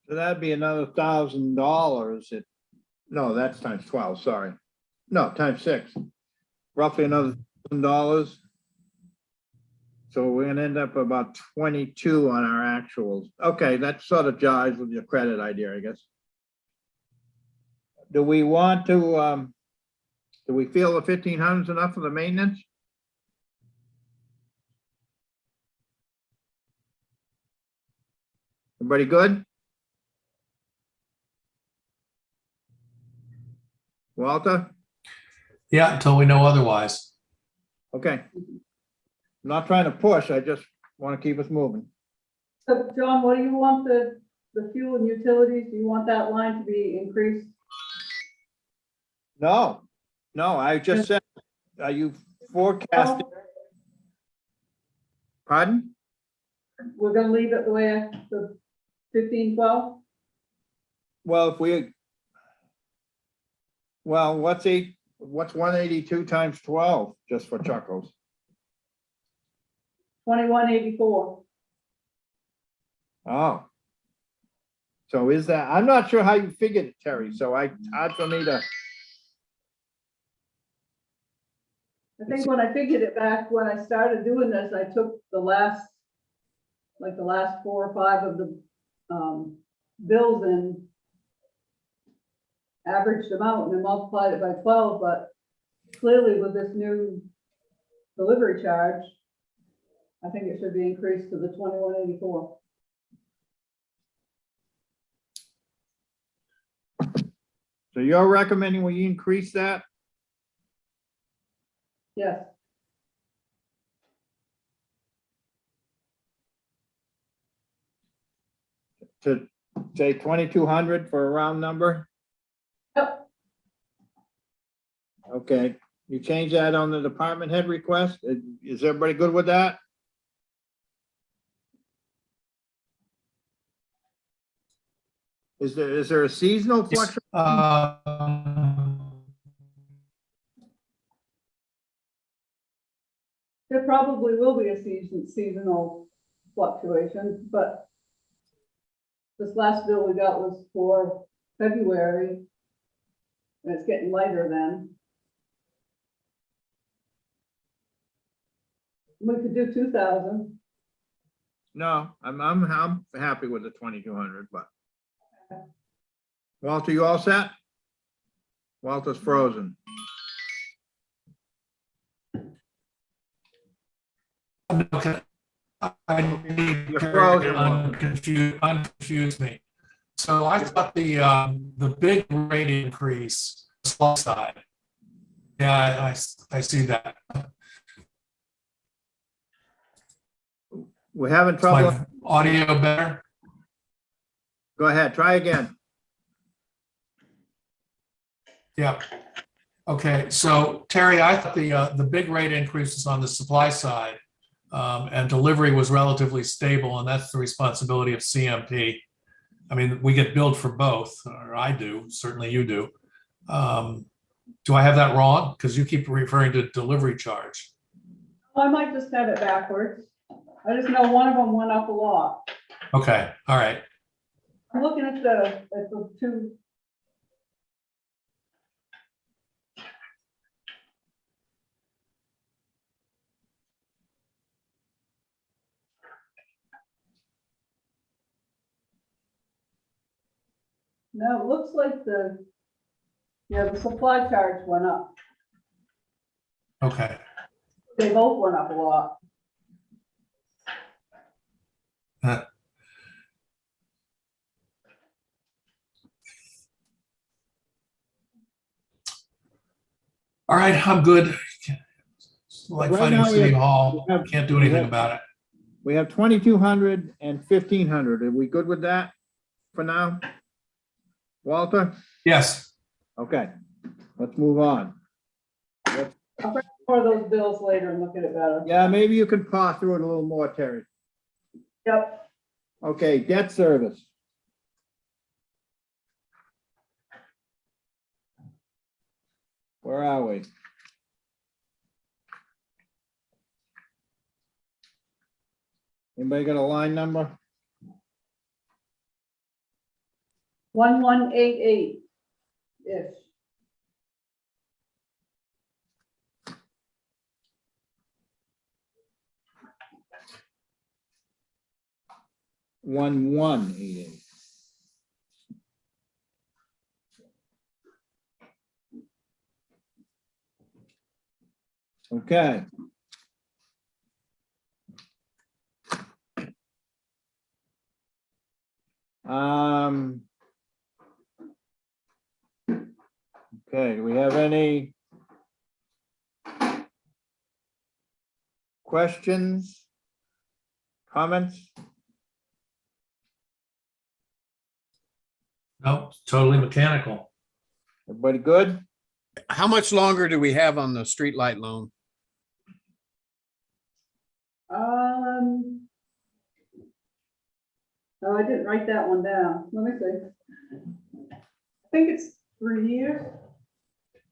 So that'd be another $1,000. No, that's times 12, sorry. No, times 6. Roughly another $1,000. So we're gonna end up about 22 on our actuals. Okay, that sort of jives with your credit idea, I guess. Do we want to, do we feel the 1,500 is enough for the maintenance? Everybody good? Walter? Yeah, until we know otherwise. Okay. I'm not trying to push, I just want to keep us moving. So John, what do you want the fuel and utilities? Do you want that line to be increased? No, I just said, are you forecasting, pardon? We're gonna leave it the way the 1512? Well, if we, well, what's 182 times 12, just for chuckles? 2184. Oh. So is that, I'm not sure how you figured it, Terry, so hard for me to, I think when I figured it back, when I started doing this, I took the last 4 or 5 of the bills and averaged them out and then multiplied it by 12, but clearly with this new delivery charge, I think it should be increased to the 2184. So you're recommending we increase that? Yes, To say 2,200 for a round number? Yep. Okay, you change that on the department head request? Is everybody good with that? Is there a seasonal Yes, fluctuation? there probably will be a seasonal fluctuation, but this last bill we got was for February, and it's getting lighter then. We could do 2,000. No, I'm happy with the 2,200, but. Walter, you all set? Walter's frozen. okay. I need You're Terry frozen, to Walter. unconfuse me. So I thought the big rate increase, supply side. Yeah, I see that. We're having Is trouble. my audio better? Go ahead, try again. Yeah. Okay, so Terry, I thought the big rate increases on the supply side, and delivery was relatively stable, and that's the responsibility of CMP. I mean, we get billed for both, or I do, certainly you do. Do I have that wrong? Because you keep referring to delivery charge. I might just have it backwards. I just know one of them went up a lot. Okay, all right. I'm looking at the two. No, it looks like the supply charge went up. Okay. They both went up a lot. All right, I'm good. Like Right finding now we City have- Hall, we have- can't do we anything have- about it. We have 2,200 and 1,500. Are we good with that for now? Walter? Yes, Okay, let's move on. More of those bills later and look at it better. Yeah, maybe you can paw through it a little more, Terry. Yep, Okay, debt service. Where are we? Anybody got a line number? 1188-ish. One eight eight. Okay. Okay, do we have any questions, comments? no, totally mechanical. Everybody good? How much longer do we have on the streetlight loan? No, I didn't write that one down. Let me see. I think it's 3 years.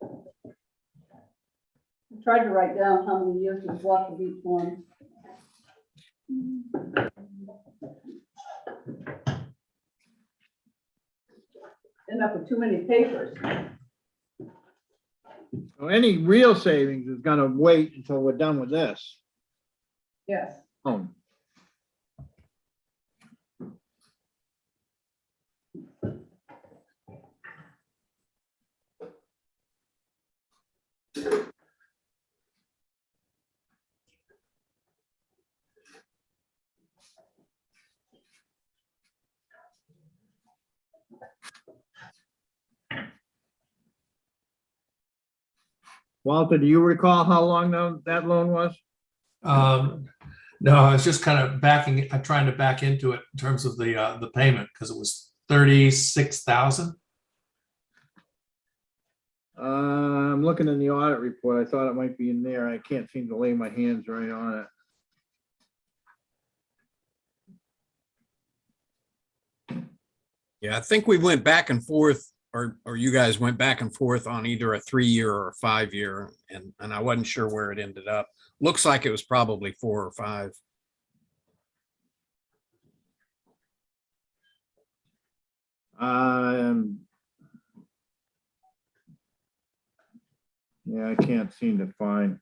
I tried to write down how many years was left of each one. End up with too many papers. So any real savings is gonna wait until we're done with this. Yes. Oh. Walter, do you recall how long that loan was? No, I was just kind of trying to back into it in terms of the payment, because it was 36,000. I'm looking in the audit report. I thought it might be in there. I can't seem to lay my hands right on it. Yeah, I think we went back and forth, or you guys went back and forth on either a 3-year or a 5-year, and I wasn't sure where it ended up. Looks like it was probably 4 or 5. Yeah, I can't seem to find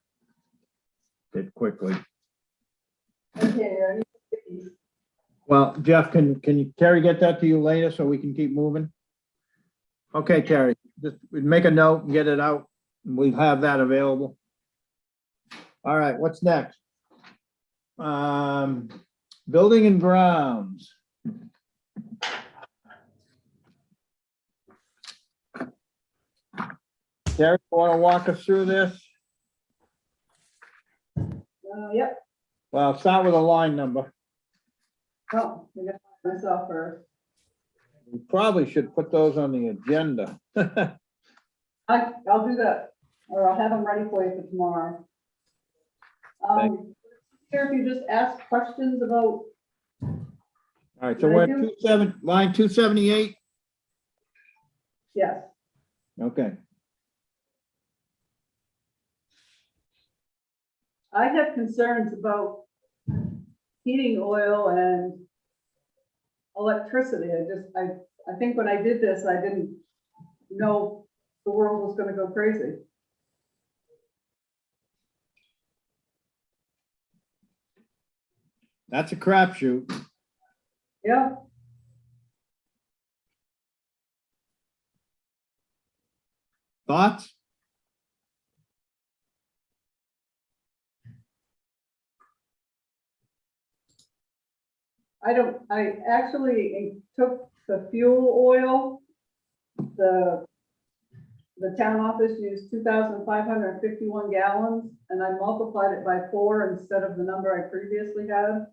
it quickly. Okay, Well, Jeff, can Terry get that to you later so we can keep moving? Okay, Terry, just make a note and get it out. And we'll have that available. All right, what's next? Building and grounds. Terry, want to walk us through this? Yep. Well, start with a line number. Oh, I got myself first. We probably should put those on the agenda. I'll do that, or I'll have them ready for you for tomorrow. Thank Here, if you just ask questions about, All right, so we're at line 278. yes, Okay. I have concerns about heating oil and electricity. I think when I did this, I didn't know the world was gonna go crazy. That's a crapshoot. Yeah, Thoughts? I actually took the fuel oil, the town office used 2,551 gallons, and I multiplied it by 4 instead of the number I previously had.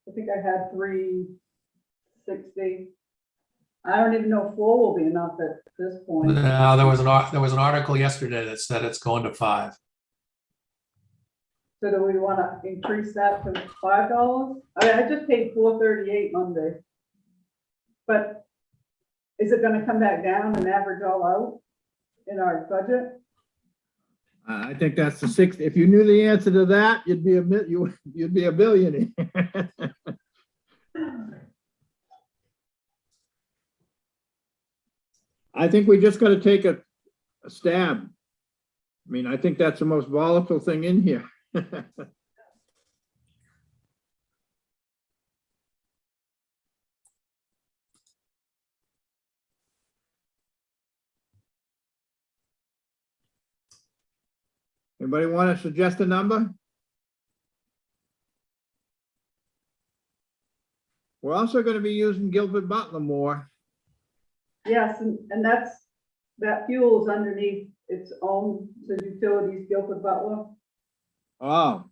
I think I had 360. I don't even know if 4 will be enough at this point. No, there was an article yesterday that said it's going to 5. So do we want to increase that to $5? I mean, I just paid $4.38 Monday. But is it gonna come back down and average all out in our budget? I think that's the 6. If you knew the answer to that, you'd be a billionaire. I think we just got to take a stab. I mean, I think that's the most volatile thing in here. Anybody want to suggest a number? We're also going to be using Guilford Butler more. Yes, and that fuel is underneath its own, the utilities, Guilford Butler. Oh.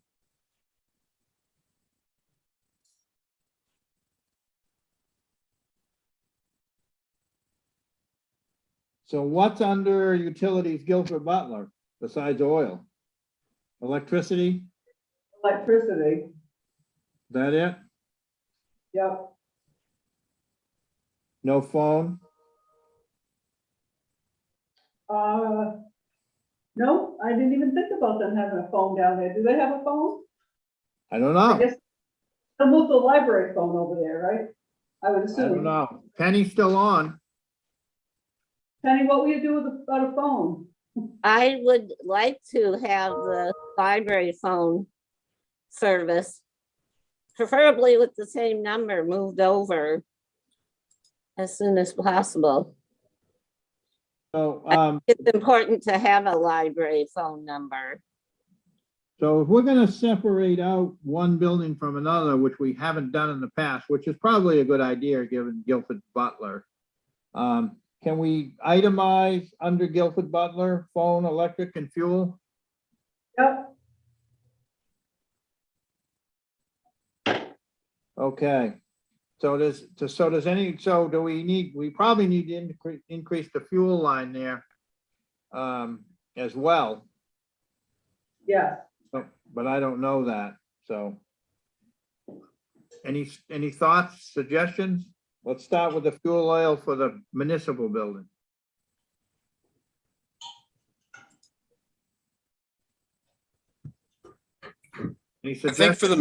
So what's under utilities Guilford Butler besides oil? Electricity? Electricity, Is that it? yep. No phone? No, I didn't even think about them having a phone down there. Do they have a phone? I don't I know. guess they'll move the library phone over there, right? I would I assume. don't know. Penny's still on. Penny, what will you do without a phone? I would like to have the library phone service, preferably with the same number, moved over as soon as possible. So, It's important to have a library phone number. so if we're gonna separate out one building from another, which we haven't done in the past, which is probably a good idea given Guilford Butler. Can we itemize under Guilford Butler, phone, electric and fuel? Yep, Okay. So do we probably need to increase the fuel line there as well, yes. but I don't know that, so. Any thoughts, suggestions? Let's start with the fuel oil for the municipal building. Any I think for suggestions? the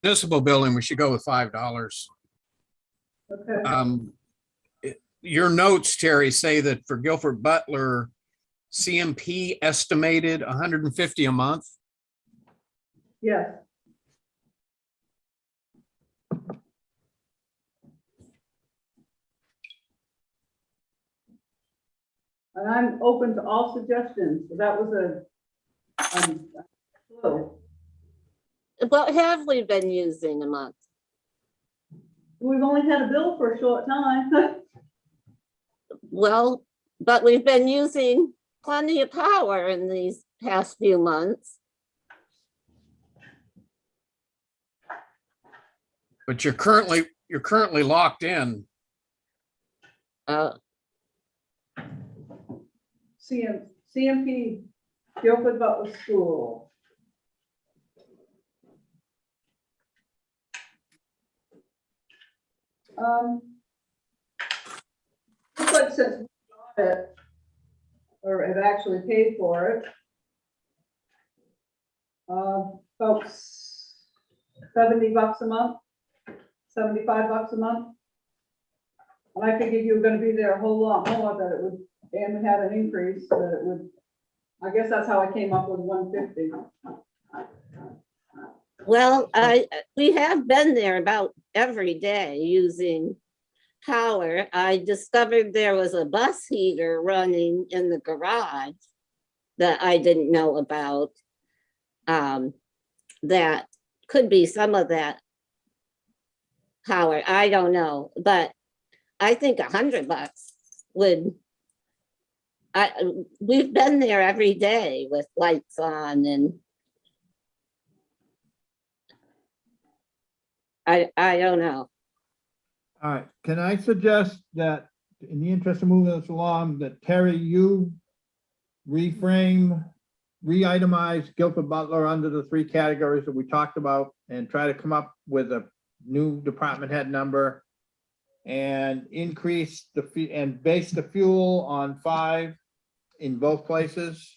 municipal building, we should go with $5. Okay, Your notes, Terry, say that for Guilford Butler, CMP estimated 150 a month. yes. And I'm open to all suggestions. That was a clue. What have we been using a month? We've only had a bill for a short time. Well, but we've been using plenty of power in these past few months. But you're currently locked in. CMP, Guilford Butler School. Looks like since we got it, or have actually paid for it, about $70 a month, $75 a month. And I figured you were gonna be there a whole lot more, that it would, and we had an increase, that it would, I guess that's how I came up with 150. Well, we have been there about every day using power. I discovered there was a bus heater running in the garage that I didn't know about. That could be some of that power. I don't know, but I think $100 would. We've been there every day with lights on, and I don't know. All right, can I suggest that in the interest of moving this along, that Terry, you reframe, re-itemize Guilford Butler under the 3 categories that we talked about and try to come up with a new department head number and increase the fee and base the fuel on 5 in both places,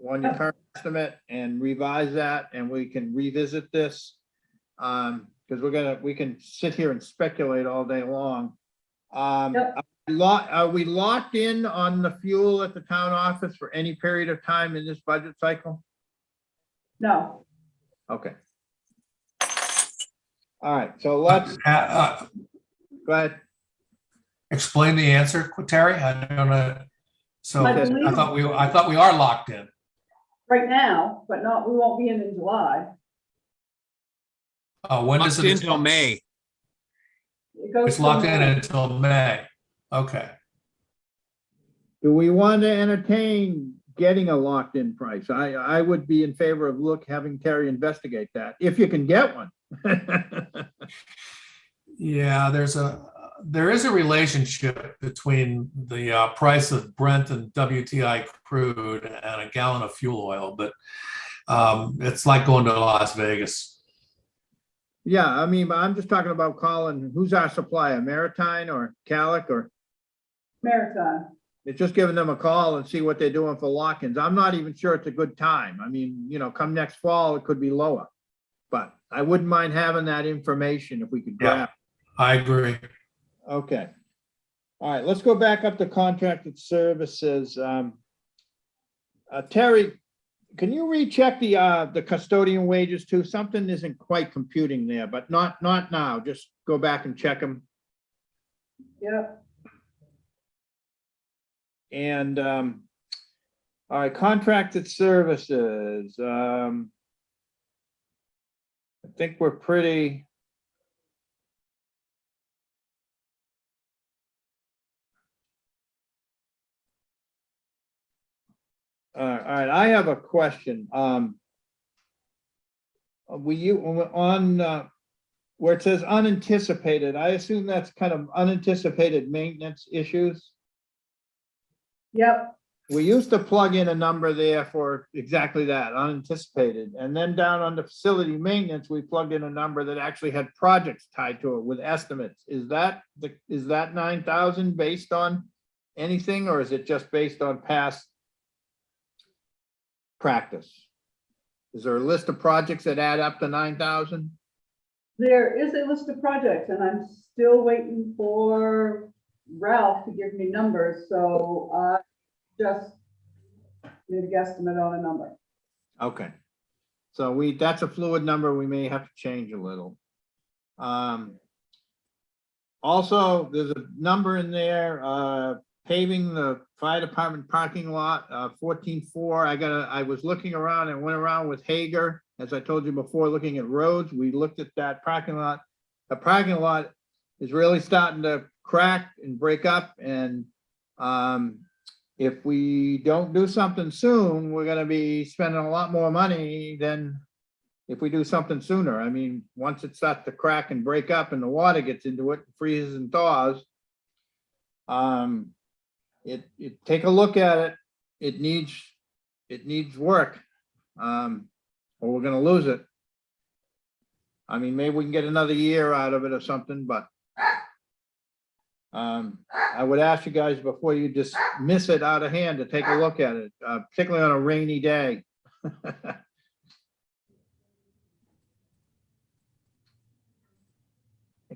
on your current estimate, and revise that, and we can revisit this. Because we can sit here and speculate all day long. Yep. Are we locked in on the fuel at the town office for any period of time in this budget cycle? No, Okay. All right, so let's, go ahead. Explain the answer, Terry. I don't know. So I I believe thought we are locked in. right now, but not, we won't be in July. When does Locked it? in till May. It goes It's locked till in May. until May. Okay. Do we want to entertain getting a locked-in price? I would be in favor of having Terry investigate that, if you can get one. Yeah, there is a relationship between the price of Brent and WTI crude and a gallon of fuel oil, but it's like going to Las Vegas. Yeah, I mean, I'm just talking about calling, who's our supplier, Maritime or Calic, or Maritime. it's just giving them a call and see what they're doing for lock-ins. I'm not even sure it's a good time. I mean, come next fall, it could be lower. But I wouldn't mind having that information if we could grab. I agree. Okay. All right, let's go back up to contracted services. Terry, can you recheck the custodian wages too? Something isn't quite computing there, but not now. Just go back and check them. Yep. And all right, contracted services. I think we're pretty. All right, I have a question. where it says unanticipated, I assume that's kind of unanticipated maintenance issues. Yep, We used to plug in a number there for exactly that, unanticipated. And then down on the facility maintenance, we plugged in a number that actually had projects tied to it with estimates. Is that 9,000 based on anything, or is it just based on past practice? Is there a list of projects that add up to 9,000? there is a list of projects and I'm still waiting for Ralph to give me numbers, so I just made a guesstimate on a number. Okay. So that's a fluid number. We may have to change a little. Also, there's a number in there, paving the fire department parking lot, 14.4. I was looking around and went around with Hager, as I told you before, looking at roads. We looked at that parking lot. The parking lot is really starting to crack and break up, and if we don't do something soon, we're gonna be spending a lot more money than if we do something sooner. I mean, once it starts to crack and break up and the water gets into it, freezes and thaws, take a look at it. It needs work, or we're gonna lose it. I mean, maybe we can get another year out of it or something, but I would ask you guys before you dismiss it out of hand to take a look at it, particularly on a rainy day.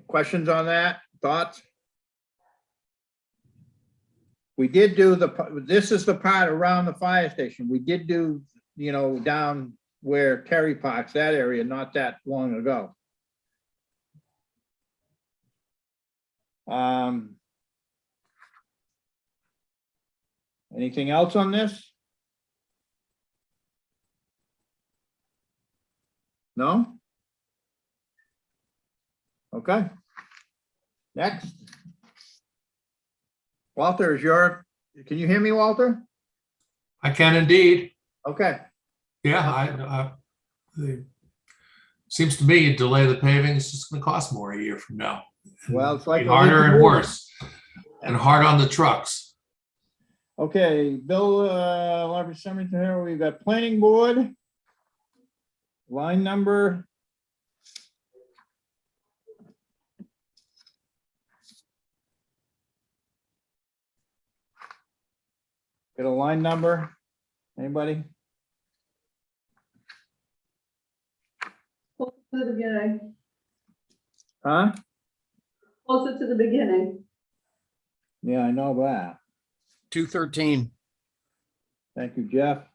Questions on that? Thoughts? We did do this is the part around the fire station. We did do, down where Terry parks, that area, not that long ago. Anything else on this? No? Okay. Next. Walter, can you hear me, Walter? I can indeed. Okay. Yeah, it seems to me delay the paving is just gonna cost more a year from now. And Well, it's like be a harder leaky and roof. worse, and hard on the trucks. Okay, Bill, Library Cemetery, we've got planning board. Line number. Get a line number? Anybody? Closer to the beginning, Huh? closer to the beginning. Yeah, I know that. 213. Thank you, Jeff.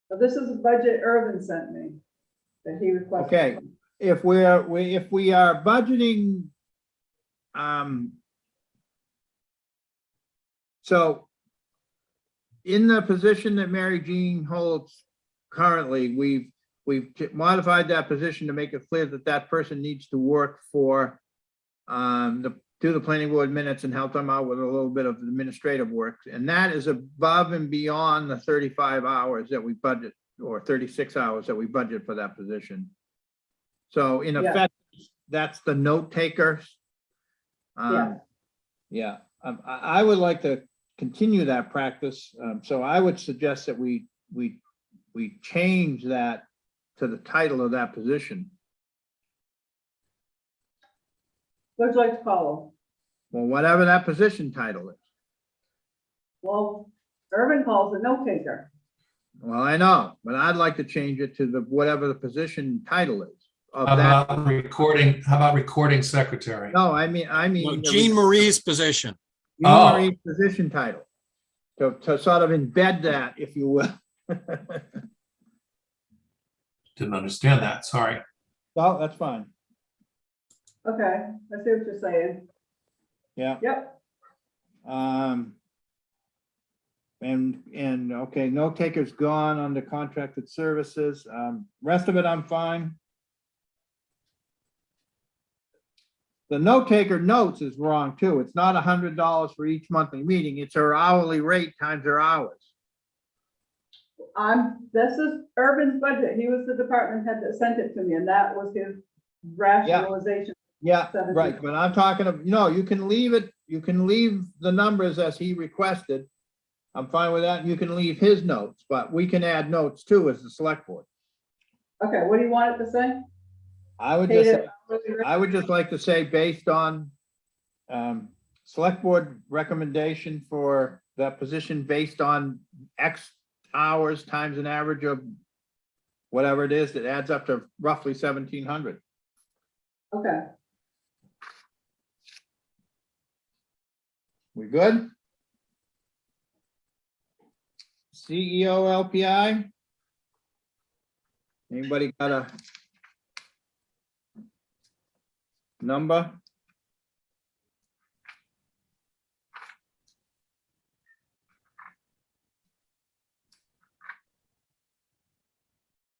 So this is a budget Irvin sent me that he requested. Okay. If we are budgeting, so in the position that Mary Jean holds currently, we've modified that position to make it clear that that person needs to work for do the planning board minutes and help them out with a little bit of administrative work. And that is above and beyond the 35 hours that we budget, or 36 hours that we budget for that position. So in Yeah. effect, that's the note takers. Yeah. Yeah, I would like to continue that practice. So I would suggest that we change that to the title of that position. What'd you like to call Well, whatever that position title is. him? Well, Irvin calls it note taker. Well, I know, but I'd like to change it to whatever the position title is of How that. about recording secretary? No, I mean. No, Jean Marie's position. Jean Oh. Marie's position title. To sort of embed that, if you will. Didn't understand that, sorry. Well, that's fine. Okay, I see what you're saying. Yeah. Yep, And okay, note taker's gone under contracted services. Rest of it, I'm fine. The note taker notes is wrong too. It's not $100 for each monthly meeting. It's her hourly rate times her hours. This is Urban's budget. He was the department head that sent it to me, and that was his rationalization. Yeah, 17. right, but I'm talking of, no, you can leave it, you can leave the numbers as he requested. I'm fine with that. You can leave his notes, but we can add notes too as the select board. Okay, what do you want it to say? I would Paid just, at hourly rate? I would just like to say based on select board recommendation for that position based on X hours times an average of whatever it is, that adds up to roughly 1,700. Okay, We good? CEO LPI? Anybody got a number?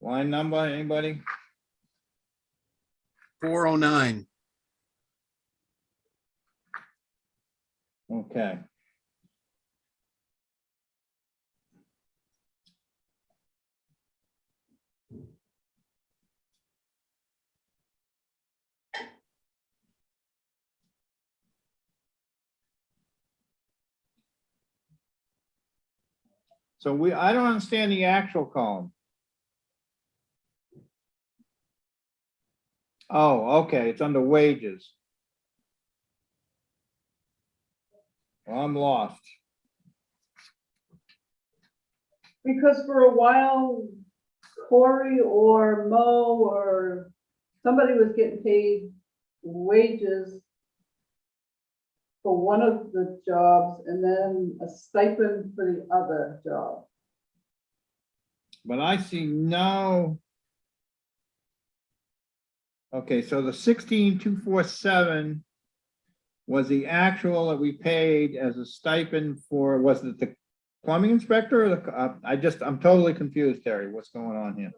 Line number, anybody? 409. Okay. So I don't understand the actual column. Oh, okay, it's under wages. Well, I'm lost. because for a while, Corey or Mo or somebody was getting paid wages for one of the jobs and then a stipend for the other job. But I see no. Okay, so the 16,247 was the actual that we paid as a stipend for, was it the plumbing inspector or the, I'm totally confused, Terry. What's going on here?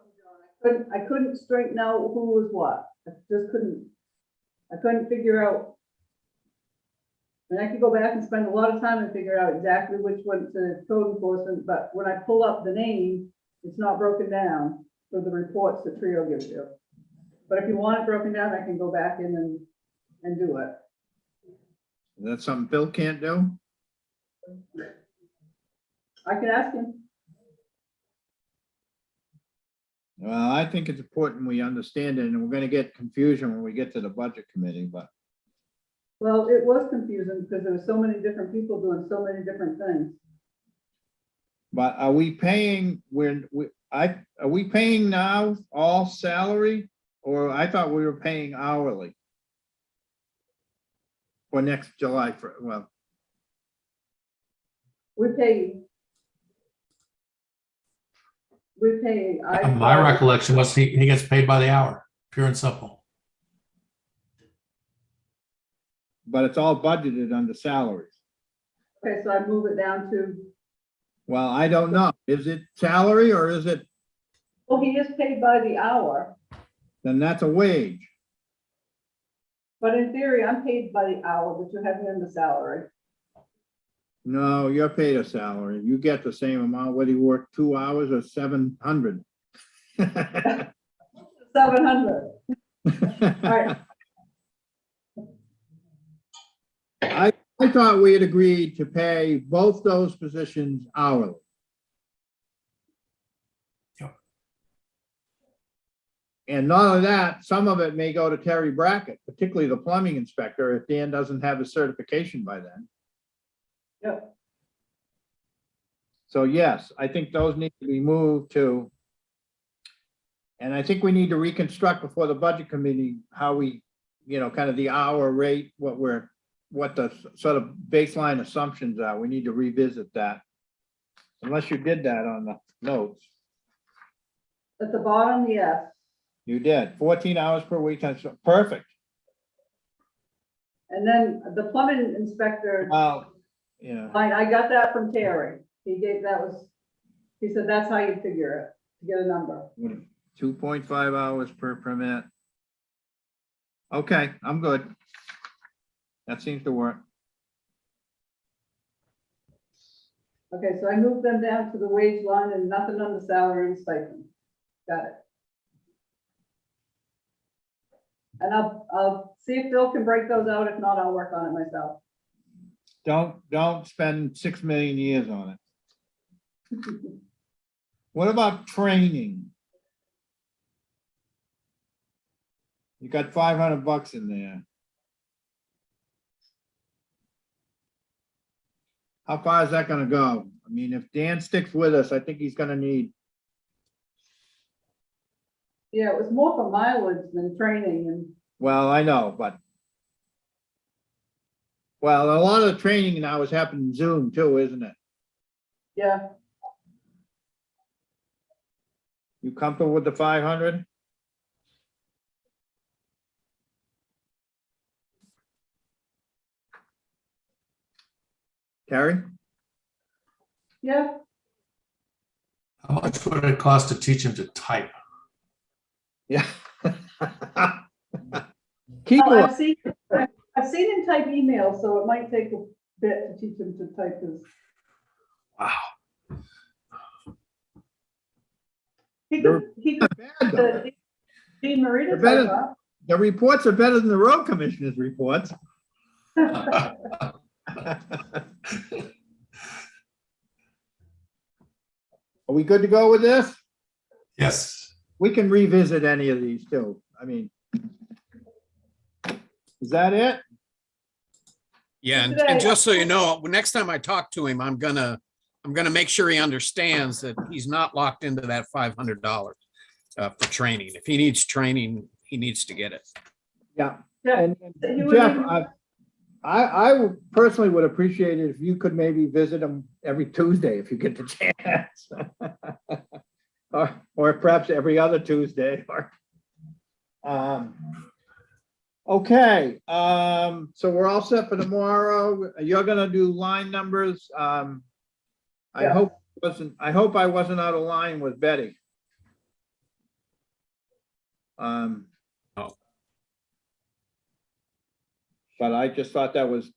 I couldn't straighten out who was what. I couldn't figure out. And I could go back and spend a lot of time and figure out exactly which went to code enforcement, but when I pull up the name, it's not broken down for the reports that Trio gives you. But if you want it broken down, I can go back in and do it. Is that something Bill can't do? I can ask him. Well, I think it's important we understand it, and we're gonna get confusion when we get to the budget committee, but Well, it was confusing because there were so many different people doing so many different things. are we paying, are we paying now all salary? Or I thought we were paying hourly for next July, well, We pay. My recollection was he gets paid by the hour, pure and simple. but it's all budgeted under salaries. Okay, so I move it down to, Well, I don't know. Is it salary or is it, well, he is paid by the hour, then that's a wage. but in theory, I'm paid by the hour, but you have me under salary. No, you're paid a salary. You get the same amount whether you work 2 hours or 700. 700. All right, I thought we had agreed to pay both those positions hourly. Yep. And not only that, some of it may go to Terry Brackett, particularly the plumbing inspector, if Dan doesn't have his certification by then. yep, So yes, I think those need to be moved to. And I think we need to reconstruct before the budget committee, how we, kind of the hour rate, what the sort of baseline assumptions are. We need to revisit that. Unless you did that on the notes. at the bottom, yes. You did 14 hours per week. That's perfect. And then the plumbing inspector, Well, yeah, I got that from Terry. He said that's how you figure it, to get a number. 2.5 hours per permit. Okay, I'm good. That seems to work. Okay, so I moved them down to the wage line and nothing on the salary and stipend. Got it. And I'll see if Bill can break those out. If not, I'll work on it myself. Don't spend 6 million years on it. What about training? You got $500 in there. How far is that gonna go? I mean, if Dan sticks with us, I think he's gonna need, Yeah, it was more for mileage than training and, well, I know, but well, a lot of the training now is happening Zoom too, isn't it? yeah, You comfortable with the 500? Terry? yeah. How much would it cost to teach him to type? Yeah. Well, Keyboard, I've seen him type emails, so it might take a bit to teach him to type his. Wow. He could, bad though. Jean Marie to They're better. type up. The reports are better than the road commissioner's reports. Are we good to go with this? Yes. We can revisit any of these too. I mean, is that it? Yeah, and Today. just so you know, next time I talk to him, I'm gonna make sure he understands that he's not locked into that $500 for training. If he needs training, he needs to get it. Yeah. Yeah. And He would Jeff, even- I personally would appreciate it if you could maybe visit him every Tuesday if you get the chance. Or perhaps every other Tuesday or. Okay, so we're all set for tomorrow. You're gonna do line numbers. I Yeah. hope I wasn't out of line with Betty. Oh. But I just thought that was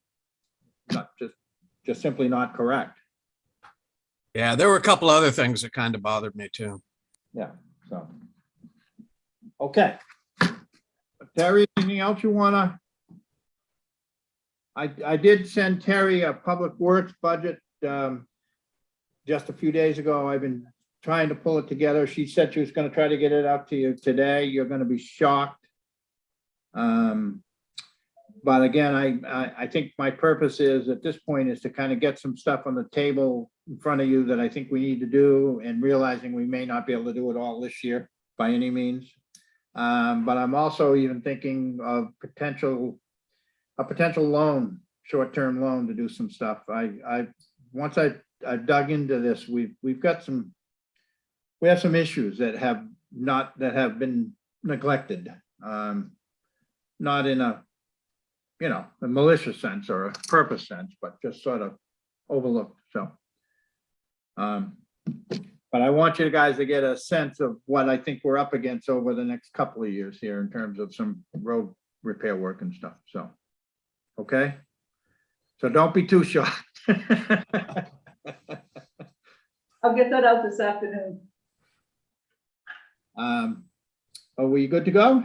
not just simply not correct. Yeah, there were a couple other things that kind of bothered me too. Yeah, so. Okay. Terry, anything else you wanna? I did send Terry a public works budget, just a few days ago. I've been trying to pull it together. She said she was gonna try to get it out to you today. You're gonna be shocked. But again, I think my purpose is at this point is to kind of get some stuff on the table in front of you that I think we need to do, and realizing we may not be able to do it all this year by any means. But I'm also even thinking of a potential loan, short-term loan to do some stuff. Once I dug into this, we have some issues that have been neglected. Not in a malicious sense or a purpose sense, but just sort of overlooked, so. But I want you guys to get a sense of what I think we're up against over the next couple of years here in terms of some road repair work and stuff, so. Okay? So don't be too shocked. I'll get that out this afternoon. Are we good to go?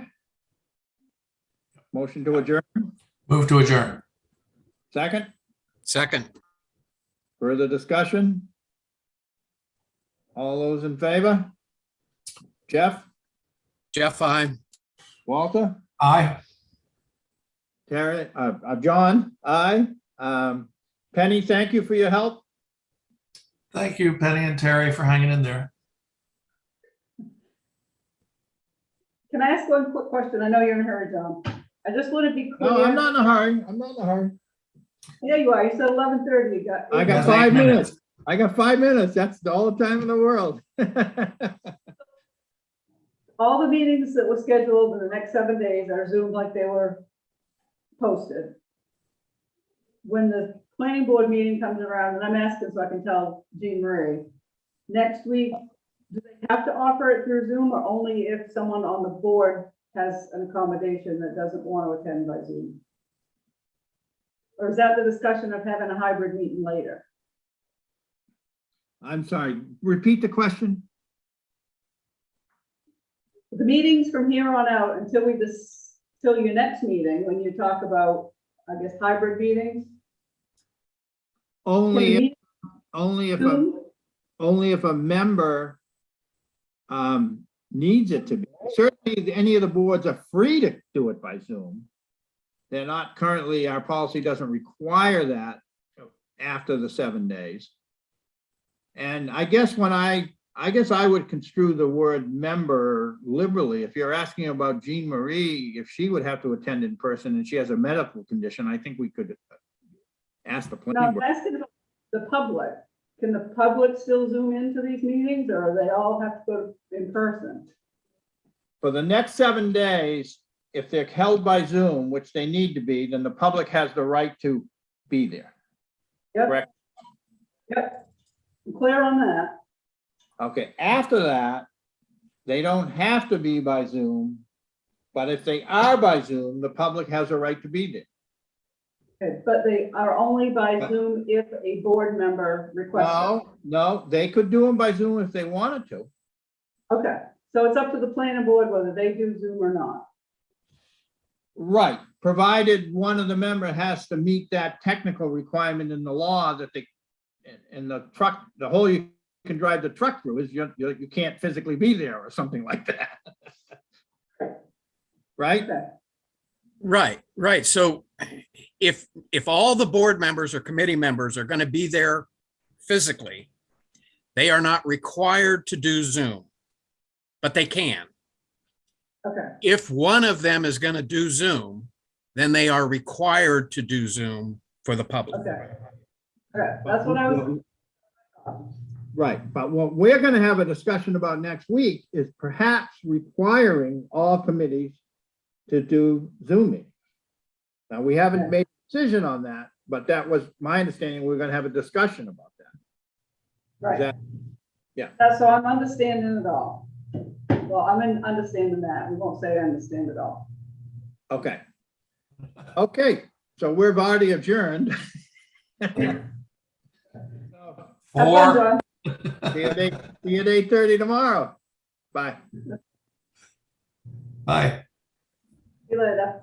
Motion to adjourn, Move to adjourn. second, Second, further discussion? All those in favor? Jeff, Jeff, Walter, Aye. Terry, John, aye. Penny, thank you for your help. Thank you, Penny and Terry, for hanging in there. Can I ask one quick question? I know you're in a hurry, John. I just want to be clear. No, I'm not in a hurry. I'm not in a hurry. Yeah, you are. You said 11:30. You got. I got That's 5 8 minutes. I got 5 minutes. That's all the time in the world. All the meetings that were scheduled in the next 7 days are zoomed like they were posted. When the planning board meeting comes around, and I'm asking so I can tell Jean Marie, next week, do they have to offer it through Zoom or only if someone on the board has an accommodation that doesn't want to attend by Zoom? Or is that the discussion of having a hybrid meeting later? I'm sorry, repeat the question? The meetings from here on out until till your next meeting, when you talk about, I guess, hybrid meetings. Can Only, we if- meet only if a, Zoom? only if a member needs it to be. Certainly, any of the boards are free to do it by Zoom. They're not currently, our policy doesn't require that after the 7 days. And I guess I guess I would construe the word member liberally. If you're asking about Jean Marie, if she would have to attend in person and she has a medical condition, I think we could ask the No, planning I'm board. asking about the public. Can the public still Zoom into these meetings, or they all have to go in person? For the next 7 days, if they're held by Zoom, which they need to be, then the public has the right to be there. Yep. Correct. Yep, I'm clear on that. Okay, after that, they don't have to be by Zoom, but if they are by Zoom, the public has a right to be there. Okay, but they are only by Zoom if a board member requests it. No, they could do them by Zoom if they wanted to. Okay, so it's up to the planning board whether they do Zoom or not. Right, provided one of the member has to meet that technical requirement in the law that they, and the truck, the hole you can drive the truck through is you can't physically be there or something like that. Right? Okay, Right. So if all the board members or committee members are going to be there physically, they are not required to do Zoom, but they can. okay, If one of them is going to do Zoom, then they are required to do Zoom for the public. okay. Okay, that's what I was, Right, but what we're gonna have a discussion about next week is perhaps requiring all committees to do Zooming. Now, we haven't made a decision on that, but that was my understanding. We're gonna have a discussion about that. right. that- That's, so I'm understanding it all. Well, I'm in understanding that. We won't say I understand it all. Okay. Okay, so we've already adjourned. Have fun, Four, John. See you at 8:30 tomorrow. Bye. bye. See you later.